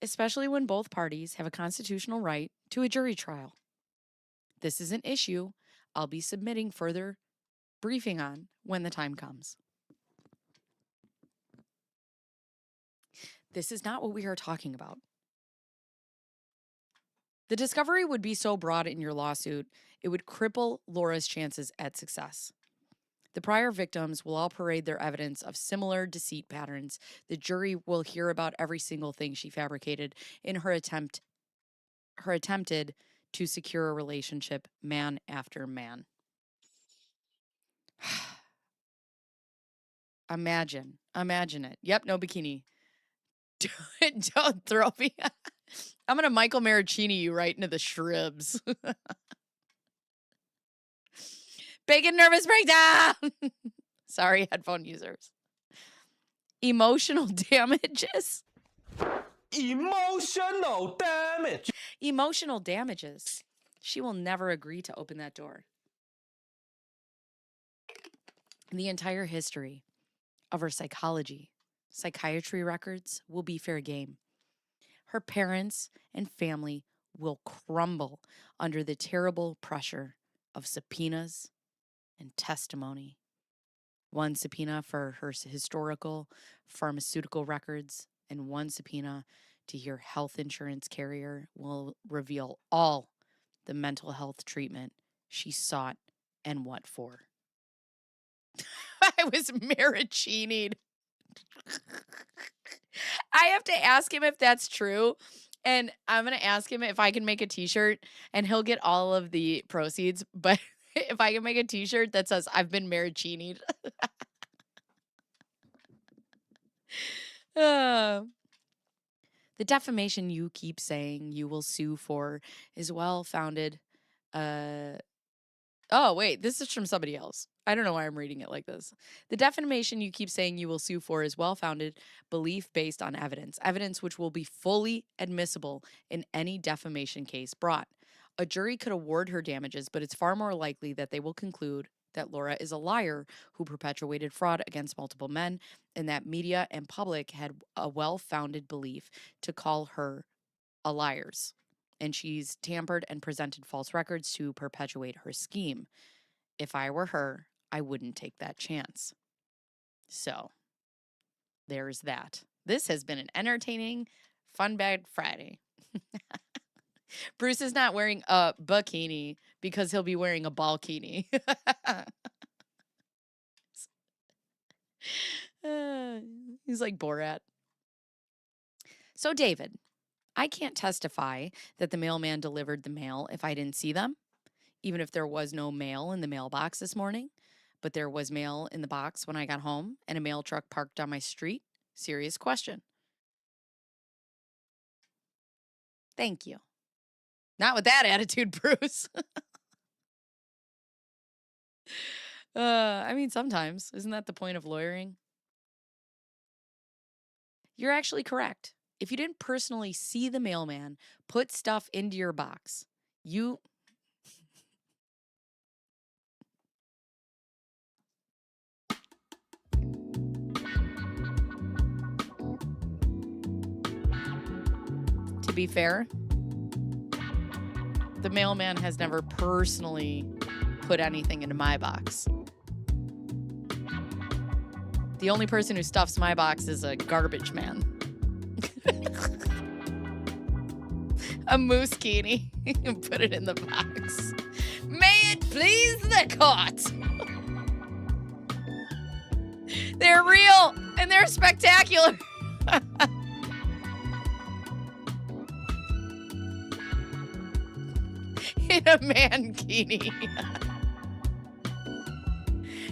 Especially when both parties have a constitutional right to a jury trial. This is an issue I'll be submitting further briefing on when the time comes. This is not what we are talking about. The discovery would be so broad in your lawsuit, it would cripple Laura's chances at success. The prior victims will all parade their evidence of similar deceit patterns. The jury will hear about every single thing she fabricated in her attempted to secure a relationship, man after man. Imagine it. Yep, no bikini. Don't throw me. I'm going to Michael Maricini you right into the shrubs. Bacon nervous breakdown. Sorry, headphone users. Emotional damages. Emotional damage. Emotional damages. She will never agree to open that door. The entire history of her psychiatry records will be fair game. Her parents and family will crumble under the terrible pressure of subpoenas and testimony. One subpoena for her historical pharmaceutical records, and one subpoena to your health insurance carrier will reveal all the mental health treatment she sought and what for. I was maraschini'd. I have to ask him if that's true. And I'm going to ask him if I can make a t-shirt, and he'll get all of the proceeds. But if I can make a t-shirt that says I've been maraschini'd. The defamation you keep saying you will sue for is well founded. Oh, wait, this is from somebody else. I don't know why I'm reading it like this. The defamation you keep saying you will sue for is well founded belief based on evidence which will be fully admissible in any defamation case brought. A jury could award her damages, but it's far more likely that they will conclude that Laura is a liar who perpetuated fraud against multiple men, and that media and public had a well founded belief to call her a liars. And she's tampered and presented false records to perpetuate her scheme. If I were her, I wouldn't take that chance. So, there's that. This has been an entertaining, fun bag Friday. Bruce is not wearing a bikini because he'll be wearing a ballkini. He's like Borat. So, David, I can't testify that the mailman delivered the mail if I didn't see them, even if there was no mail in the mailbox this morning. But there was mail in the box when I got home and a mail truck parked on my street. Serious question. Thank you. Not with that attitude, Bruce. I mean, sometimes. Isn't that the point of lawyering? You're actually correct. If you didn't personally see the mailman put stuff into your box, you... To be fair, the mailman has never personally put anything into my box. The only person who stuffs my box is a garbage man. A mooskini. Put it in the box. May it please the court. They're real and they're spectacular. In a mankini.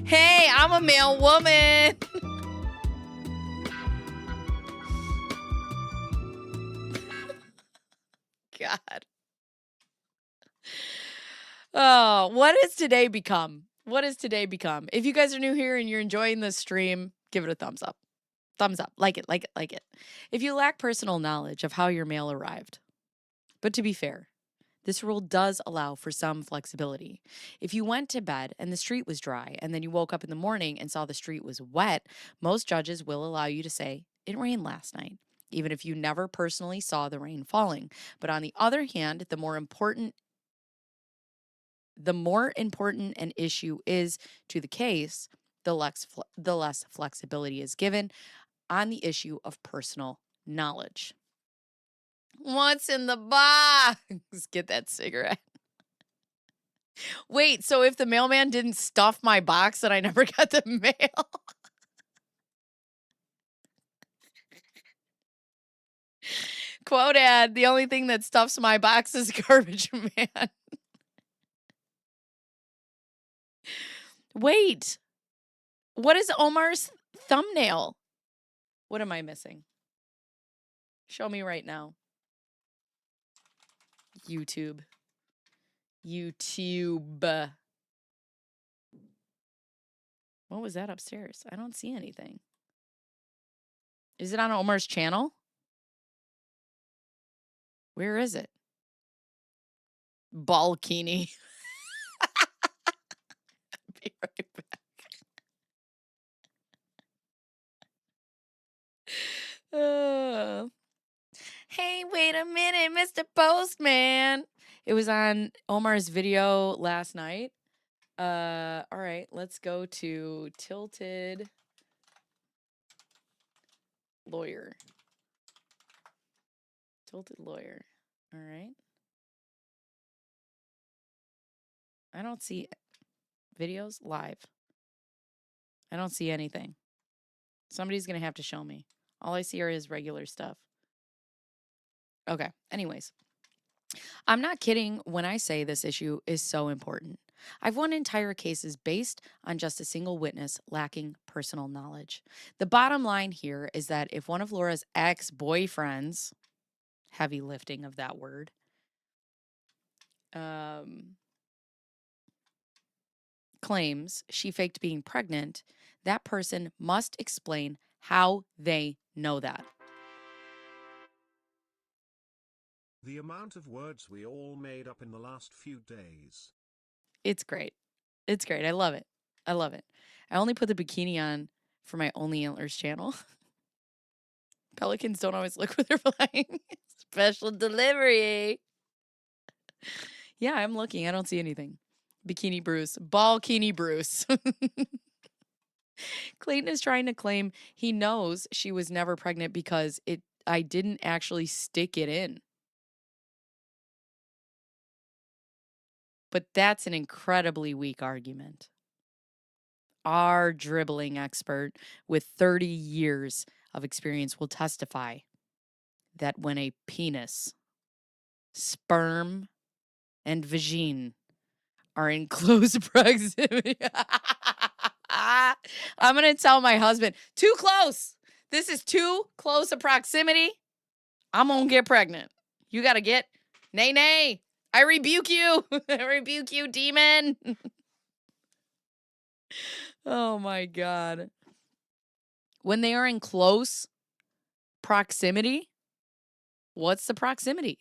Hey, I'm a male woman. God. Oh, what has today become? What has today become? If you guys are new here and you're enjoying this stream, give it a thumbs up. Thumbs up. Like it, like it, like it. If you lack personal knowledge of how your mail arrived. But to be fair, this rule does allow for some flexibility. If you went to bed and the street was dry and then you woke up in the morning and saw the street was wet, most judges will allow you to say, it rained last night, even if you never personally saw the rain falling. But on the other hand, the more important an issue is to the case, the less flexibility is given on the issue of personal knowledge. What's in the box? Get that cigarette. Wait, so if the mailman didn't stuff my box, then I never got the mail? Quote ad, the only thing that stuffs my box is garbage man. Wait, what is Omar's thumbnail? What am I missing? Show me right now. YouTube. What What was that upstairs? I don't see anything. Is it on Omar's channel? Where is it? Balkini. Be right back. Hey, wait a minute, Mr. Postman. It was on Omar's video last night. All right, let's go to Tilted Lawyer. Tilted Lawyer. All right. I don't see videos live. I don't see anything. Somebody's going to have to show me. All I see are his regular stuff. Okay. Anyways, I'm not kidding when I say this issue is so important. I've won entire cases based on just a single witness lacking personal knowledge. The bottom line here is that if one of Laura's ex-boyfriends, heavy lifting of that word, claims she faked being pregnant, that person must explain how they know that. The amount of words we all made up in the last few days. It's great. It's great. I love it. I love it. I only put the bikini on for my Only Antlers channel. Pelicans don't always look where they're flying. Special delivery. Yeah, I'm looking. I don't see anything. Bikini Bruce. Balkini Bruce. Clayton is trying to claim he knows she was never pregnant because I didn't actually stick it in. But that's an incredibly weak argument. Our dribbling expert with 30 years of experience will testify that when a penis, sperm, and vagine are in close proximity. I'm going to tell my husband, too close. This is too close a proximity. I'm going to get pregnant. You got to get, nay, nay. I rebuke you. I rebuke you, demon. Oh my God. When they are in close proximity, what's the proximity?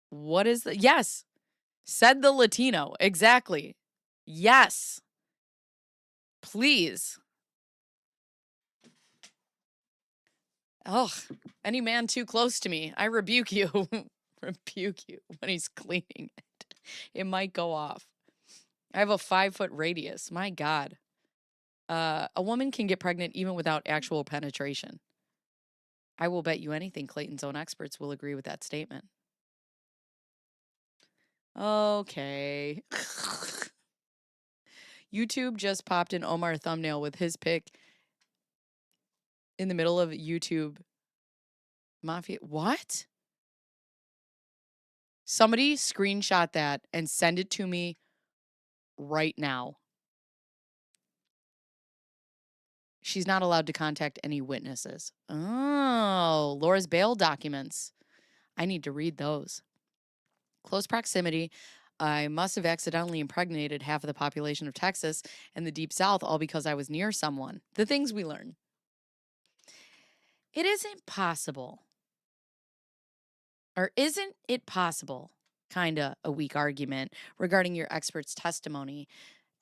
What is the, yes, said the Latino. Exactly. Yes. Please. Oh, any man too close to me, I rebuke you. Rebuke you when he's cleaning it. It might go off. I have a 5-foot radius. My God. A woman can get pregnant even without actual penetration. I will bet you anything Clayton's own experts will agree with that statement. Okay. YouTube just popped an Omar thumbnail with his pic in the middle of YouTube Mafia. What? Somebody screenshot that and send it to me right now. She's not allowed to contact any witnesses. Oh, Laura's bail documents. I need to read those. Close proximity. I must have accidentally impregnated half of the population of Texas and the Deep South, all because I was near someone. The things we learn. It isn't possible. Or isn't it possible? Kind of a weak argument regarding your expert's testimony.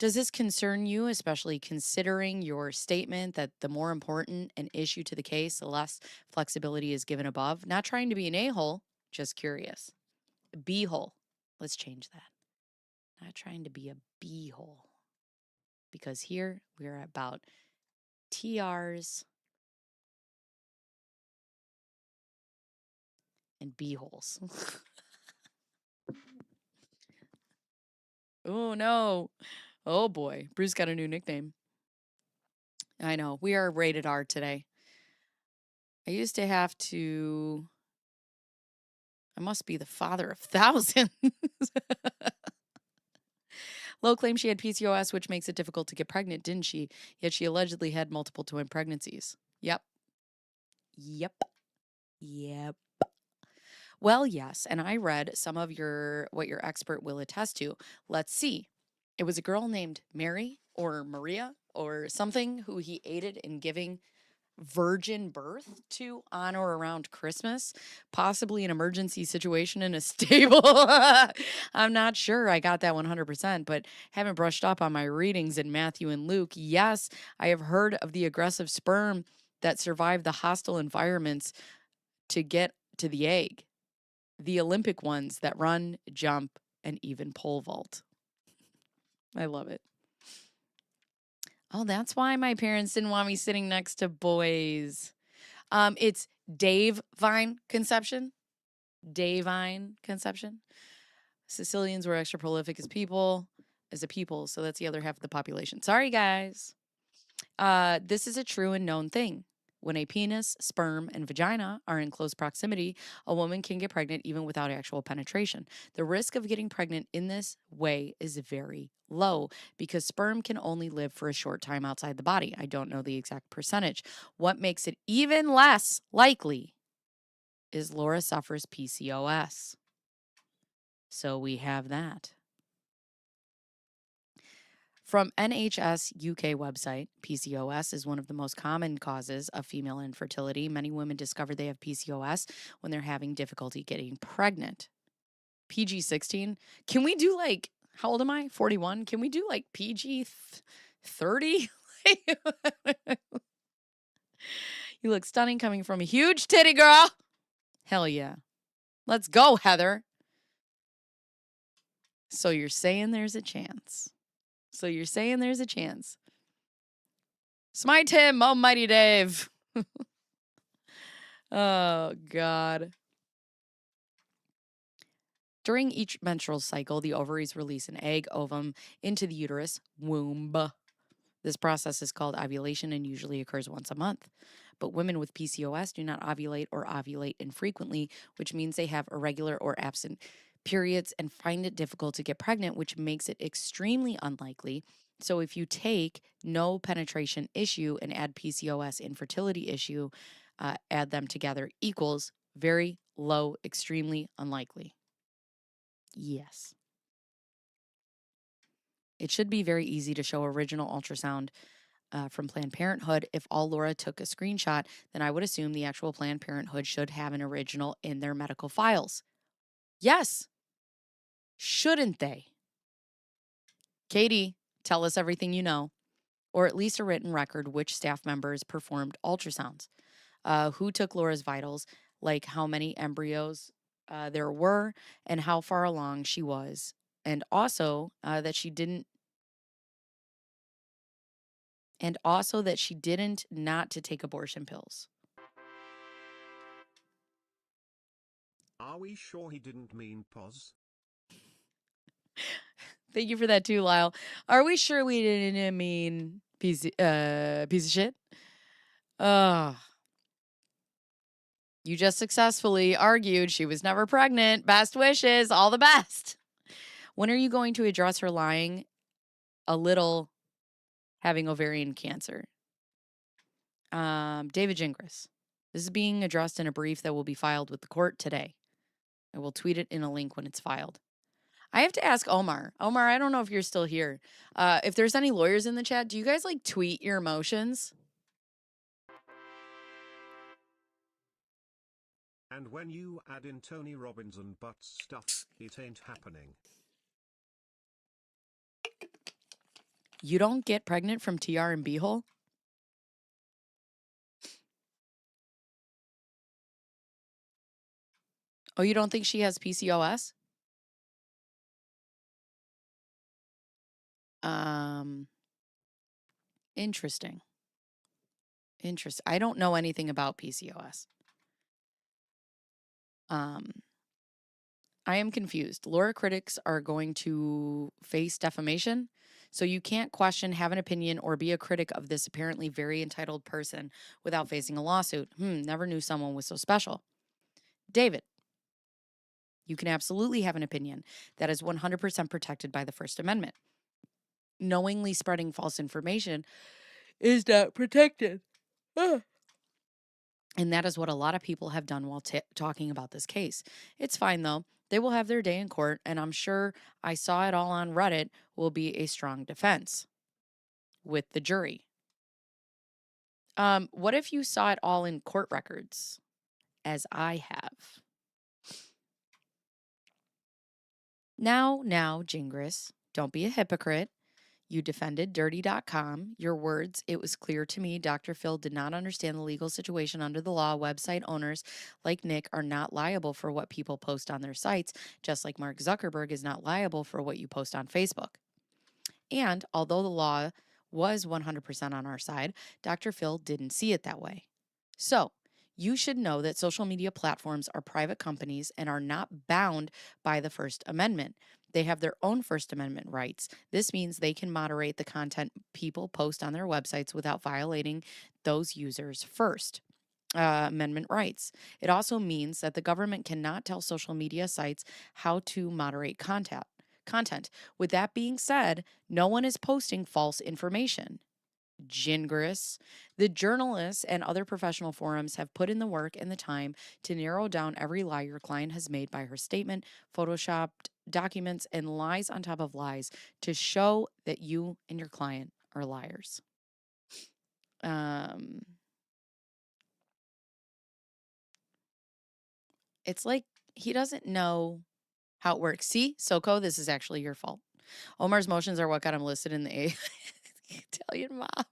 Does this concern you, especially considering your statement that the more important an issue to the case, the less flexibility is given above? Not trying to be an a-hole, just curious. B-hole. Let's change that. Not trying to be a b-hole. Because here we're about TRs and b-holes. Oh, no. Oh, boy. Bruce got a new nickname. I know. We are rated R today. I used to have to... I must be the father of thousands. Lo claims she had PCOS, which makes it difficult to get pregnant, didn't she? Yet she allegedly had multiple twin pregnancies. Yep. Yep. Yep. Well, yes, and I read some of what your expert will attest to. Let's see. It was a girl named Mary or Maria or something who he aided in giving virgin birth to on or around Christmas, possibly an emergency situation in a stable. I'm not sure I got that 100%, but haven't brushed up on my readings in Matthew and Luke. Yes, I have heard of the aggressive sperm that survived the hostile environments to get to the egg, the Olympic ones that run, jump, and even pole vault. I love it. Oh, that's why my parents didn't want me sitting next to boys. It's Dave Vine conception. Davine conception. Sicilians were extra prolific as a people, so that's the other half of the population. Sorry, guys. This is a true and known thing. When a penis, sperm, and vagina are in close proximity, a woman can get pregnant even without actual penetration. The risk of getting pregnant in this way is very low because sperm can only live for a short time outside the body. I don't know the exact percentage. What makes it even less likely is Laura suffers PCOS. So we have that. From NHS UK website, PCOS is one of the most common causes of female infertility. Many women discover they have PCOS when they're having difficulty getting pregnant. PG 16. Can we do like, how old am I? 41. Can we do like PG 30? You look stunning coming from a huge titty girl. Hell yeah. Let's go, Heather. So you're saying there's a chance. Smite him, almighty Dave. Oh, God. During each menstrual cycle, the ovaries release an egg, ovum, into the uterus, womb. This process is called ovulation and usually occurs once a month. But women with PCOS do not ovulate or ovulate infrequently, which means they have irregular or absent periods and find it difficult to get pregnant, which makes it extremely unlikely. So if you take no penetration issue and add PCOS infertility issue, add them together equals very low, extremely unlikely. Yes. It should be very easy to show original ultrasound from Planned Parenthood. If all Laura took a screenshot, then I would assume the actual Planned Parenthood should have an original in their medical files. Yes. Shouldn't they? Katie, tell us everything you know, or at least a written record which staff members performed ultrasounds. Who took Laura's vitals, like how many embryos there were, and how far along she was. And also that she didn't not to take abortion pills. Are we sure he didn't mean pause? Thank you for that too, Lyle. Are we sure we didn't mean piece of shit? You just successfully argued she was never pregnant. Best wishes. All the best. When are you going to address her lying a little having ovarian cancer? David Gingras. This is being addressed in a brief that will be filed with the court today. I will tweet it in a link when it's filed. I have to ask Omar. Omar, I don't know if you're still here. If there's any lawyers in the chat, do you guys like tweet your emotions? And when you add in Tony Robbins and butt stuff, it ain't happening. You don't get pregnant from TR and B-hole? Oh, you don't think she has PCOS? Interesting. I don't know anything about PCOS. I am confused. Laura critics are going to face defamation, so you can't question, have an opinion, or be a critic of this apparently very entitled person without facing a lawsuit. Never knew someone was so special. David, you can absolutely have an opinion that is 100% protected by the First Amendment. Knowingly spreading false information is not protected. And that is what a lot of people have done while talking about this case. It's fine though. They will have their day in court, and I'm sure I saw it all on Reddit will be a strong defense with the jury. What if you saw it all in court records, as I have? Now, Gingras, don't be a hypocrite. You defended dirty.com. Your words, it was clear to me Dr. Phil did not understand the legal situation under the law. Website owners like Nick are not liable for what people post on their sites, just like Mark Zuckerberg is not liable for what you post on Facebook. And although the law was 100% on our side, Dr. Phil didn't see it that way. So, you should know that social media platforms are private companies and are not bound by the First Amendment. They have their own First Amendment rights. This means they can moderate the content people post on their websites without violating those users' First Amendment rights. It also means that the government cannot tell social media sites how to moderate content. With that being said, no one is posting false information. Gingras. The journalists and other professional forums have put in the work and the time to narrow down every lie your client has made by her statement, photoshopped documents, and lies on top of lies to show that you and your client are liars. It's like he doesn't know how it works. See, Soko, this is actually your fault. Omar's motions are what got him listed in the Italian mob.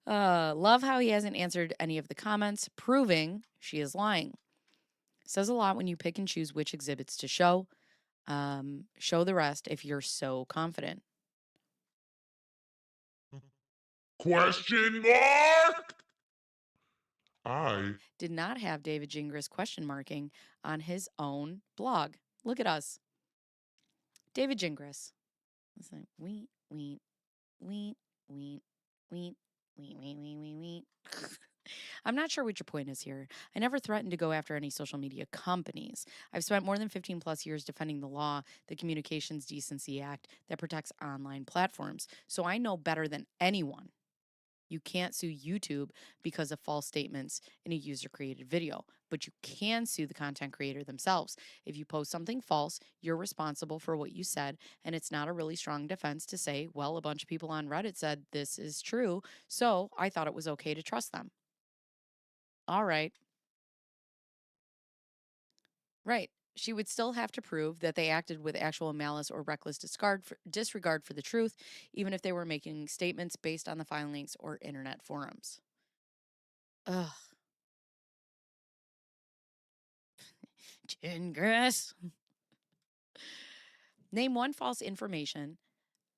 Love how he hasn't answered any of the comments, proving she is lying. Says a lot when you pick and choose which exhibits to show. Show the rest if you're so confident. Question mark? I Did not have David Gingras question marking on his own blog. Look at us. David Gingras. It's like, wheat, wheat, wheat, wheat, wheat, wheat, wheat, wheat, wheat, wheat. I'm not sure what your point is here. I never threatened to go after any social media companies. I've spent more than 15 plus years defending the law, the Communications Decency Act that protects online platforms. So I know better than anyone. You can't sue YouTube because of false statements in a user created video, but you can sue the content creator themselves. If you post something false, you're responsible for what you said, and it's not a really strong defense to say, well, a bunch of people on Reddit said this is true, so I thought it was okay to trust them. All right. Right. She would still have to prove that they acted with actual malice or reckless disregard for the truth, even if they were making statements based on the filings or internet forums. Ugh. Gingras. Name one false information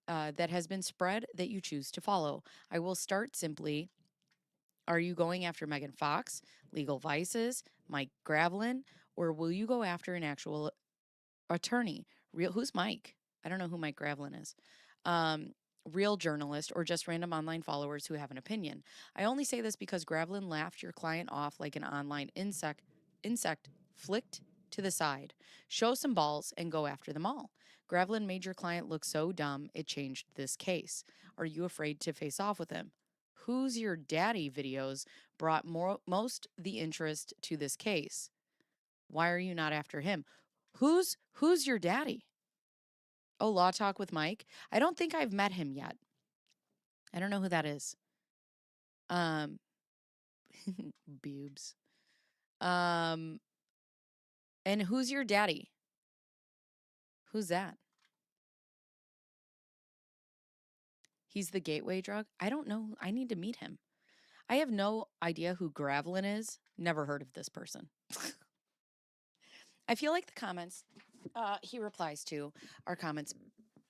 that has been spread that you choose to follow. I will start simply. Are you going after Megan Fox, Legal Vices, Mike Gravelin, or will you go after an actual attorney? Who's Mike? I don't know who Mike Gravelin is. Real journalist or just random online followers who have an opinion. I only say this because Gravelin laughed your client off like an online insect flicked to the side. Show some balls and go after them all. Gravelin made your client look so dumb it changed this case. Are you afraid to face off with him? Who's Your Daddy videos brought most the interest to this case. Why are you not after him? Who's your daddy? Oh, Law Talk with Mike. I don't think I've met him yet. I don't know who that is. Boobs. And who's your daddy? Who's that? He's the gateway drug? I don't know. I need to meet him. I have no idea who Gravelin is. Never heard of this person. I feel like the comments he replies to are comments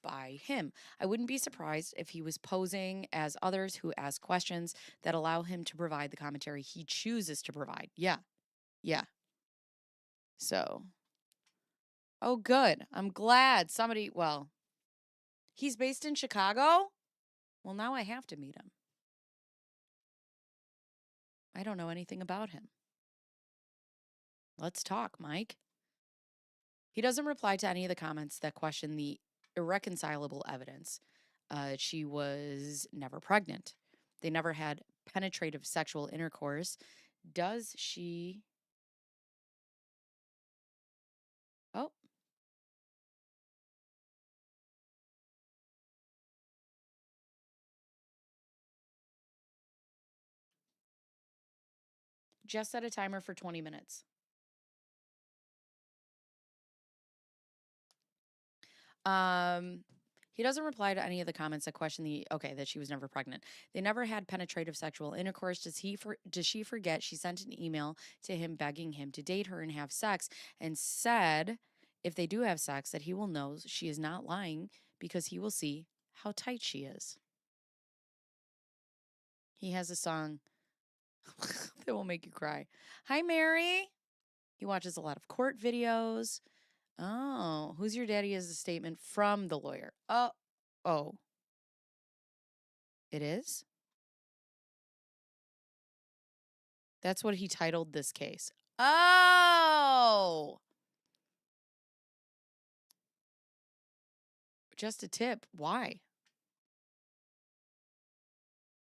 by him. I wouldn't be surprised if he was posing as others who ask questions that allow him to provide the commentary he chooses to provide. Yeah. Yeah. So, oh, good. I'm glad somebody, well, he's based in Chicago? Well, now I have to meet him. I don't know anything about him. Let's talk, Mike. He doesn't reply to any of the comments that question the irreconcilable evidence. She was never pregnant. They never had penetrative sexual intercourse. Does she? Oh, just set a timer for 20 minutes. He doesn't reply to any of the comments that question that she was never pregnant. They never had penetrative sexual intercourse. Does she forget she sent an email to him begging him to date her and have sex, and said if they do have sex that he will know she is not lying because he will see how tight she is. He has a song that will make you cry. Hi, Mary. He watches a lot of court videos. Oh, who's your daddy is a statement from the lawyer. Oh, it is? That's what he titled this case. Oh, just a tip. Why?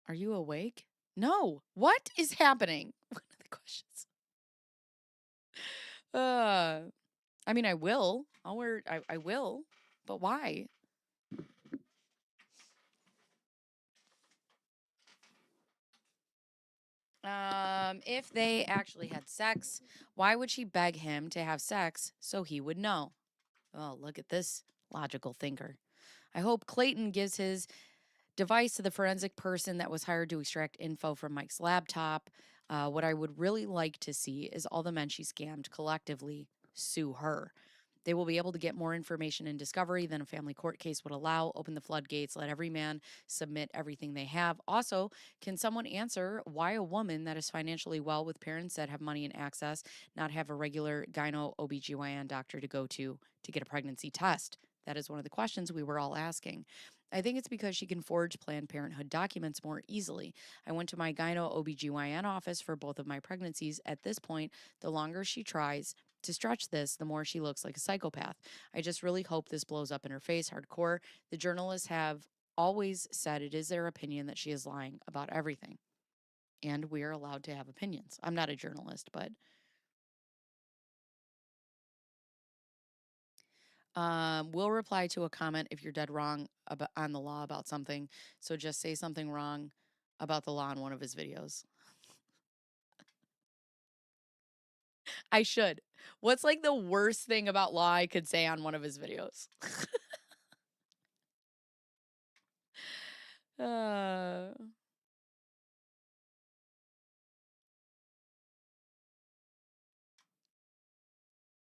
Are you awake? No. What is happening? What are the questions? I mean, I will. I will. But why? If they actually had sex, why would she beg him to have sex so he would know? Oh, look at this logical thinker. I hope Clayton gives his device to the forensic person that was hired to extract info from Mike's laptop. What I would really like to see is all the men she scammed collectively sue her. They will be able to get more information in discovery than a family court case would allow. Open the floodgates, let every man submit everything they have. Also, can someone answer why a woman that is financially well with parents that have money and access not have a regular gyno OBGYN doctor to go to get a pregnancy test? That is one of the questions we were all asking. I think it's because she can forge Planned Parenthood documents more easily. I went to my gyno OBGYN office for both of my pregnancies. At this point, the longer she tries to stretch this, the more she looks like a psychopath. I just really hope this blows up in her face hardcore. The journalists have always said it is their opinion that she is lying about everything. And we are allowed to have opinions. I'm not a journalist, but we'll reply to a comment if you're dead wrong on the law about something. So just say something wrong about the law in one of his videos. I should. What's like the worst thing about law I could say on one of his videos? uh,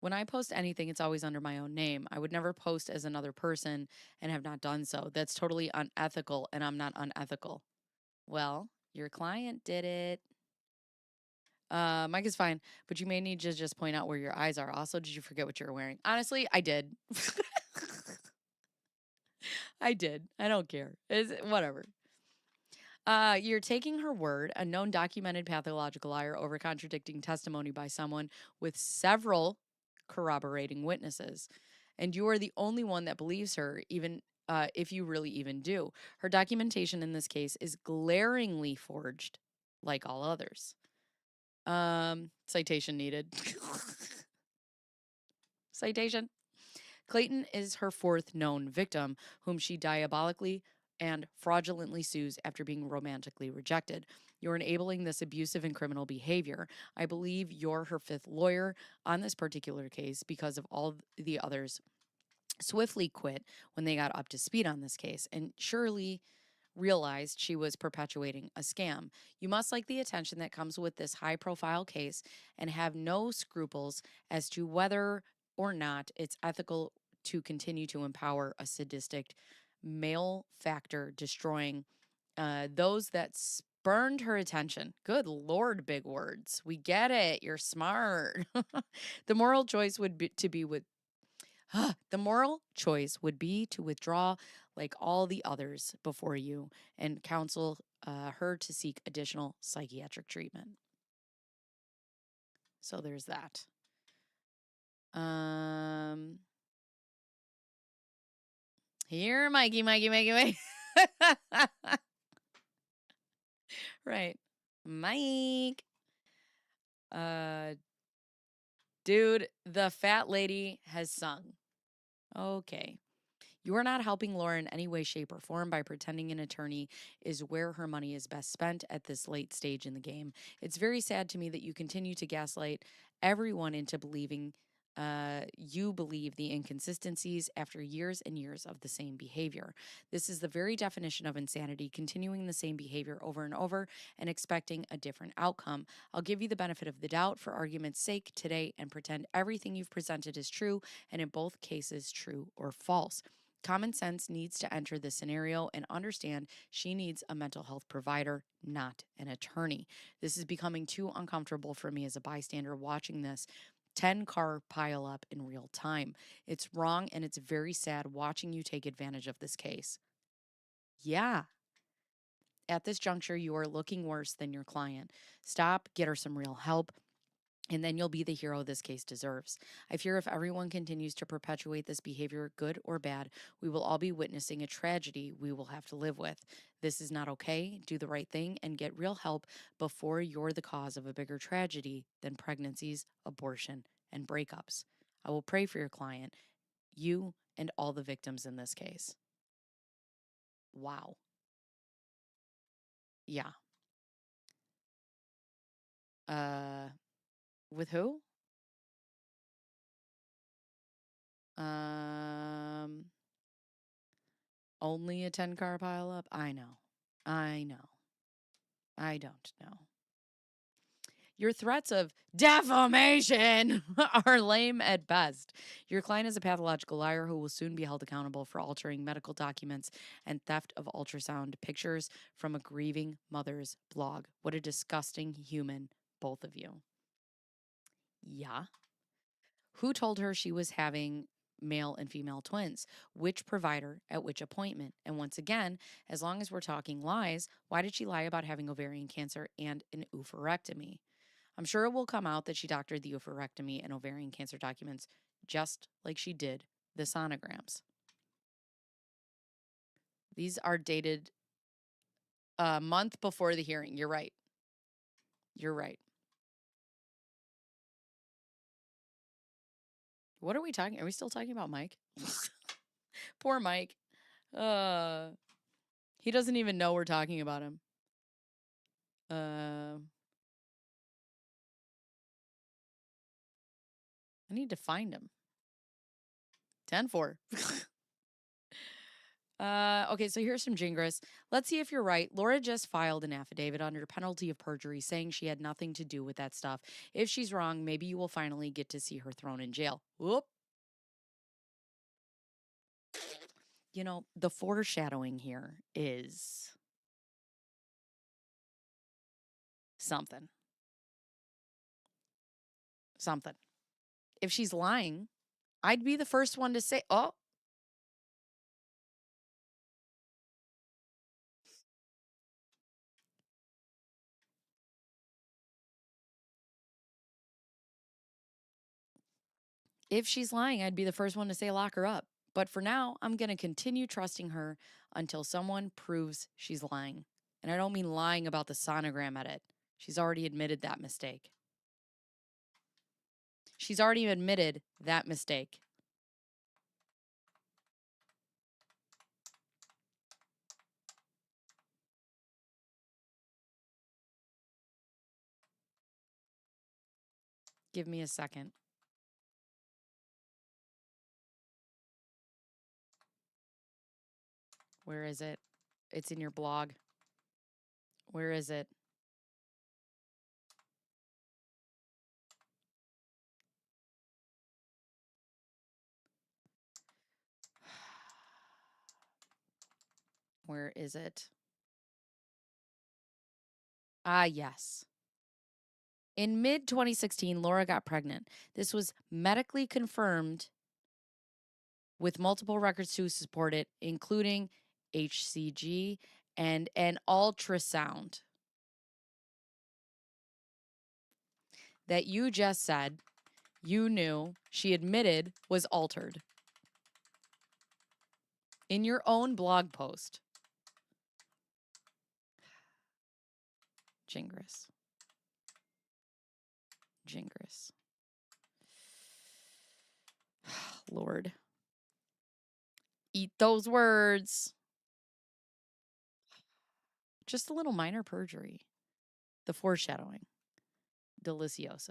when I post anything, it's always under my own name. I would never post as another person and have not done so. That's totally unethical, and I'm not unethical. Well, your client did it. Mike is fine, but you may need to just point out where your eyes are. Also, did you forget what you were wearing? Honestly, I did. I did. I don't care. Whatever. You're taking her word, a known documented pathological liar, over contradicting testimony by someone with several corroborating witnesses. And you are the only one that believes her, even if you really even do. Her documentation in this case is glaringly forged, like all others. Citation needed. Citation. Clayton is her fourth known victim, whom she diabolically and fraudulently sues after being romantically rejected. You're enabling this abusive and criminal behavior. I believe you're her fifth lawyer on this particular case because of all the others swiftly quit when they got up to speed on this case and surely realized she was perpetuating a scam. You must like the attention that comes with this high profile case and have no scruples as to whether or not it's ethical to continue to empower a sadistic male factor, destroying those that spurned her attention. Good Lord, big words. We get it. You're smart. The moral choice would be to be with the moral choice would be to withdraw like all the others before you and counsel her to seek additional psychiatric treatment. So there's that. Here, Mikey. Right. Mike. Uh, dude, the fat lady has sung. Okay. You are not helping Laura in any way, shape, or form by pretending an attorney is where her money is best spent at this late stage in the game. It's very sad to me that you continue to gaslight everyone into believing you believe the inconsistencies after years and years of the same behavior. This is the very definition of insanity, continuing the same behavior over and over and expecting a different outcome. I'll give you the benefit of the doubt for argument's sake today and pretend everything you've presented is true, and in both cases, true or false. Common sense needs to enter this scenario and understand she needs a mental health provider, not an attorney. This is becoming too uncomfortable for me as a bystander watching this 10-car pile up in real time. It's wrong and it's very sad watching you take advantage of this case. Yeah. At this juncture, you are looking worse than your client. Stop, get her some real help, and then you'll be the hero this case deserves. I fear if everyone continues to perpetuate this behavior, good or bad, we will all be witnessing a tragedy we will have to live with. This is not okay. Do the right thing and get real help before you're the cause of a bigger tragedy than pregnancies, abortion, and breakups. I will pray for your client, you, and all the victims in this case. Wow. Yeah. With who? Um, Only a 10-car pileup? I know. I know. I don't know. Your threats of defamation are lame at best. Your client is a pathological liar who will soon be held accountable for altering medical documents and theft of ultrasound pictures from a grieving mother's blog. What a disgusting human, both of you. Yeah. Who told her she was having male and female twins? Which provider at which appointment? And once again, as long as we're talking lies, why did she lie about having ovarian cancer and an oophorectomy? I'm sure it will come out that she doctored the oophorectomy and ovarian cancer documents just like she did the sonograms. These are dated a month before the hearing. You're right. You're right. What are we talking? Are we still talking about Mike? Poor Mike. He doesn't even know we're talking about him. I need to find him. 10-4. Okay, so here's some jingris. Let's see if you're right. Laura just filed an affidavit under penalty of perjury saying she had nothing to do with that stuff. If she's wrong, maybe you will finally get to see her thrown in jail. Whoop. You know, the foreshadowing here is something. Something. If she's lying, I'd be the first one to say, oh, if she's lying, I'd be the first one to say lock her up. But for now, I'm going to continue trusting her until someone proves she's lying. And I don't mean lying about the sonogram edit. She's already admitted that mistake. She's already admitted that mistake. Give me a second. Where is it? It's in your blog. Where is it? Where is it? Ah, yes. In mid 2016, Laura got pregnant. This was medically confirmed with multiple records to support it, including HCG and an ultrasound that you just said you knew she admitted was altered in your own blog post. Gingras. Gingras. Lord. Eat those words. Just a little minor perjury. The foreshadowing. Delicioso.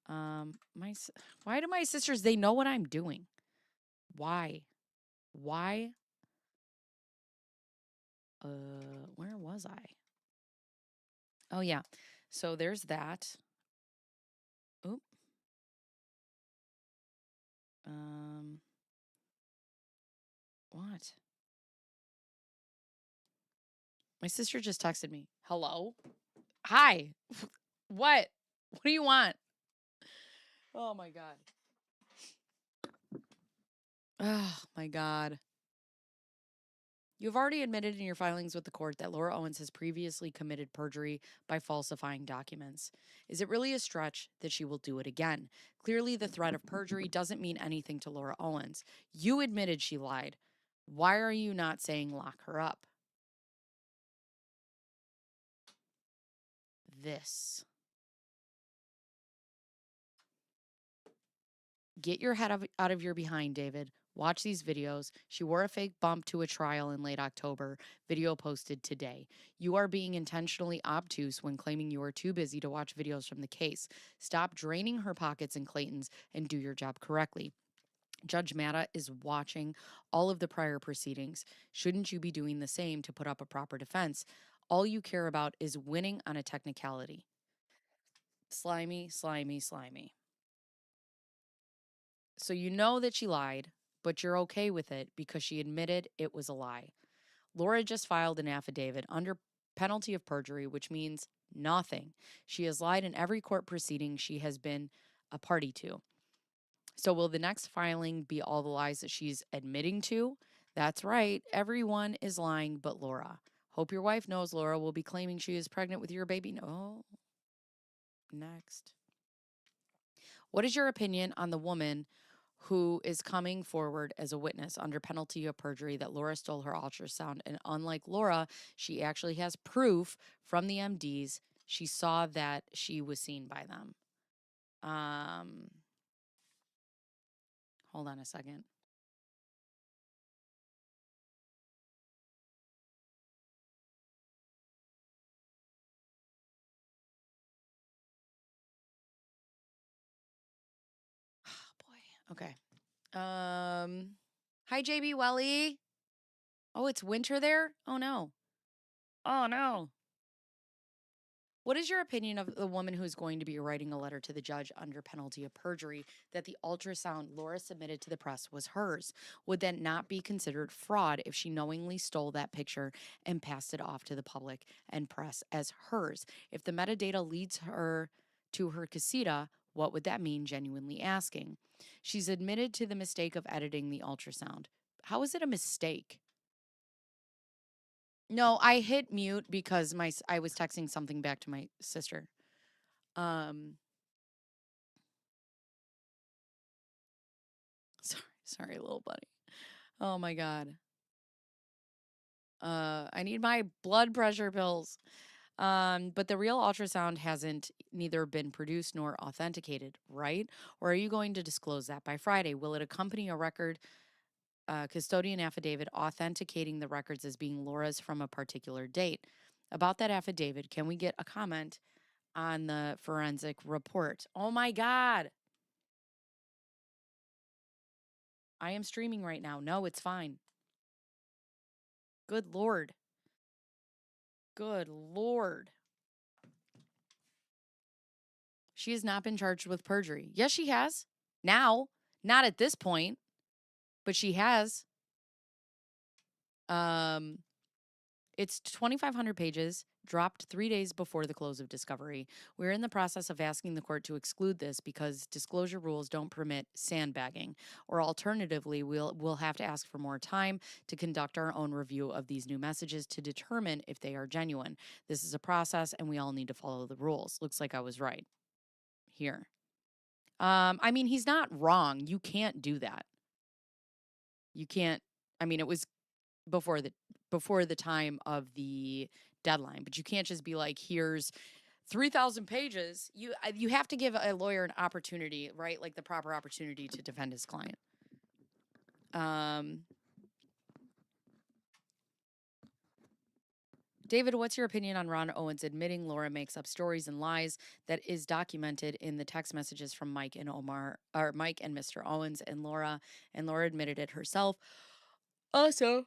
Why do my sisters, they know what I'm doing? Why? Why? Where was I? Oh, yeah. So there's that. Oop. What? My sister just texted me. Hello? Hi. What? What do you want? Oh my God. Oh my God. You've already admitted in your filings with the court that Laura Owens has previously committed perjury by falsifying documents. Is it really a stretch that she will do it again? Clearly, the threat of perjury doesn't mean anything to Laura Owens. You admitted she lied. Why are you not saying lock her up? This. Get your head out of your behind, David. Watch these videos. She wore a fake bump to a trial in late October. Video posted today. You are being intentionally obtuse when claiming you are too busy to watch videos from the case. Stop draining her pockets and Clayton's and do your job correctly. Judge Matta is watching all of the prior proceedings. Shouldn't you be doing the same to put up a proper defense? All you care about is winning on a technicality. Slimy, slimy, slimy. So you know that she lied, but you're okay with it because she admitted it was a lie. Laura just filed an affidavit under penalty of perjury, which means nothing. She has lied in every court proceeding she has been a party to. So will the next filing be all the lies that she's admitting to? That's right. Everyone is lying but Laura. Hope your wife knows Laura will be claiming she is pregnant with your baby. No. Next. What is your opinion on the woman who is coming forward as a witness under penalty of perjury that Laura stole her ultrasound? And unlike Laura, she actually has proof from the MDs. She saw that she was seen by them. Hold on a second. Oh boy. Okay. Hi JB Welly. Oh, it's winter there? Oh no. Oh no. What is your opinion of the woman who is going to be writing a letter to the judge under penalty of perjury that the ultrasound Laura submitted to the press was hers? Would that not be considered fraud if she knowingly stole that picture and passed it off to the public and press as hers? If the metadata leads her to her casita, what would that mean? Genuinely asking. She's admitted to the mistake of editing the ultrasound. How is it a mistake? No, I hit mute because I was texting something back to my sister. Um sorry, little buddy. Oh my god. I need my blood pressure pills. But the real ultrasound hasn't neither been produced nor authenticated, right? Or are you going to disclose that by Friday? Will it accompany a record custodian affidavit authenticating the records as being Laura's from a particular date? About that affidavit, can we get a comment on the forensic report? Oh my God. I am streaming right now. No, it's fine. Good Lord. Good Lord. She has not been charged with perjury. Yes, she has. Now, not at this point, but she has. It's 2,500 pages, dropped 3 days before the close of discovery. We're in the process of asking the court to exclude this because disclosure rules don't permit sandbagging. Or alternatively, we'll have to ask for more time to conduct our own review of these new messages to determine if they are genuine. This is a process, and we all need to follow the rules. Looks like I was right here. I mean, he's not wrong. You can't do that. You can't. I mean, it was before the time of the deadline, but you can't just be like, here's 3,000 pages. You have to give a lawyer an opportunity, right? Like the proper opportunity to defend his client. David, what's your opinion on Ron Owens admitting Laura makes up stories and lies that is documented in the text messages from Mike and Omar, or Mike and Mr. Owens and Laura admitted it herself. Also,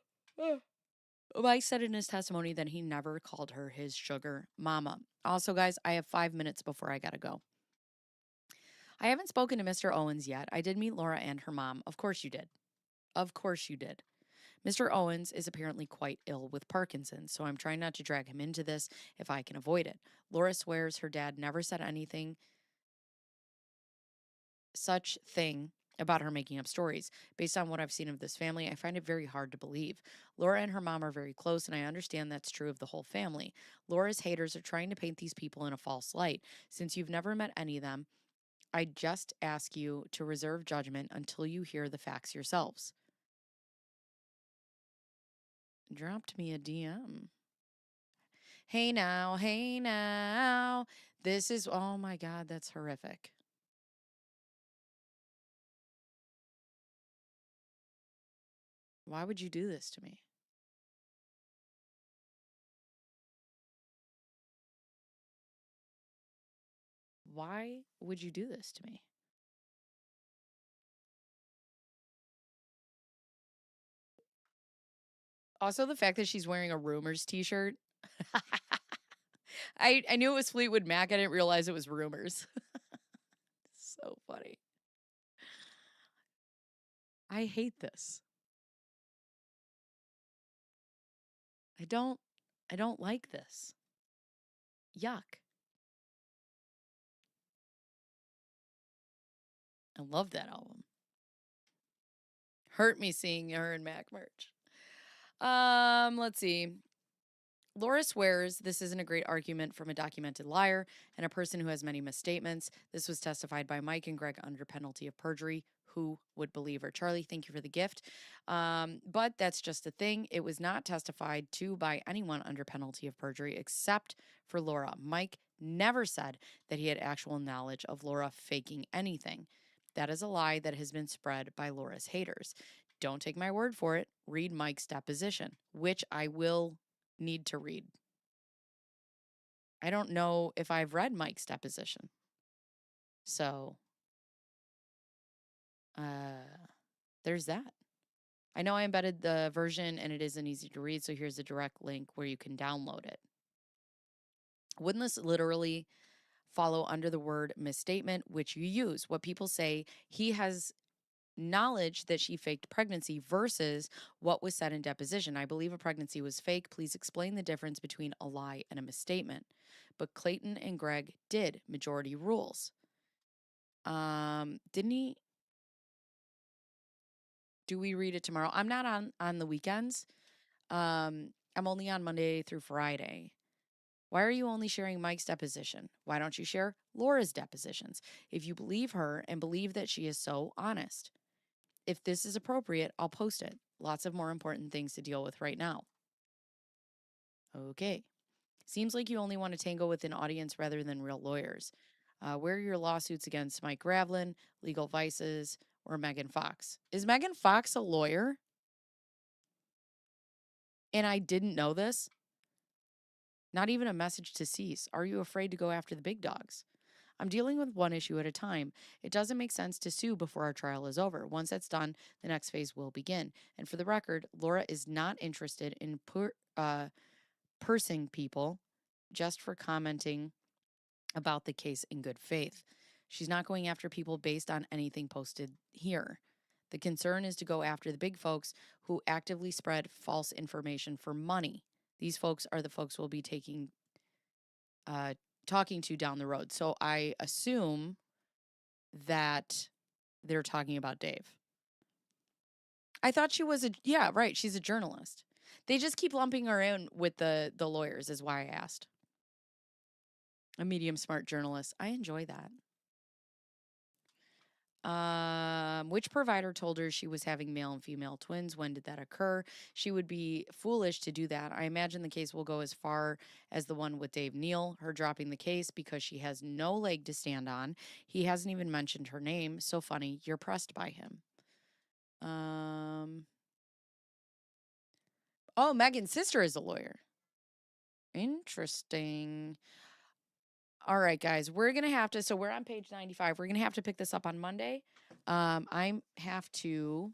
Mike said in his testimony that he never called her his sugar mama. Also, guys, I have 5 minutes before I gotta go. I haven't spoken to Mr. Owens yet. I did meet Laura and her mom. Of course you did. Of course you did. Mr. Owens is apparently quite ill with Parkinson's, so I'm trying not to drag him into this if I can avoid it. Laura swears her dad never said anything such thing about her making up stories. Based on what I've seen of this family, I find it very hard to believe. Laura and her mom are very close, and I understand that's true of the whole family. Laura's haters are trying to paint these people in a false light. Since you've never met any of them, I just ask you to reserve judgment until you hear the facts yourselves. Dropped me a DM. Hey now, hey now. This is, oh my God, that's horrific. Why would you do this to me? Why would you do this to me? Also, the fact that she's wearing a Rumors t-shirt. I knew it was Fleetwood Mac. I didn't realize it was Rumors. So funny. I hate this. I don't like this. Yuck. I love that album. Hurt me seeing her in Mac merch. Let's see. Laura swears this isn't a great argument from a documented liar and a person who has many misstatements. This was testified by Mike and Greg under penalty of perjury. Who would believe her? Charlie, thank you for the gift. But that's just the thing. It was not testified to by anyone under penalty of perjury except for Laura. Mike never said that he had actual knowledge of Laura faking anything. That is a lie that has been spread by Laura's haters. Don't take my word for it. Read Mike's deposition, which I will need to read. I don't know if I've read Mike's deposition. So, there's that. I know I embedded the version and it isn't easy to read, so here's a direct link where you can download it. Wouldn't this literally follow under the word misstatement, which you use? What people say, he has knowledge that she faked pregnancy versus what was said in deposition. I believe a pregnancy was fake. Please explain the difference between a lie and a misstatement. But Clayton and Greg did. Majority rules. Didn't he? Do we read it tomorrow? I'm not on the weekends. I'm only on Monday through Friday. Why are you only sharing Mike's deposition? Why don't you share Laura's depositions? If you believe her and believe that she is so honest. If this is appropriate, I'll post it. Lots of more important things to deal with right now. Okay. Seems like you only want to tango with an audience rather than real lawyers. Where are your lawsuits against Mike Gravlin, Legal Vices, or Megan Fox? Is Megan Fox a lawyer? And I didn't know this? Not even a message to cease. Are you afraid to go after the big dogs? I'm dealing with one issue at a time. It doesn't make sense to sue before our trial is over. Once that's done, the next phase will begin. And for the record, Laura is not interested in pursing people just for commenting about the case in good faith. She's not going after people based on anything posted here. The concern is to go after the big folks who actively spread false information for money. These folks are the folks we'll be talking to down the road. So I assume that they're talking about Dave. I thought she was yeah, right. She's a journalist. They just keep lumping her in with the lawyers is why I asked. A medium smart journalist. I enjoy that. Which provider told her she was having male and female twins? When did that occur? She would be foolish to do that. I imagine the case will go as far as the one with Dave Neal, her dropping the case because she has no leg to stand on. He hasn't even mentioned her name. So funny. You're pressed by him. Oh, Megan's sister is a lawyer. Interesting. All right, guys, we're gonna have to. So we're on page 95. We're gonna have to pick this up on Monday. I have to.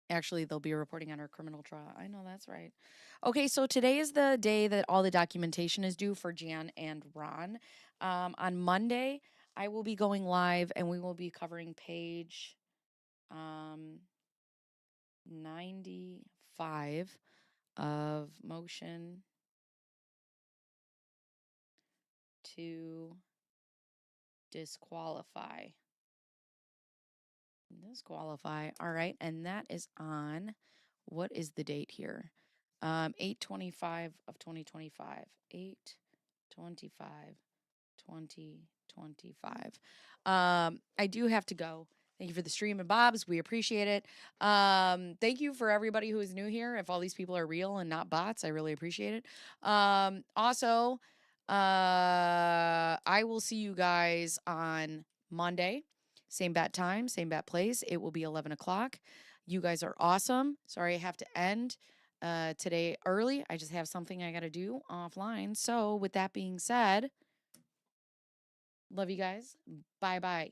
Actually, they'll be reporting on her criminal trial. I know that's right. Okay, so today is the day that all the documentation is due for Jan and Ron. On Monday, I will be going live and we will be covering page 95 of motion to disqualify. Disqualify. All right. And that is on, what is the date here? 8/25 of 2025. 8/25, 2025. I do have to go. Thank you for the stream and Bob's. We appreciate it. Thank you for everybody who is new here. If all these people are real and not bots, I really appreciate it. Also, I will see you guys on Monday. Same bat time, same bat place. It will be 11 o'clock. You guys are awesome. Sorry I have to end today early. I just have something I got to do offline. So, with that being said, love you guys. Bye bye.